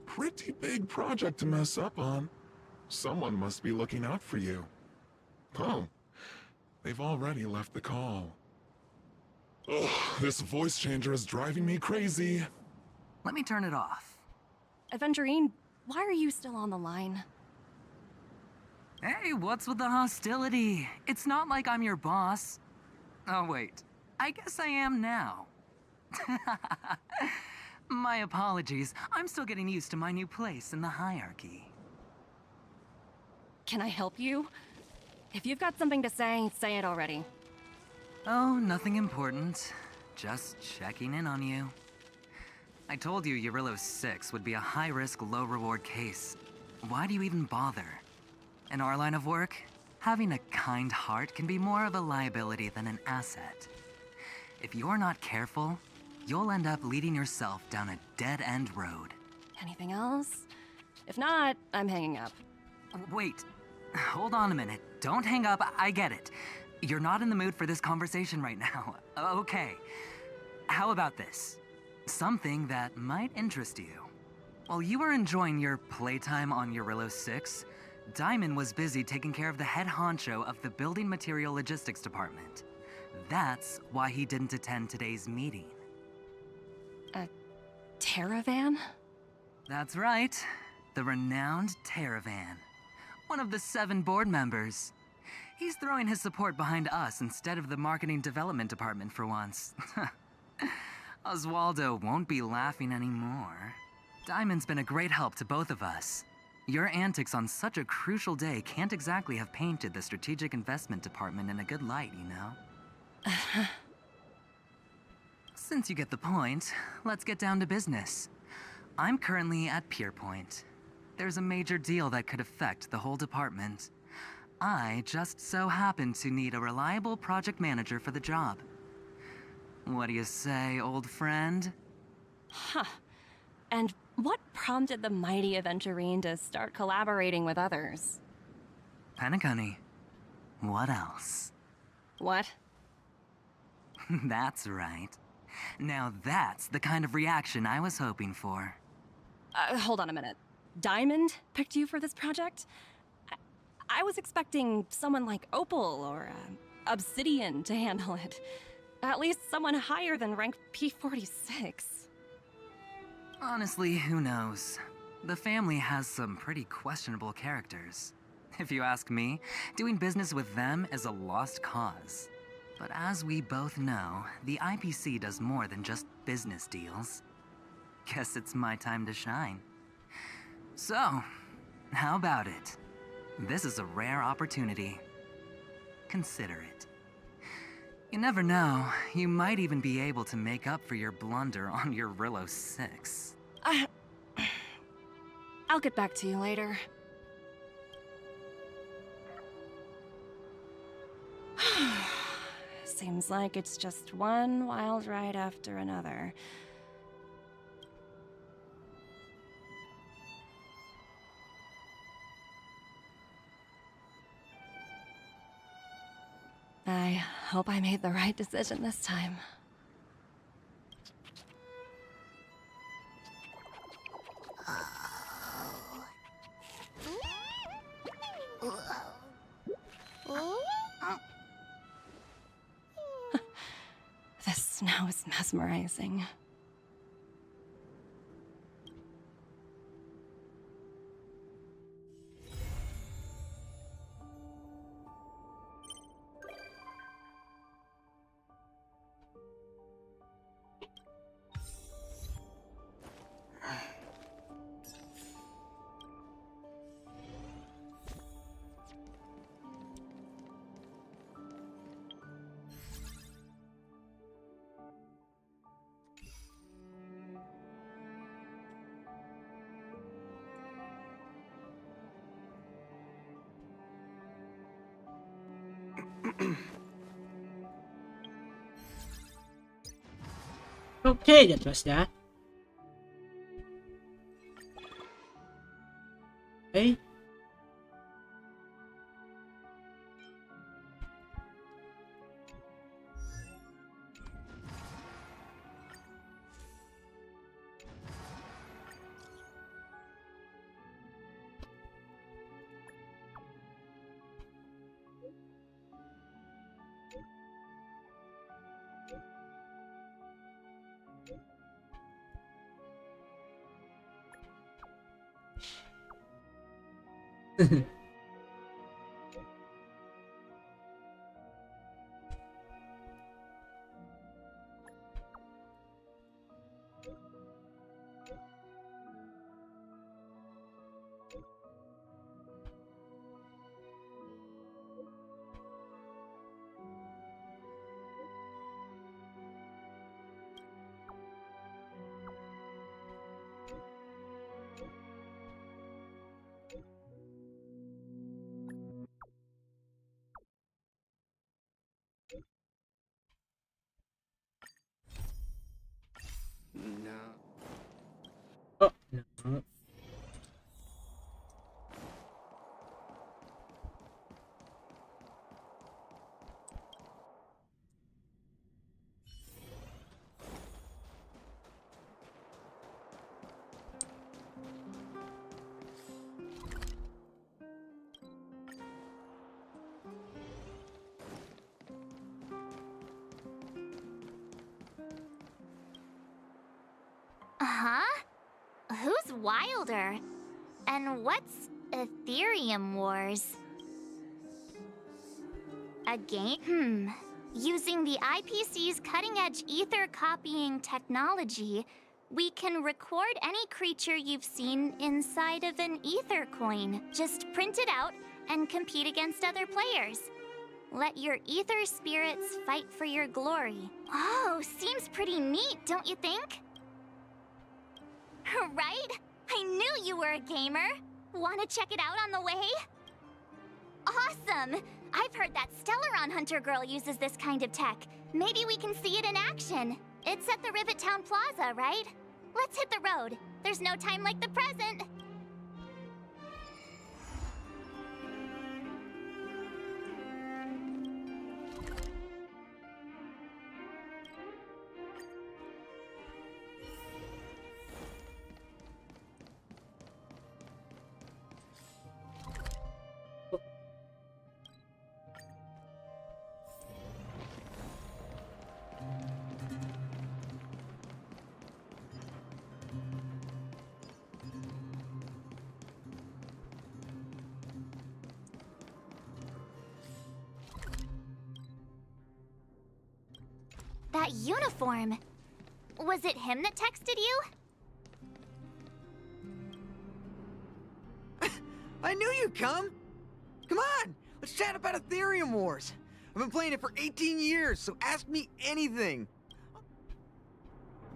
Pretty big project to mess up on. Someone must be looking out for you. Oh, they've already left the call. Ugh, this voice changer is driving me crazy. Let me turn it off. Aventurine, why are you still on the line? Hey, what's with the hostility? It's not like I'm your boss. Oh, wait. I guess I am now. My apologies. I'm still getting used to my new place in the hierarchy. Can I help you? If you've got something to say it already. Oh, nothing important. Just checking in on you. I told you Eurillo 6 would be a high-risk, low-reward case. Why do you even bother? In our line of work, having a kind heart can be more of a liability than an asset. If you're not careful, you'll end up leading yourself down a dead-end road. Anything else? If not, I'm hanging up. Wait. Hold on a minute. Don't hang up. I get it. You're not in the mood for this conversation right now. Okay. How about this? Something that might interest you. While you were enjoying your playtime on Eurillo 6, Diamond was busy taking care of the head honcho of the Building Material Logistics Department. That's why he didn't attend today's meeting. A Terravan? That's right. The renowned Terravan. One of the 7 board members. He's throwing his support behind us instead of the marketing development department for once. Oswaldo won't be laughing anymore. Diamond's been a great help to both of us. Your antics on such a crucial day can't exactly have painted the strategic investment department in a good light, you know? Since you get the point, let's get down to business. I'm currently at Pierpoint. There's a major deal that could affect the whole department. I just so happen to need a reliable project manager for the job. What do you say, old friend? Huh. And what prompted the mighty Aventurine to start collaborating with others? Penacony. What else? What? That's right. Now that's the kind of reaction I was hoping for. Hold on a minute. Diamond picked you for this project? I was expecting someone like Opal or Obsidian to handle it. At least someone higher than rank P46. Honestly, who knows? The family has some pretty questionable characters. If you ask me, doing business with them is a lost cause. But as we both know, the IPC does more than just business deals. Guess it's my time to shine. So, how about it? This is a rare opportunity. Consider it. You never know, you might even be able to make up for your blunder on your Rillo 6. I'll get back to you later. Seems like it's just one wild ride after another. I hope I made the right decision this time. The snow is mesmerizing. Okay, that was that. Okay. No. Oh, no. Huh? Who's Wilder? And what's Ethereum Wars? A game? Using the IPC's cutting-edge ether copying technology, we can record any creature you've seen inside of an ether coin. Just print it out and compete against other players. Let your ether spirits fight for your glory. Oh, seems pretty neat, don't you think? Right? I knew you were a gamer. Want to check it out on the way? Awesome! I've heard that Stellaron Hunter girl uses this kind of tech. Maybe we can see it in action. It's at the Rivet Town Plaza, right? Let's hit the road. There's no time like the present. That uniform. Was it him that texted you? I knew you'd come! Come on! Let's chat about Ethereum Wars! I've been playing it for 18 years, so ask me anything!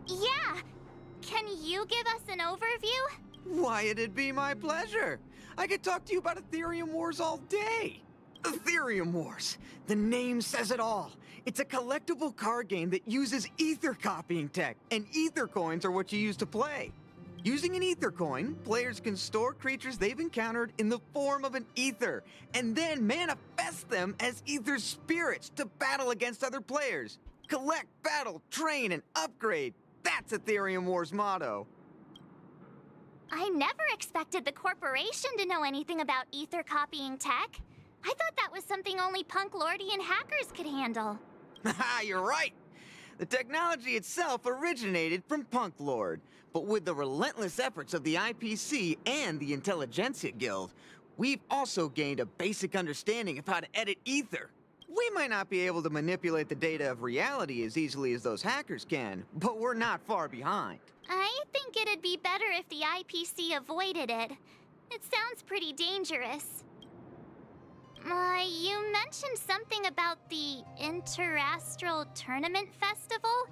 Yeah! Can you give us an overview? Why, it'd be my pleasure! I could talk to you about Ethereum Wars all day! Ethereum Wars! The name says it all! It's a collectible card game that uses ether copying tech, and ether coins are what you use to play. Using an ether coin, players can store creatures they've encountered in the form of an ether, and then manifest them as ether spirits to battle against other players. Collect, battle, train, and upgrade. That's Ethereum Wars' motto. I never expected the corporation to know anything about ether copying tech. I thought that was something only punk lordy and hackers could handle. Haha, you're right! The technology itself originated from Punk Lord, but with the relentless efforts of the IPC and the Intelligentsia Guild, we've also gained a basic understanding of how to edit ether. We might not be able to manipulate the data of reality as easily as those hackers can, but we're not far behind. I think it'd be better if the IPC avoided it. It sounds pretty dangerous. You mentioned something about the Interastral Tournament Festival?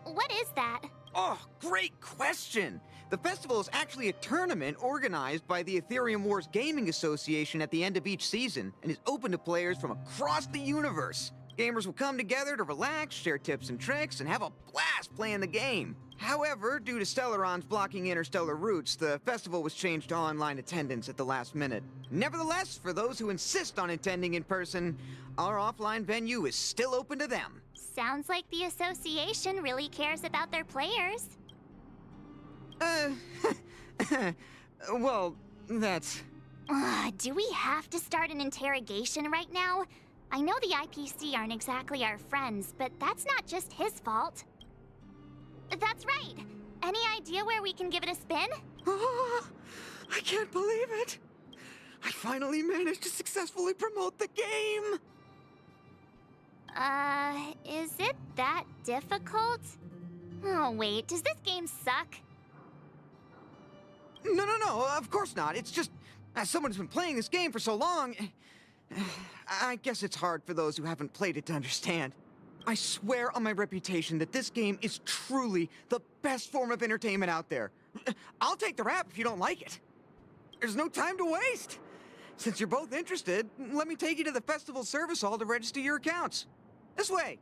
What is that? Oh, great question! The festival is actually a tournament organized by the Ethereum Wars Gaming Association at the end of each season, and is open to players from across the universe. Gamers will come together to relax, share tips and tricks, and have a blast playing the game. However, due to Stellarons blocking interstellar routes, the festival was changed to online attendance at the last minute. Nevertheless, for those who insist on attending in person, our offline venue is still open to them. Sounds like the association really cares about their players. Well, that's... Do we have to start an interrogation right now? I know the IPC aren't exactly our friends, but that's not just his fault. That's right. Any idea where we can give it a spin? I can't believe it! I finally managed to successfully promote the game! Is it that difficult? Oh wait, does this game suck? No, of course not. It's just, as someone who's been playing this game for so long, I guess it's hard for those who haven't played it to understand. I swear on my reputation that this game is truly the best form of entertainment out there. I'll take the rap if you don't like it. There's no time to waste. Since you're both interested, let me take you to the festival service hall to register your accounts. This way.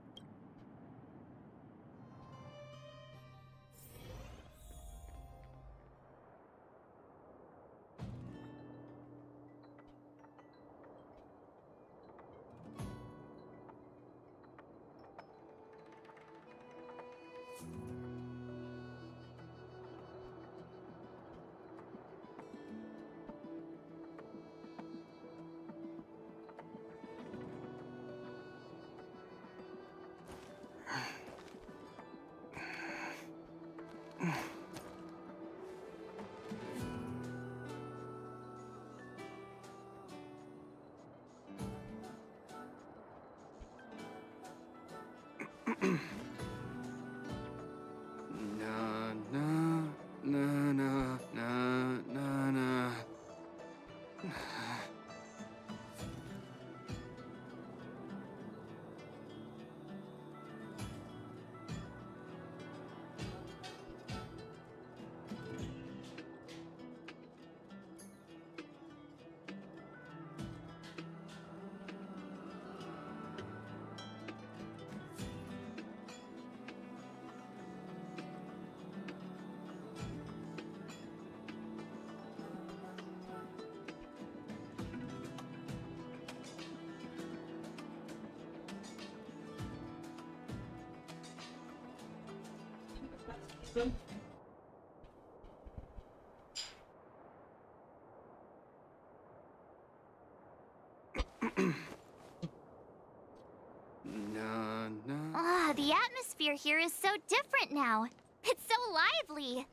Na. Ah, the atmosphere here is so different now. It's so lively.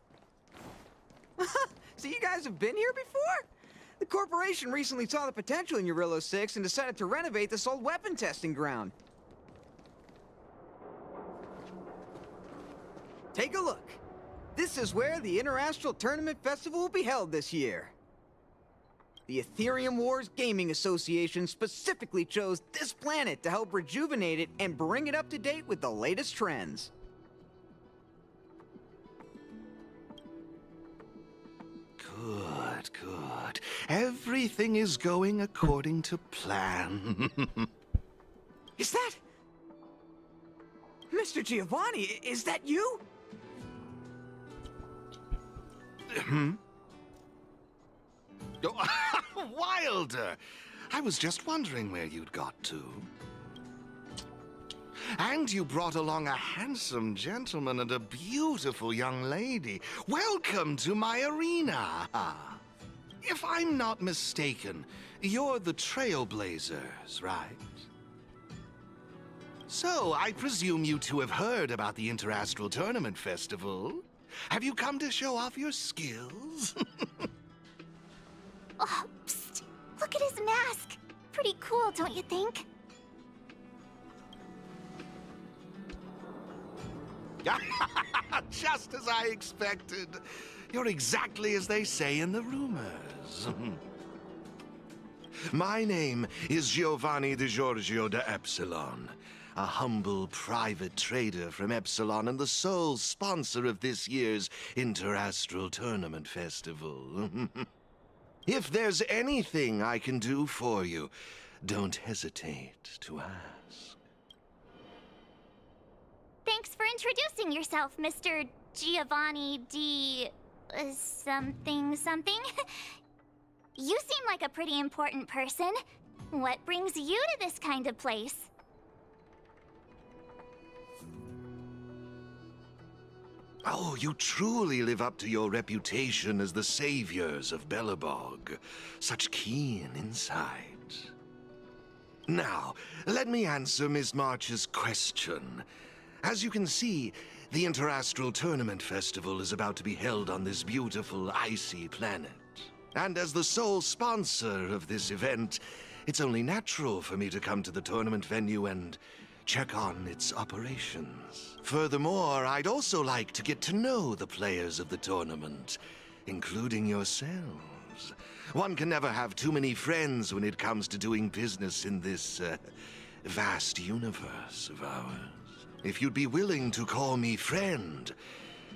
So you guys have been here before? The corporation recently saw the potential in Urillo 6 and decided to renovate this old weapon testing ground. Take a look. This is where the Interastral Tournament Festival will be held this year. The Ethereum Wars Gaming Association specifically chose this planet to help rejuvenate it and bring it up to date with the latest trends. Good. Everything is going according to plan. Is that... Mr. Giovanni, is that you? Oh, Wilder! I was just wondering where you'd got to. And you brought along a handsome gentleman and a beautiful young lady. Welcome to my arena! If I'm not mistaken, you're the Trailblazers, right? So, I presume you two have heard about the Interastral Tournament Festival? Have you come to show off your skills? Oh, psst! Look at his mask! Pretty cool, don't you think? Just as I expected. You're exactly as they say in the rumors. My name is Giovanni Di Giorgio de Epsilon, a humble private trader from Epsilon and the sole sponsor of this year's Interastral Tournament Festival. If there's anything I can do for you, don't hesitate to ask. Thanks for introducing yourself, Mr. Giovanni di... something. You seem like a pretty important person. What brings you to this kind of place? Oh, you truly live up to your reputation as the saviors of Belobog. Such keen insight. Now, let me answer Miss March's question. As you can see, the Interastral Tournament Festival is about to be held on this beautiful, icy planet. And as the sole sponsor of this event, it's only natural for me to come to the tournament venue and check on its operations. Furthermore, I'd also like to get to know the players of the tournament, including yourselves. One can never have too many friends when it comes to doing business in this vast universe of ours. If you'd be willing to call me friend,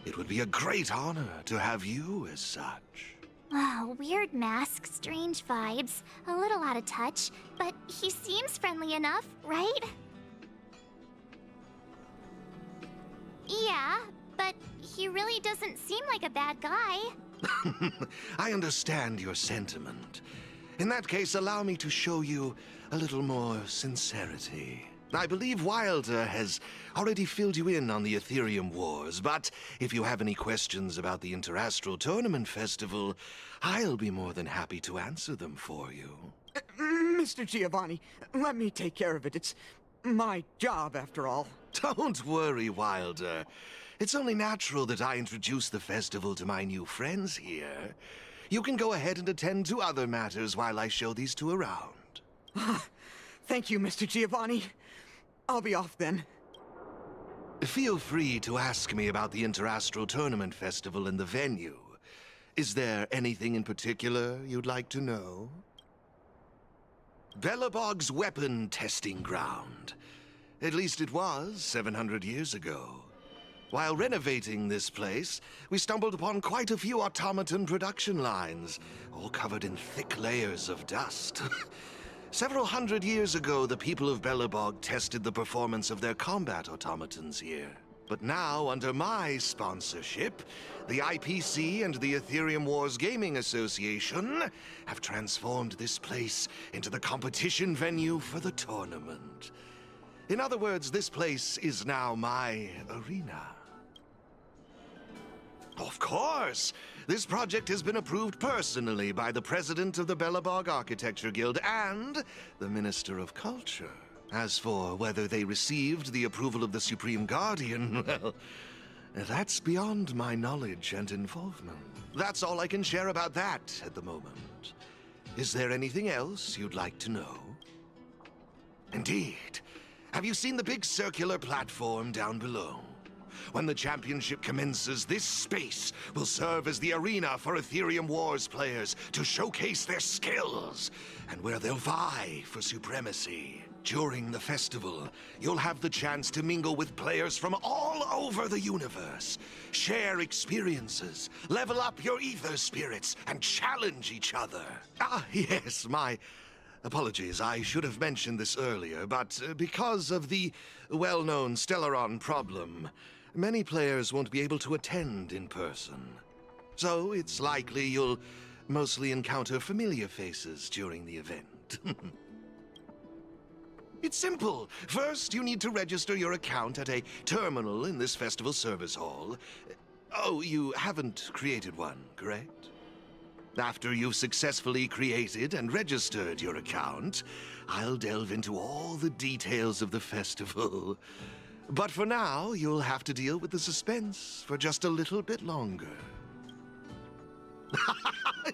it would be a great honor to have you as such. Oh, weird mask, strange vibes, a little out of touch, but he seems friendly enough, right? Yeah, but he really doesn't seem like a bad guy. I understand your sentiment. In that case, allow me to show you a little more sincerity. I believe Wilder has already filled you in on the Ethereum Wars, but if you have any questions about the Interastral Tournament Festival, I'll be more than happy to answer them for you. Mr. Giovanni, let me take care of it. It's my job, after all. Don't worry, Wilder. It's only natural that I introduce the festival to my new friends here. You can go ahead and attend to other matters while I show these two around. Thank you, Mr. Giovanni. I'll be off then. Feel free to ask me about the Interastral Tournament Festival and the venue. Is there anything in particular you'd like to know? Belobog's weapon testing ground. At least it was 700 years ago. While renovating this place, we stumbled upon quite a few automaton production lines, all covered in thick layers of dust. Several hundred years ago, the people of Belobog tested the performance of their combat automatons here. But now, under my sponsorship, the IPC and the Ethereum Wars Gaming Association have transformed this place into the competition venue for the tournament. In other words, this place is now my arena. Of course! This project has been approved personally by the president of the Belobog Architecture Guild and the Minister of Culture. As for whether they received the approval of the Supreme Guardian, well, that's beyond my knowledge and involvement. That's all I can share about that at the moment. Is there anything else you'd like to know? Indeed. Have you seen the big circular platform down below? When the championship commences, this space will serve as the arena for Ethereum Wars players to showcase their skills, and where they'll vie for supremacy. During the festival, you'll have the chance to mingle with players from all over the universe, share experiences, level up your ether spirits, and challenge each other. Ah, yes, my apologies. I should have mentioned this earlier, but because of the well-known Stellaron problem, many players won't be able to attend in person. So it's likely you'll mostly encounter familiar faces during the event. It's simple. First, you need to register your account at a terminal in this festival service hall. Oh, you haven't created one, correct? After you've successfully created and registered your account, I'll delve into all the details of the festival. But for now, you'll have to deal with the suspense for just a little bit longer.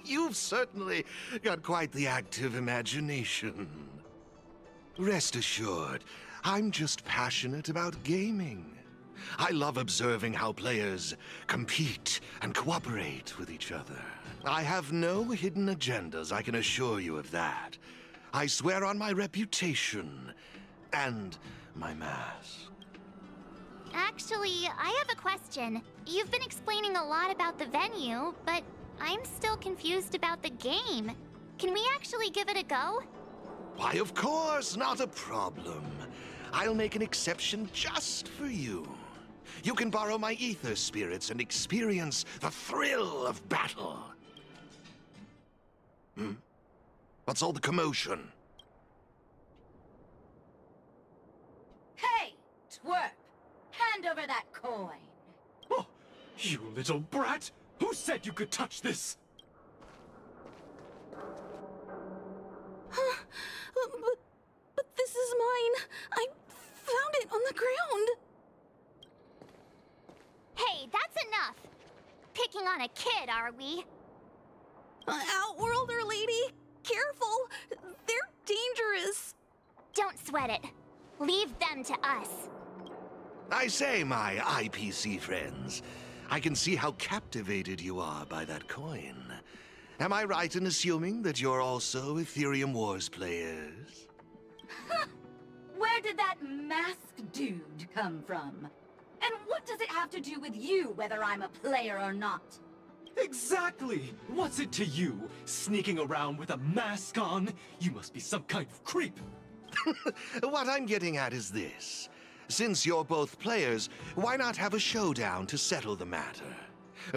You've certainly got quite the active imagination. Rest assured, I'm just passionate about gaming. I love observing how players compete and cooperate with each other. I have no hidden agendas, I can assure you of that. I swear on my reputation and my mask. Actually, I have a question. You've been explaining a lot about the venue, but I'm still confused about the game. Can we actually give it a go? Why, of course, not a problem. I'll make an exception just for you. You can borrow my ether spirits and experience the thrill of battle. What's all the commotion? Hey, twerp! Hand over that coin! Oh, you little brat! Who said you could touch this? But this is mine. I found it on the ground. Hey, that's enough! Picking on a kid, are we? Outworlder lady, careful. They're dangerous. Don't sweat it. Leave them to us. I say, my IPC friends, I can see how captivated you are by that coin. Am I right in assuming that you're also Ethereum Wars players? Where did that masked dude come from? And what does it have to do with you, whether I'm a player or not? Exactly! What's it to you, sneaking around with a mask on? You must be some kind of creep. What I'm getting at is this. Since you're both players, why not have a showdown to settle the matter?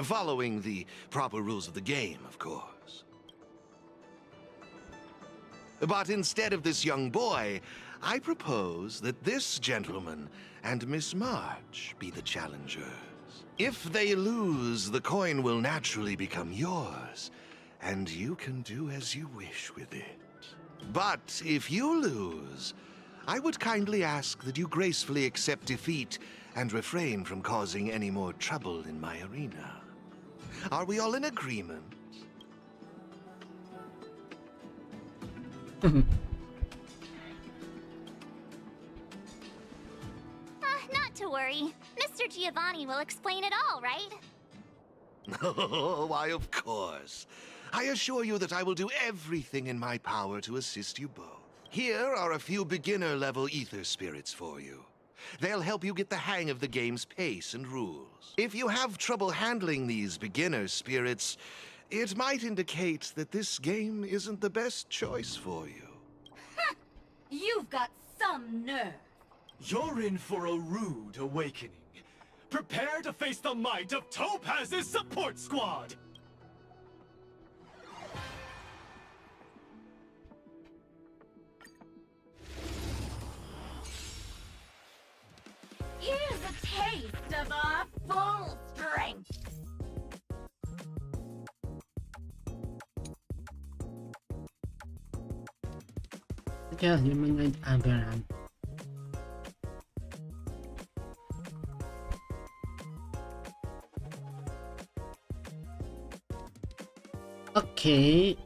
Following the proper rules of the game, of course. But instead of this young boy, I propose that this gentleman and Miss March be the challengers. If they lose, the coin will naturally become yours, and you can do as you wish with it. But if you lose, I would kindly ask that you gracefully accept defeat and refrain from causing any more trouble in my arena. Are we all in agreement? Not Not to worry. Mr. Giovanni will explain it all, right? Oh, why, of course. I assure you that I will do everything in my power to assist you both. Here are a few beginner-level ether spirits for you. They'll help you get the hang of the game's pace and rules. If you have trouble handling these beginner spirits, it might indicate that this game isn't the best choice for you. You've got some nerve. You're in for a rude awakening. Prepare to face the might of Topaz's support squad! Here's a taste of our full strength. Yeah, humanoid aberrant. Okay.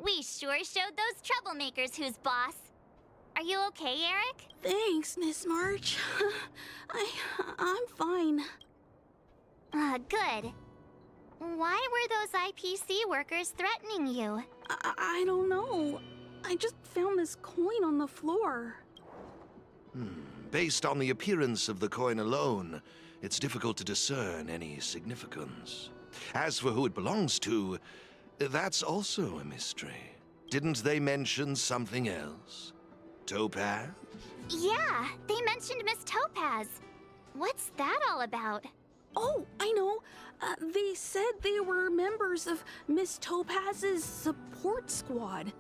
We sure showed those troublemakers who's boss. Are you okay, Eric? Thanks, Miss March. I'm fine. Good. Why were those IPC workers threatening you? I don't know. I just found this coin on the floor. Based on the appearance of the coin alone, it's difficult to discern any significance. As for who it belongs to, that's also a mystery. Didn't they mention something else? Topaz? Yeah, they mentioned Miss Topaz. What's that all about? Oh, I know. They said they were members of Miss Topaz's support squad.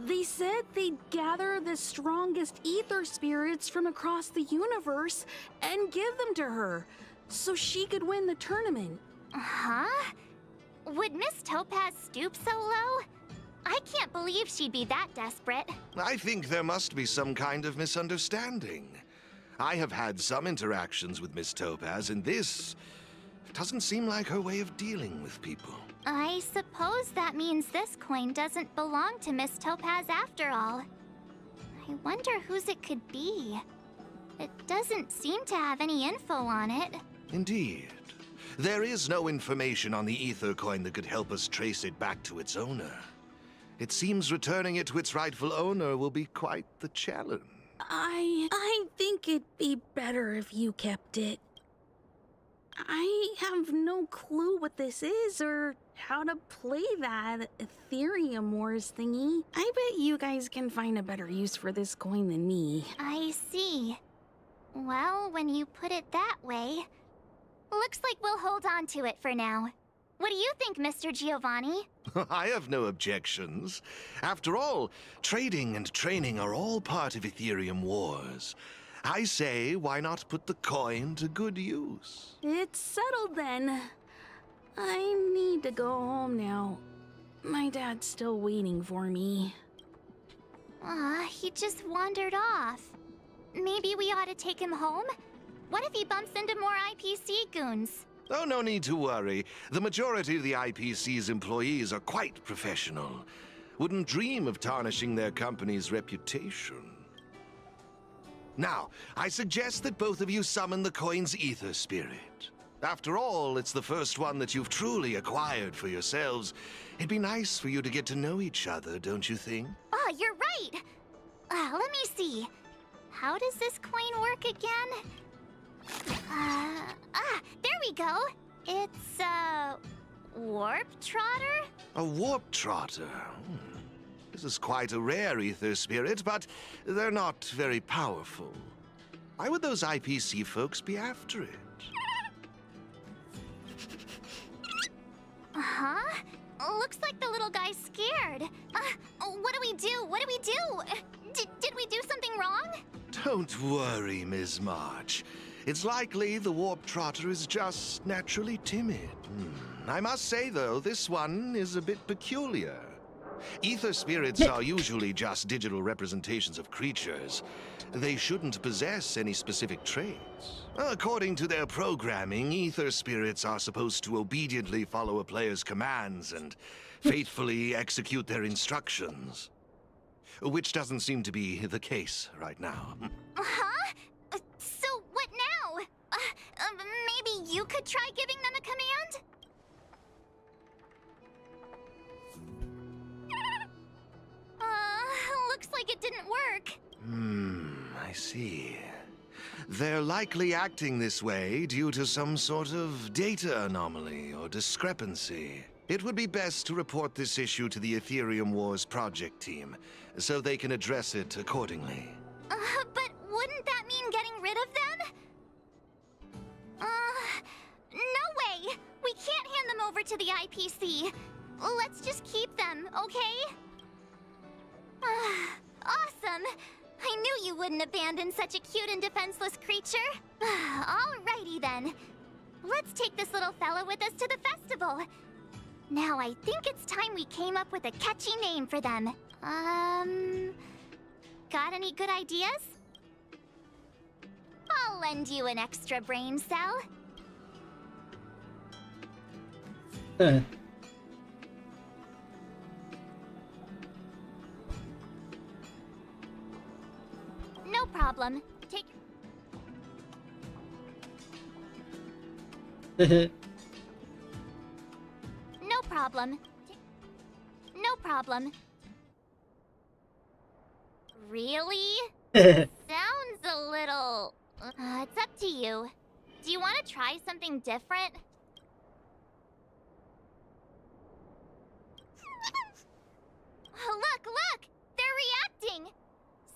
They said they'd gather the strongest ether spirits from across the universe and give them to her, so she could win the tournament. Huh? Would Miss Topaz stoop so low? I can't believe she'd be that desperate. I think there must be some kind of misunderstanding. I have had some interactions with Miss Topaz, and this doesn't seem like her way of dealing with people. I suppose that means this coin doesn't belong to Miss Topaz after all. I wonder whose it could be. It doesn't seem to have any info on it. Indeed. There is no information on the ether coin that could help us trace it back to its owner. It seems returning it to its rightful owner will be quite the challenge. I think it'd be better if you kept it. I have no clue what this is or how to play that Ethereum Wars thingy. I bet you guys can find a better use for this coin than me. I see. Well, when you put it that way, looks like we'll hold on to it for now. What do you think, Mr. Giovanni? I have no objections. After all, trading and training are all part of Ethereum Wars. I say, why not put the coin to good use? It's settled then. I need to go home now. My dad's still waiting for me. He just wandered off. Maybe we ought to take him home? What if he bumps into more IPC goons? Oh, no need to worry. The majority of the IPC's employees are quite professional. Wouldn't dream of tarnishing their company's reputation. Now, I suggest that both of you summon the coin's ether spirit. After all, it's the first one that you've truly acquired for yourselves. It'd be nice for you to get to know each other, don't you think? Oh, you're right! Let me see. How does this coin work again? There we go! It's a warp trotter? A warp trotter? This is quite a rare ether spirit, but they're not very powerful. Why would those IPC folks be after it? Huh? Looks like the little guy's scared. What do we do? What do we do? Did we do something wrong? Don't worry, Ms. March. It's likely the warp trotter is just naturally timid. I must say, though, this one is a bit peculiar. Ether spirits are usually just digital representations of creatures. They shouldn't possess any specific traits. According to their programming, ether spirits are supposed to obediently follow a player's commands and faithfully execute their instructions. Which doesn't seem to be the case right now. Huh? So what now? Maybe you could try giving them a command? Looks like it didn't work. I see. They're likely acting this way due to some sort of data anomaly or discrepancy. It would be best to report this issue to the Ethereum Wars project team, so they can address it accordingly. But wouldn't that mean getting rid of them? No way! We can't hand them over to the IPC. Let's just keep them, okay? Awesome! I knew you wouldn't abandon such a cute and defenseless creature. Alrighty then. Let's take this little fella with us to the festival. Now I think it's time we came up with a catchy name for them. Got any good ideas? I'll lend you an extra brain cell. No problem. Take... No problem. No problem. Really? Sounds a little... it's up to you. Do you want to try something different? Look! They're reacting!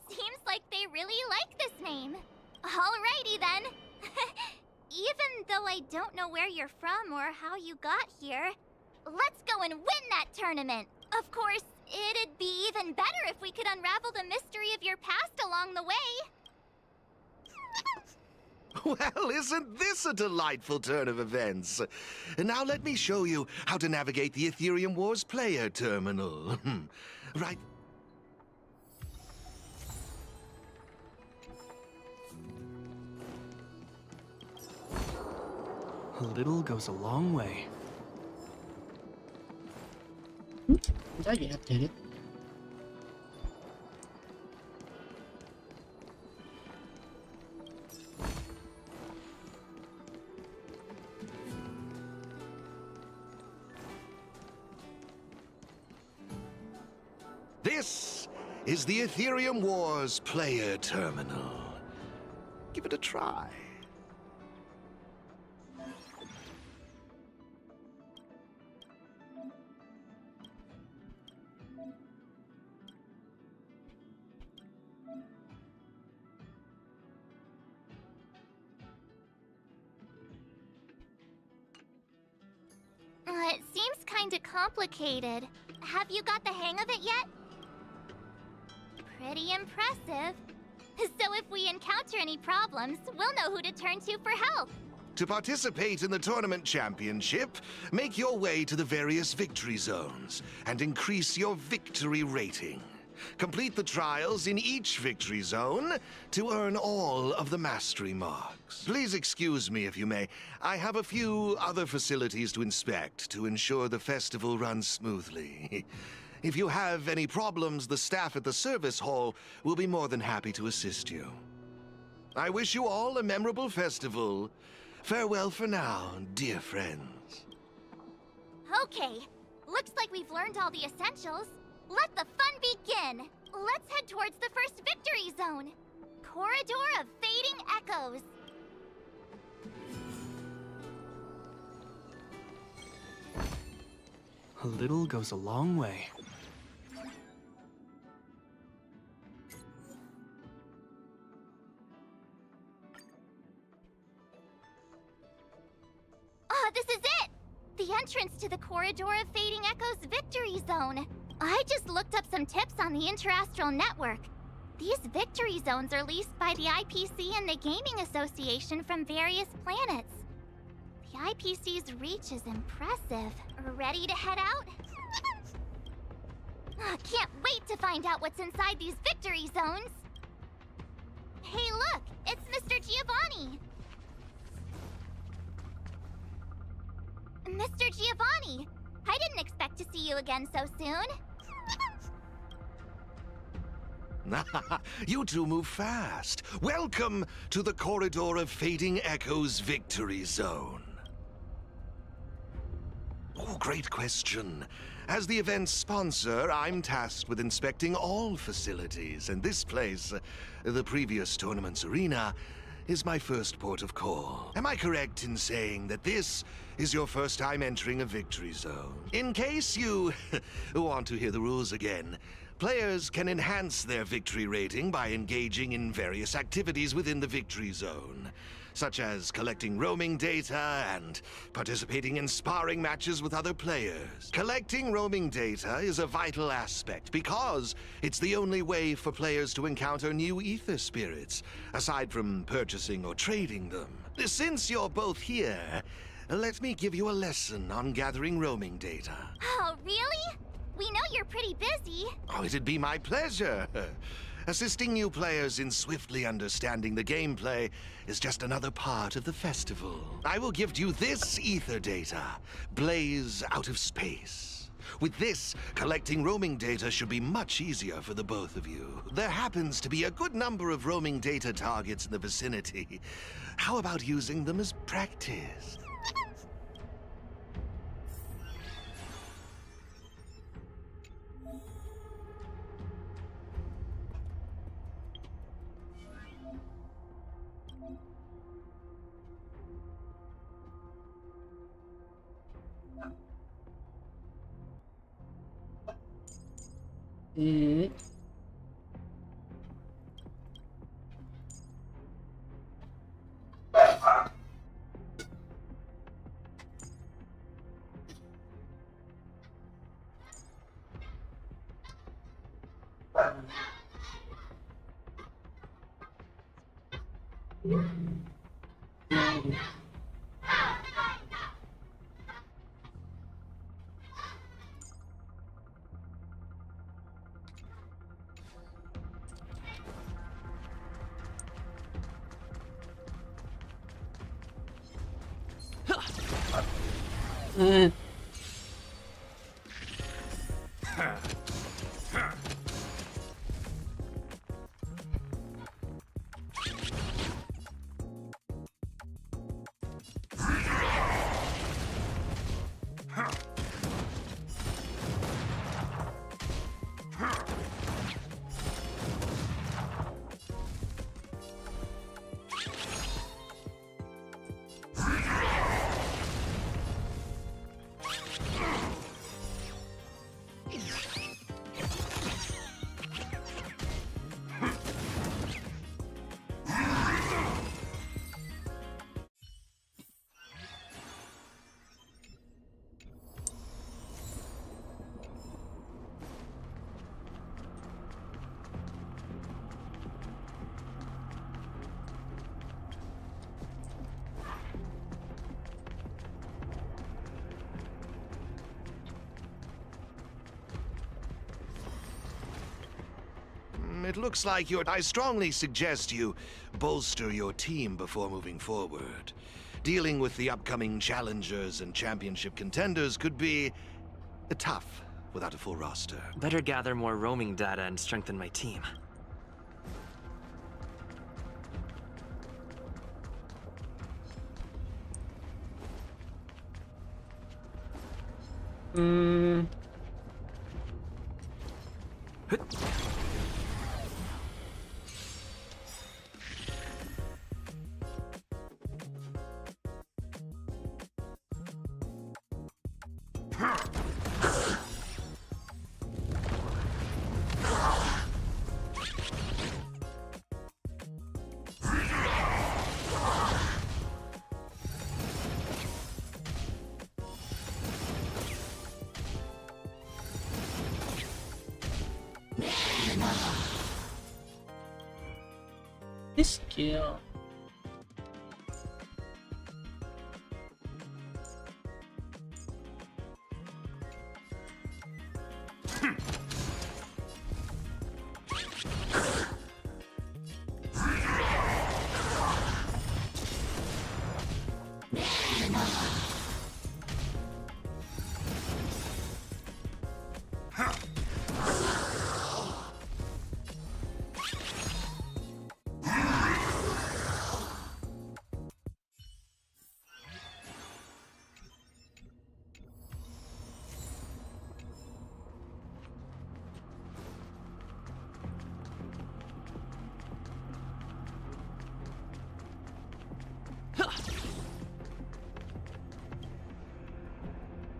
Seems like they really like this name. Alrighty then. Even though I don't know where you're from or how you got here, let's go and win that tournament. Of course, it'd be even better if we could unravel the mystery of your past along the way. Well, isn't this a delightful turn of events? Now let me show you how to navigate the Ethereum Wars player terminal. Right. A little goes a long way. Did I get updated? This is the Ethereum Wars player terminal. Give it a try. It seems kinda complicated. Have you got the hang of it yet? Pretty impressive. So if we encounter any problems, we'll know who to turn to for help. To participate in the tournament championship, make your way to the various victory zones and increase your victory rating. Complete the trials in each victory zone to earn all of the mastery marks. Please excuse me if you may. I have a few other facilities to inspect to ensure the festival runs smoothly. If you have any problems, the staff at the service hall will be more than happy to assist you. I wish you all a memorable festival. Farewell for now, dear friends. Okay, looks like we've learned all the essentials. Let the fun begin! Let's head towards the first victory zone. Corridor of Fading Echoes. A little goes a long way. This is it! The entrance to the Corridor of Fading Echoes Victory Zone. I just looked up some tips on the Interastral Network. These victory zones are leased by the IPC and the Gaming Association from various planets. The IPC's reach is impressive. Ready to head out? Can't wait to find out what's inside these victory zones! Hey look! It's Mr. Giovanni! Mr. Giovanni! I didn't expect to see you again so soon. You two move fast. Welcome to the Corridor of Fading Echoes Victory Zone. Oh, great question. As the event's sponsor, I'm tasked with inspecting all facilities, and this place, the previous tournament's arena, is my first port of call. Am I correct in saying that this is your first time entering a victory zone? In case you want to hear the rules again, players can enhance their victory rating by engaging in various activities within the victory zone, such as collecting roaming data and participating in sparring matches with other players. Collecting roaming data is a vital aspect because it's the only way for players to encounter new ether spirits, aside from purchasing or trading them. Since you're both here, let me give you a lesson on gathering roaming data. Oh, really? We know you're pretty busy. Oh, it'd be my pleasure. Assisting new players in swiftly understanding the gameplay is just another part of the festival. I will give you this ether data, Blaze Out of Space. With this, collecting roaming data should be much easier for the both of you. There happens to be a good number of roaming data targets in the vicinity. How about using them as practice? It looks like I strongly suggest you bolster your team before moving forward. Dealing with the upcoming challengers and championship contenders could be tough, without a full roster. Better gather more roaming data and strengthen my team. This skill.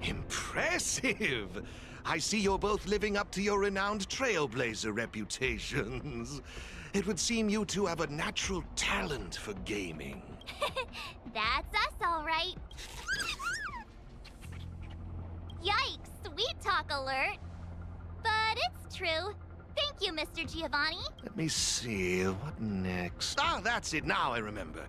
Impressive! I see you're both living up to your renowned trailblazer reputations. It would seem you two have a natural talent for gaming. That's us, all right. Yikes, sweet talk alert. But it's true. Thank you, Mr. Giovanni. Let me see, what next? Ah, that's it, now I remember.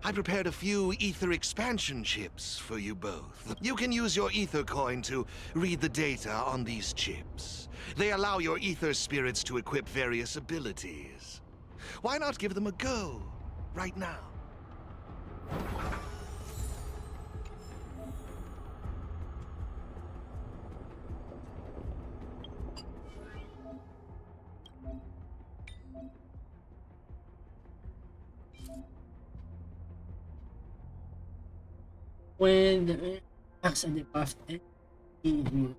I prepared a few ether expansion chips for you both. You can use your ether coin to read the data on these chips. They allow your ether spirits to equip various abilities. Why not give them a go, right now? When the max and the buff and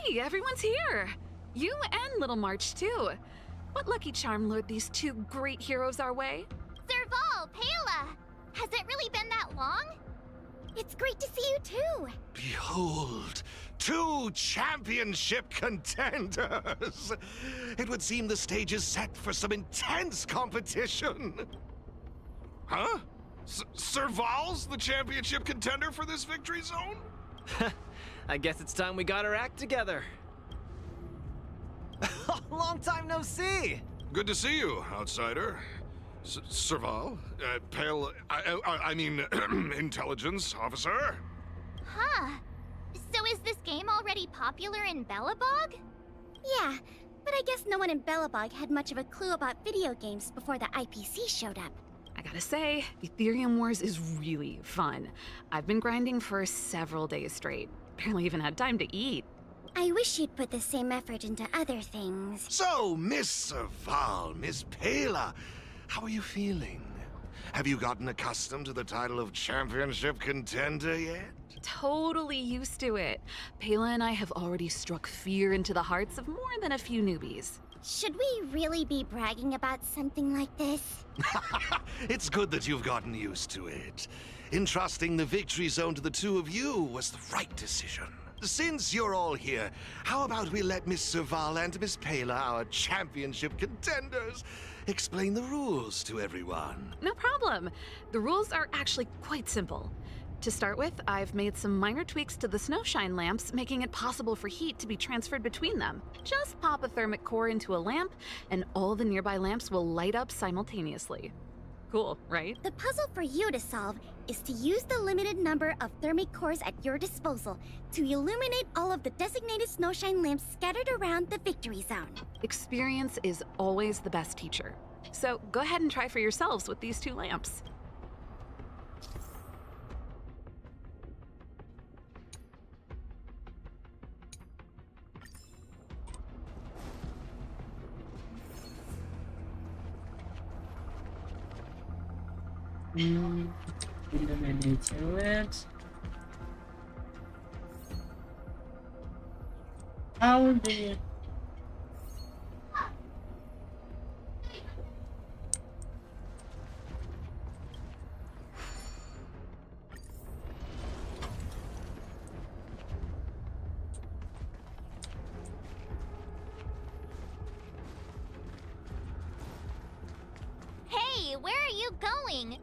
Hey, everyone's here! You and Little March, too. What lucky charm lured these two great heroes our way? Serval, Pela! Has it really been that long? It's great to see you too. Behold, two championship contenders! It would seem the stage is set for some intense competition. Huh? Serval's the championship contender for this victory zone? I guess it's time we got our act together. Long time no see! Good to see you, outsider. Serval? Pale... I mean, intelligence officer? Huh. So is this game already popular in Belobog? Yeah, but I guess no one in Belobog had much of a clue about video games before the IPC showed up. I gotta say, Ethereum Wars is really fun. I've been grinding for several days straight. Barely even had time to eat. I wish you'd put the same effort into other things. So, Miss Serval, Miss Pela, how are you feeling? Have you gotten accustomed to the title of championship contender yet? Totally used to it. Pela and I have already struck fear into the hearts of more than a few newbies. Should we really be bragging about something like this? It's good that you've gotten used to it. Entrusting the victory zone to the two of you was the right decision. Since you're all here, how about we let Miss Serval and Miss Pela, our championship contenders, explain the rules to everyone? No problem. The rules are actually quite simple. To start with, I've made some minor tweaks to the snowshine lamps, making it possible for heat to be transferred between them. Just pop a thermic core into a lamp, and all the nearby lamps will light up simultaneously. Cool, right? The puzzle for you to solve is to use the limited number of thermic cores at your disposal to illuminate all of the designated snowshine lamps scattered around the victory zone. Experience is always the best teacher. So go ahead and try for yourselves with these two lamps. Illuminate lamps. How do you... Hey, where are you going?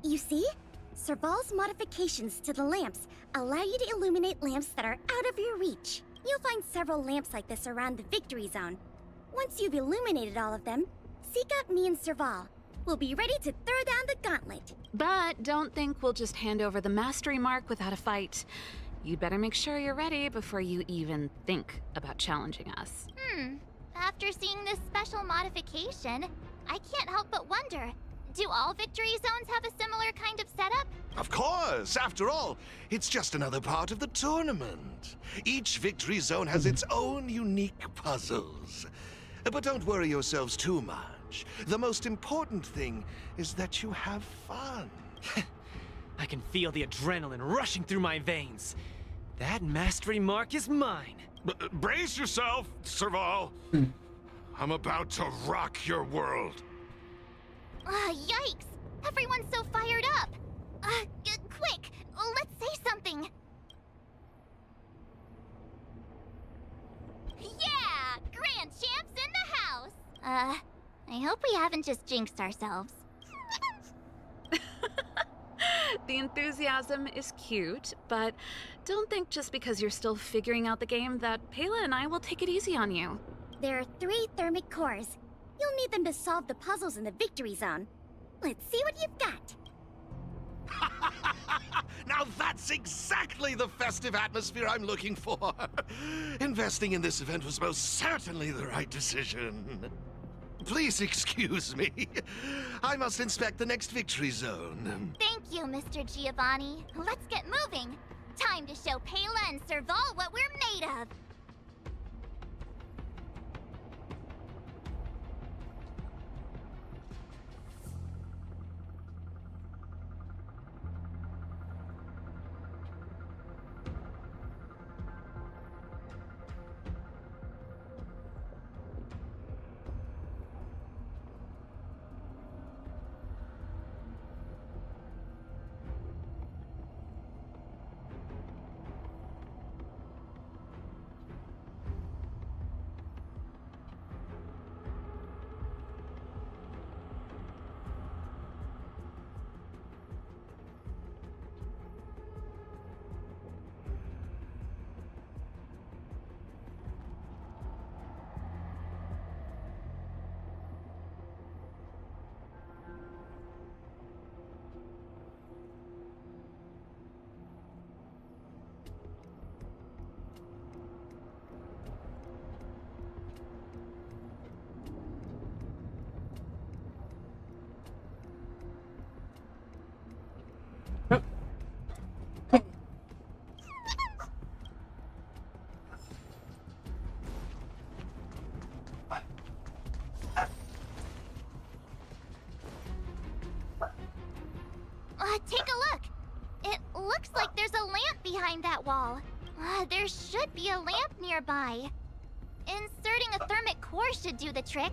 You see? Serval's modifications to the lamps allow you to illuminate lamps that are out of your reach. You'll find several lamps like this around the victory zone. Once you've illuminated all of them, seek out me and Serval. We'll be ready to throw down the gauntlet. But don't think we'll just hand over the mastery mark without a fight. You'd better make sure you're ready before you even think about challenging us. After seeing this special modification, I can't help but wonder, do all victory zones have a similar kind of setup? Of course! After all, it's just another part of the tournament. Each victory zone has its own unique puzzles. But don't worry yourselves too much. The most important thing is that you have fun. I can feel the adrenaline rushing through my veins. That mastery mark is mine. Brace yourself, Serval. I'm about to rock your world. Yikes! Everyone's so fired up! Quick! Let's say something! Yeah! Grand Champs in the house! I hope we haven't just jinxed ourselves. The enthusiasm is cute, but don't think just because you're still figuring out the game that Pela and I will take it easy on you. There are 3 thermic cores. You'll need them to solve the puzzles in the victory zone. Let's see what you've got. Now that's exactly the festive atmosphere I'm looking for. Investing in this event was most certainly the right decision. Please excuse me. I must inspect the next victory zone. Thank you, Mr. Giovanni. Let's get moving. Time to show Pela and Serval what we're made of. Take a look. It looks like there's a lamp behind that wall. There should be a lamp nearby. Inserting a thermic core should do the trick.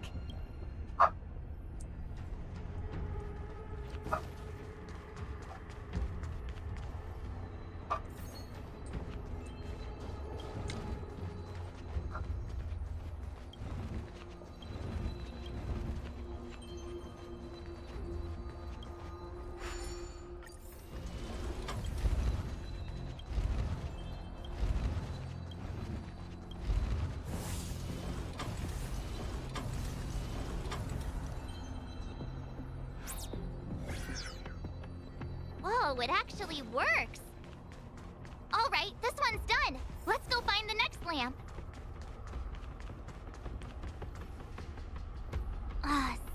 Whoa, it actually works! Alright, this one's done! Let's go find the next lamp!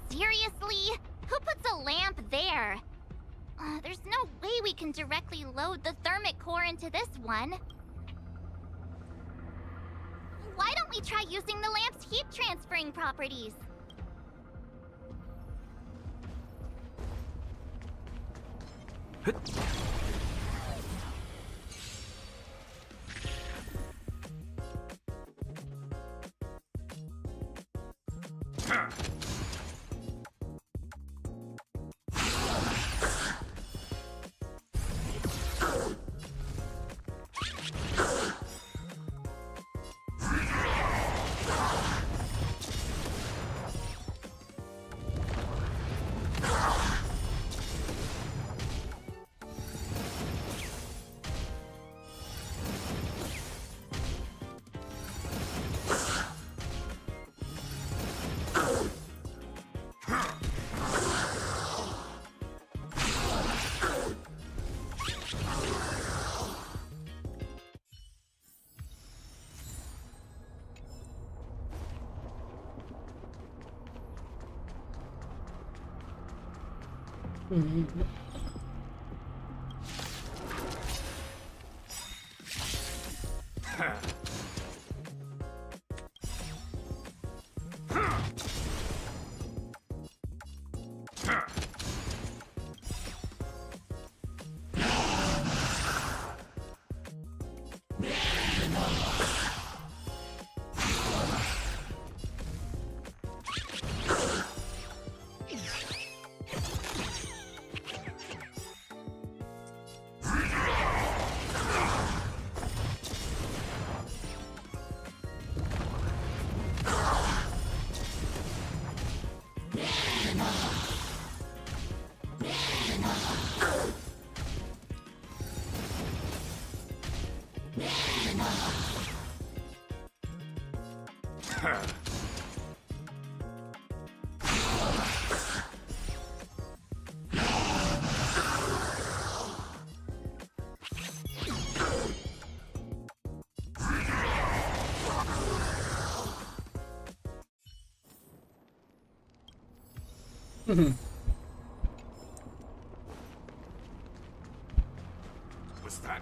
Seriously? Who puts a lamp there? There's no way we can directly load the thermic core into this one. Why don't we try using the lamp's heat transferring properties? What's that?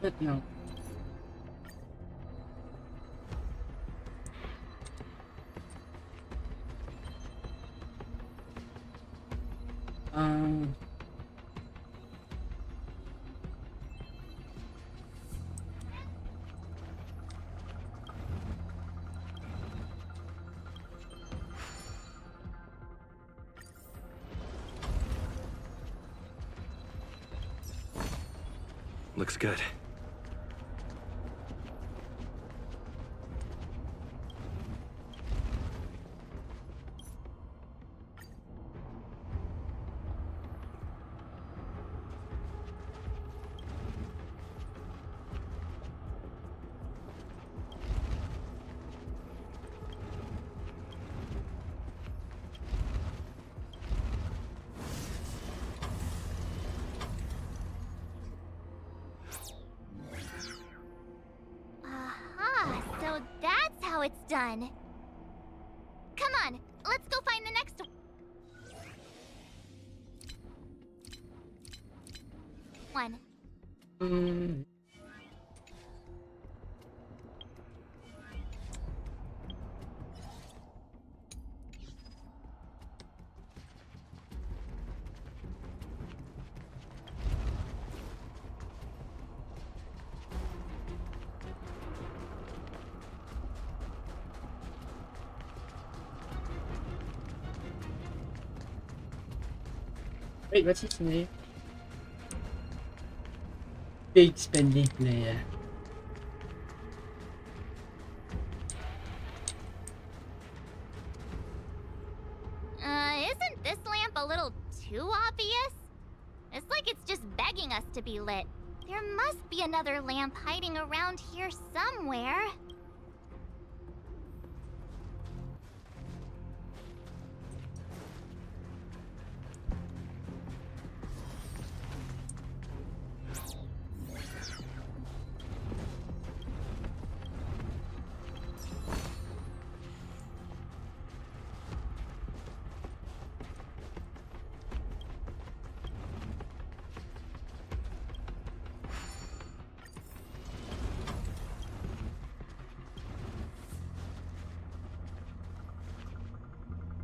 But no. Looks good. how it's done. Come on, let's go find the next one. Wait, what's his name? Big spending player. Isn't this lamp a little too obvious? It's like it's just begging us to be lit. There must be another lamp hiding around here somewhere.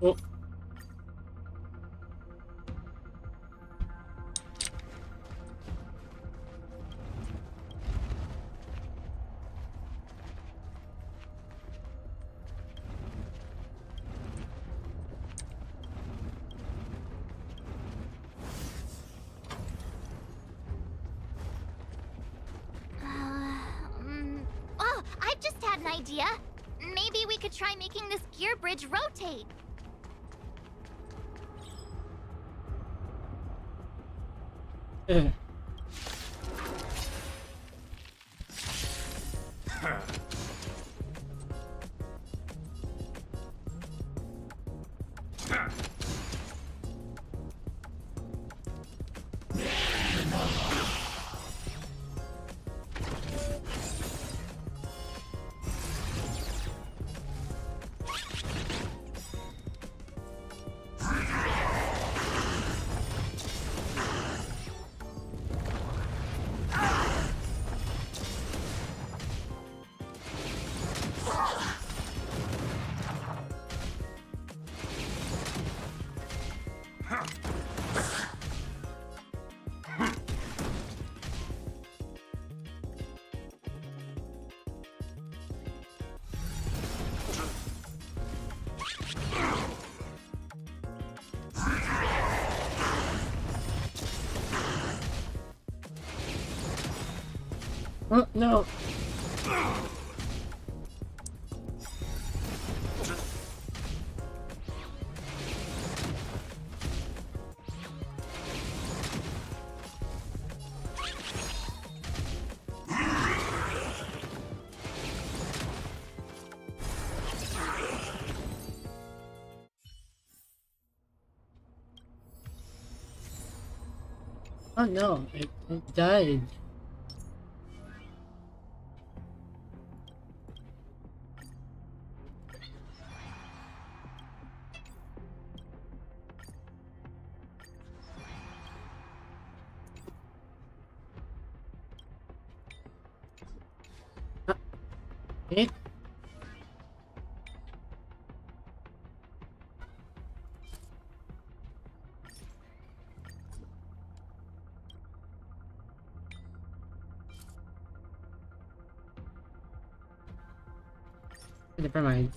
Oh. Oh, I've just had an idea. Maybe we could try making this gear bridge rotate. Oh, no. Oh no, it died. Eh? Never mind.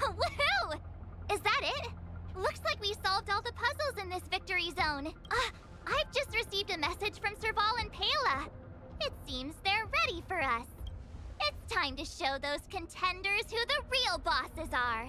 Woohoo! Is that it? Looks like we solved all the puzzles in this victory zone. I've just received a message from Serval and Pela. It seems they're ready for us. It's time to show those contenders who the real bosses are.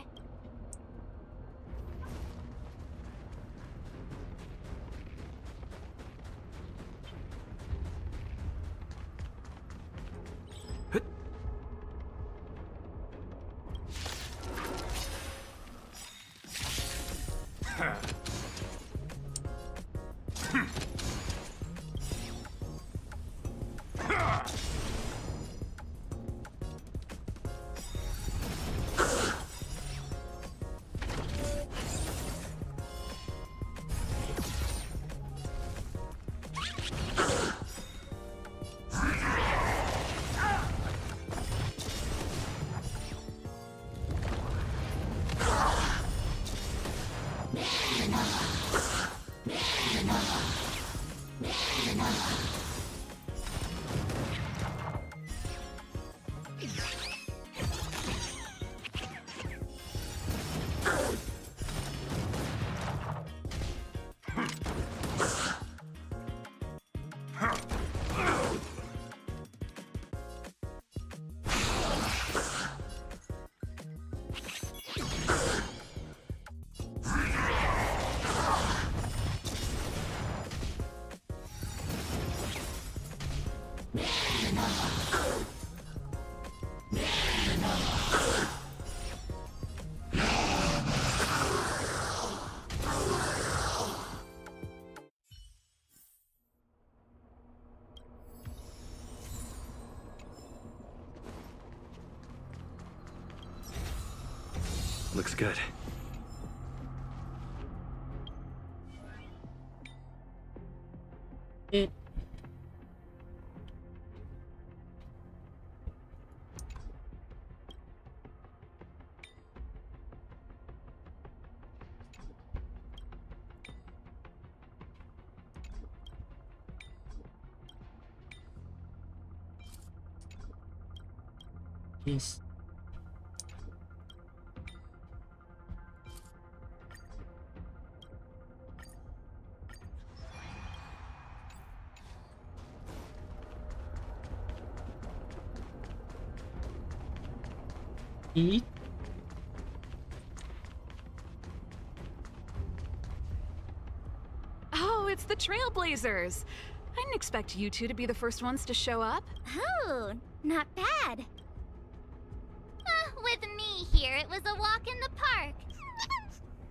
Looks good. It. Yes. Eat. Oh, it's the Trailblazers. I didn't expect you two to be the first ones to show up. Oh, not bad. With me here, it was a walk in the park.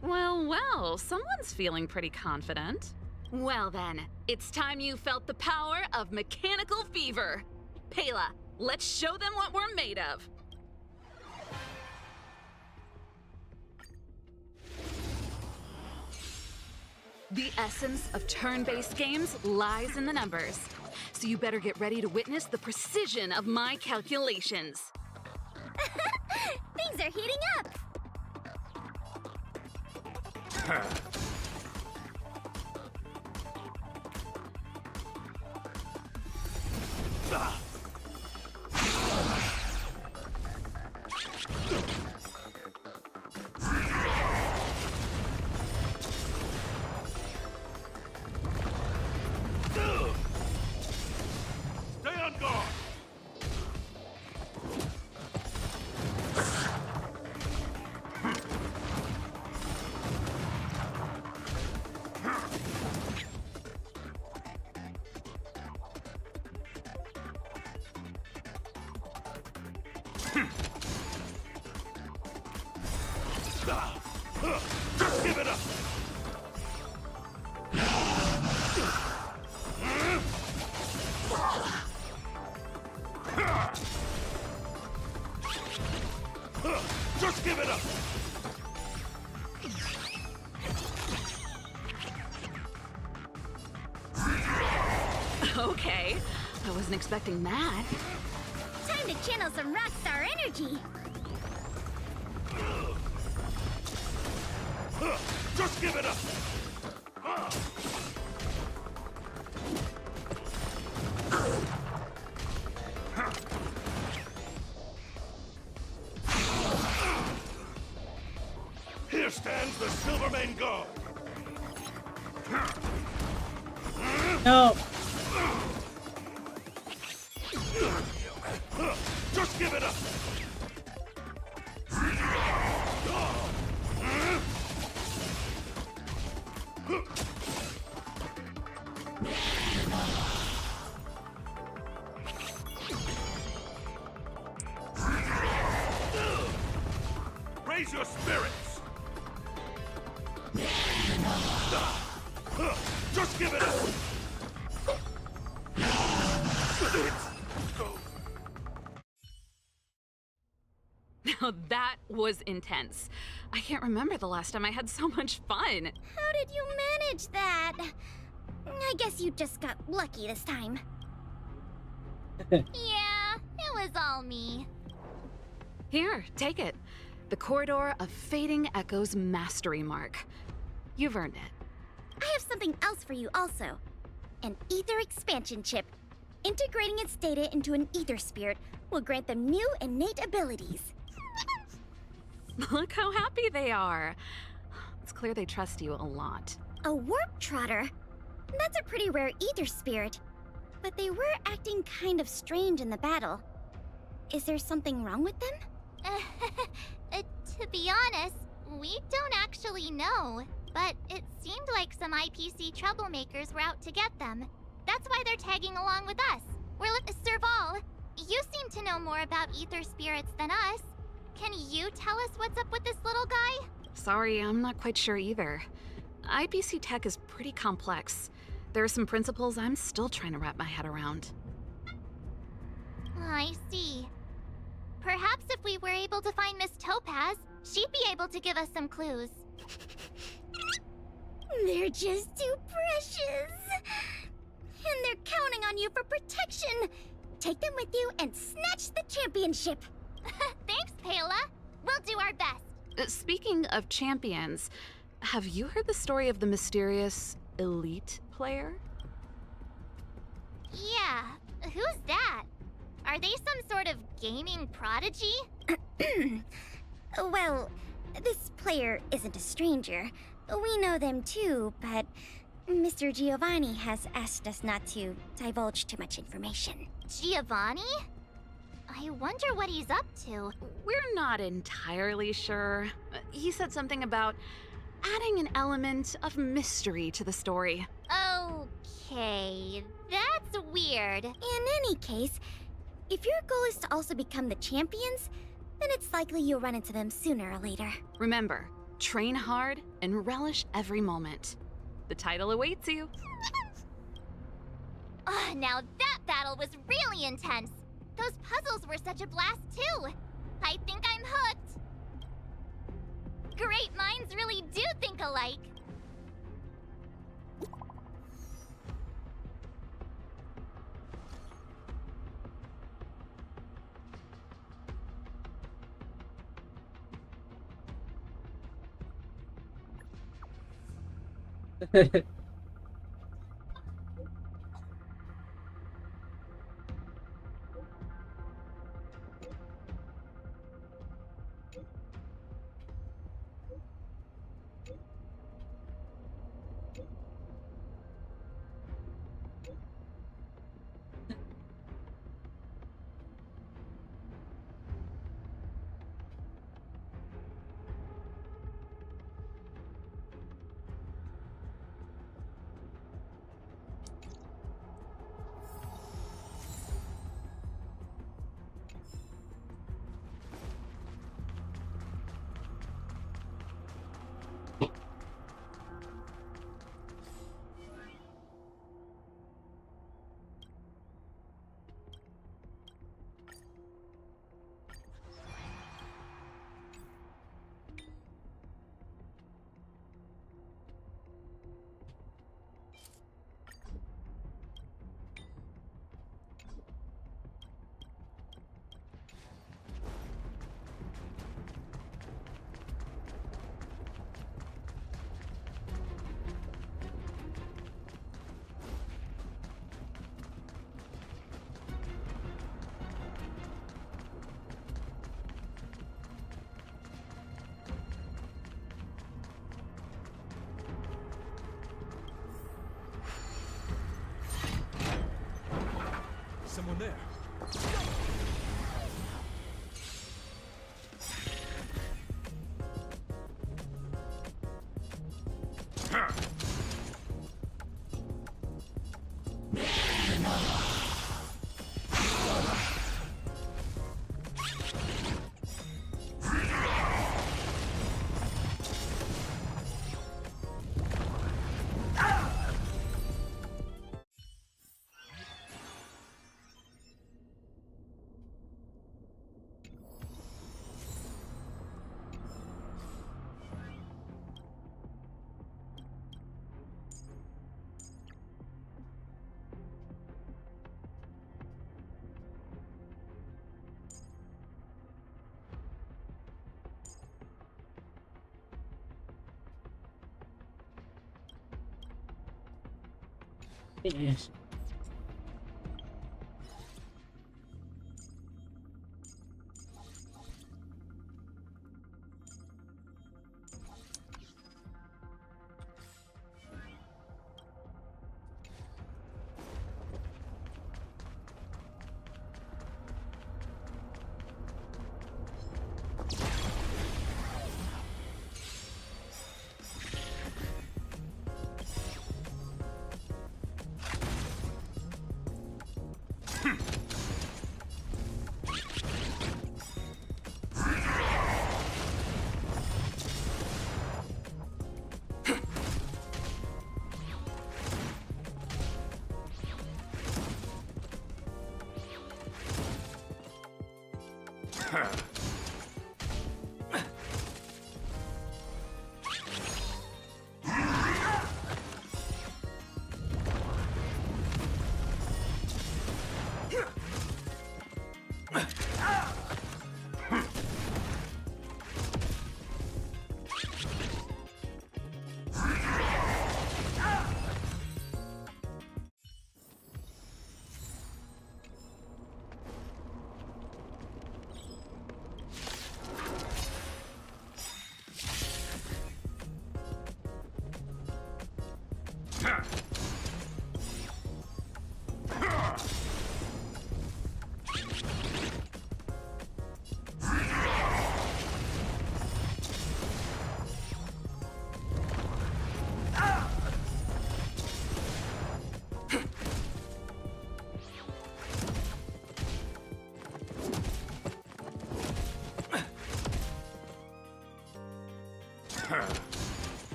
Well, someone's feeling pretty confident. Well then, it's time you felt the power of mechanical fever. Pela, let's show them what we're made of. The essence of turn-based games lies in the numbers. So you better get ready to witness the precision of my calculations. Things are heating up. Stay on guard! Just give it up! Just give it up! Okay, I wasn't expecting that. Time to channel some rockstar energy. Just give it up! commands the Silvermane Guard. No. Just give it up. Raise your spirits. Just give it up. Now that was intense. I can't remember the last time I had so much fun. How did you manage that? I guess you just got lucky this time. Yeah, it was all me. Here, take it. The Corridor of Fading Echoes Mastery Mark. You've earned it. I have something else for you also. An ether expansion chip. Integrating its data into an ether spirit will grant them new innate abilities. Look how happy they are. It's clear they trust you a lot. A warp trotter? That's a pretty rare ether spirit. But they were acting kind of strange in the battle. Is there something wrong with them? To be honest, we don't actually know. But it seemed like some IPC troublemakers were out to get them. That's why they're tagging along with us. Serval, you seem to know more about ether spirits than us. Can you tell us what's up with this little guy? Sorry, I'm not quite sure either. IPC tech is pretty complex. There are some principles I'm still trying to wrap my head around. I see. Perhaps if we were able to find Miss Topaz, she'd be able to give us some clues. They're just too precious. And they're counting on you for protection. Take them with you and snatch the championship. Thanks, Paola. We'll do our best. Speaking of champions, have you heard the story of the mysterious elite player? Yeah, who's that? Are they some sort of gaming prodigy? Well, this player isn't a stranger. We know them too, but Mr. Giovanni has asked us not to divulge too much information. Giovanni? I wonder what he's up to. We're not entirely sure. He said something about adding an element of mystery to the story. Okay, that's weird. In any case, if your goal is to also become the champions, then it's likely you'll run into them sooner or later. Remember, train hard and relish every moment. The title awaits you. Now that battle was really intense. Those puzzles were such a blast too. I think I'm hooked. Great minds really do think alike. someone there. Yes.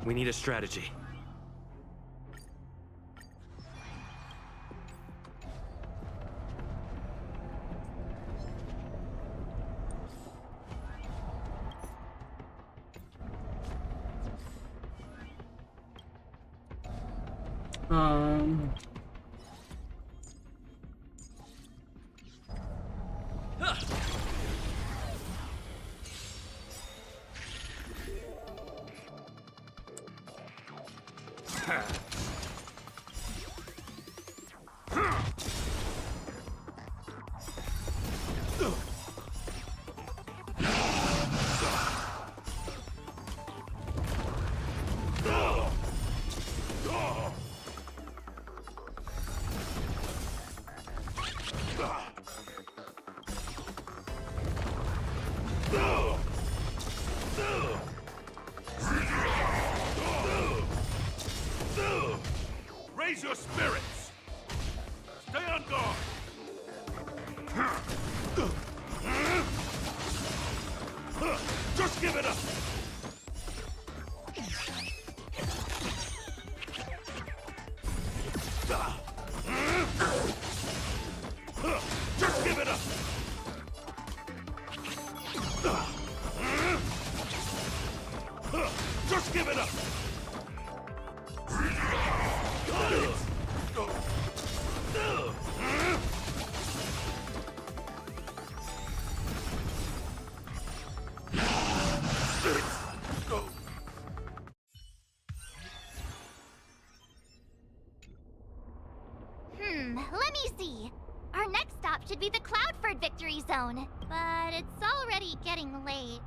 We need a strategy. stop should be the Cloudford victory zone, but it's already getting late.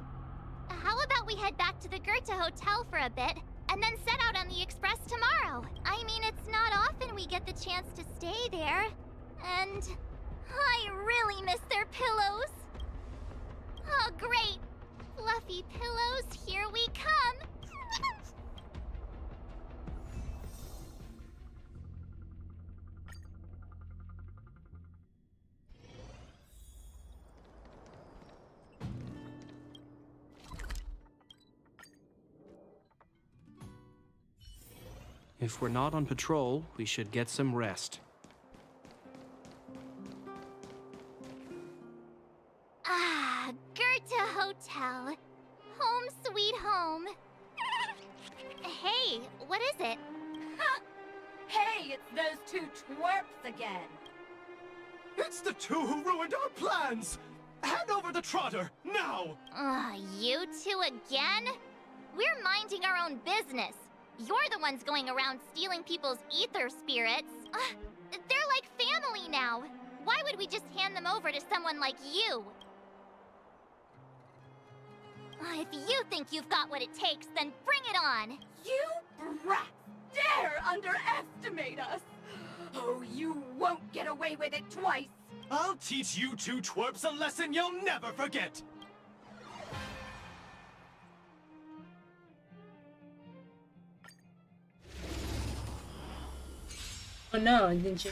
How about we head back to the Goethe Hotel for a bit, and then set out on the express tomorrow? I mean, it's not often we get the chance to stay there, and I really miss their pillows. Oh, great! Fluffy pillows, here we come! If we're not on patrol, we should get some rest. Ah, Goethe Hotel. Home sweet home. Hey, what is it? Hey, it's those two twerps again. It's the two who ruined our plans! Hand over the trotter, now! You two again? We're minding our own business. You're the ones going around stealing people's ether spirits. They're like family now. Why would we just hand them over to someone like you? If you think you've got what it takes, then bring it on! You brats dare underestimate us! Oh, you won't get away with it twice! I'll teach you two twerps a lesson you'll never forget! Oh no, didn't you?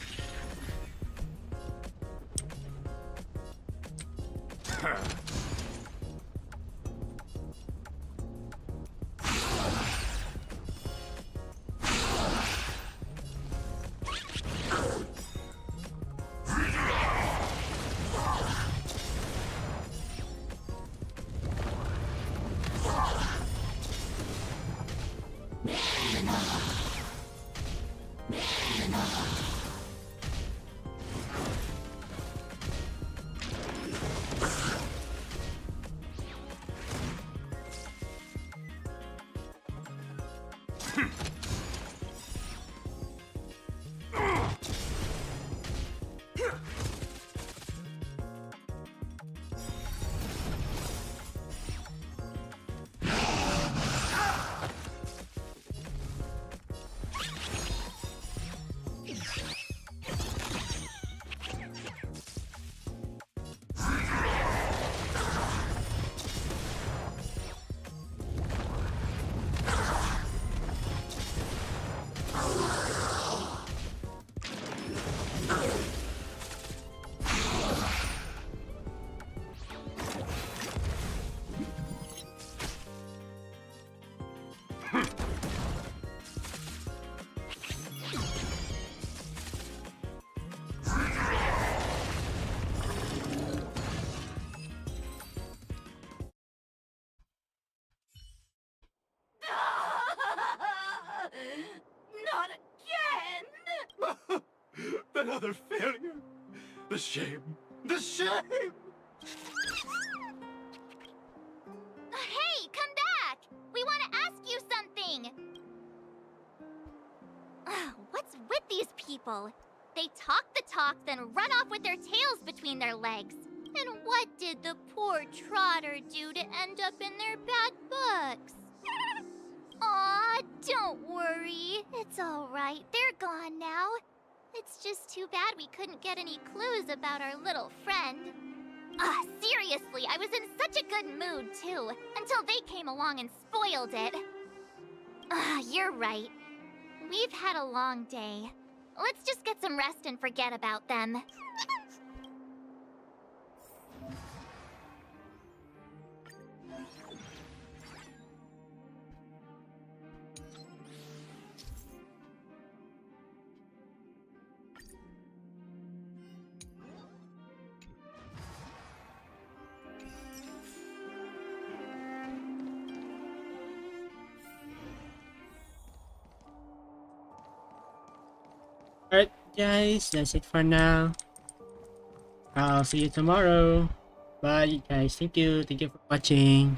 Not again! Another failure! The shame! The shame! Hey, come back! We want to ask you something! What's with these people? They talk the talk, then run off with their tails between their legs. And what did the poor trotter do to end up in their bad books? Aw, don't worry. It's all right. They're gone now. It's just too bad we couldn't get any clues about our little friend. Seriously, I was in such a good mood, too, until they came along and spoiled it. You're right. We've had a long day. Let's just get some rest and forget about them. Alright guys, that's it for now. I'll see you tomorrow. Bye guys, thank you for watching.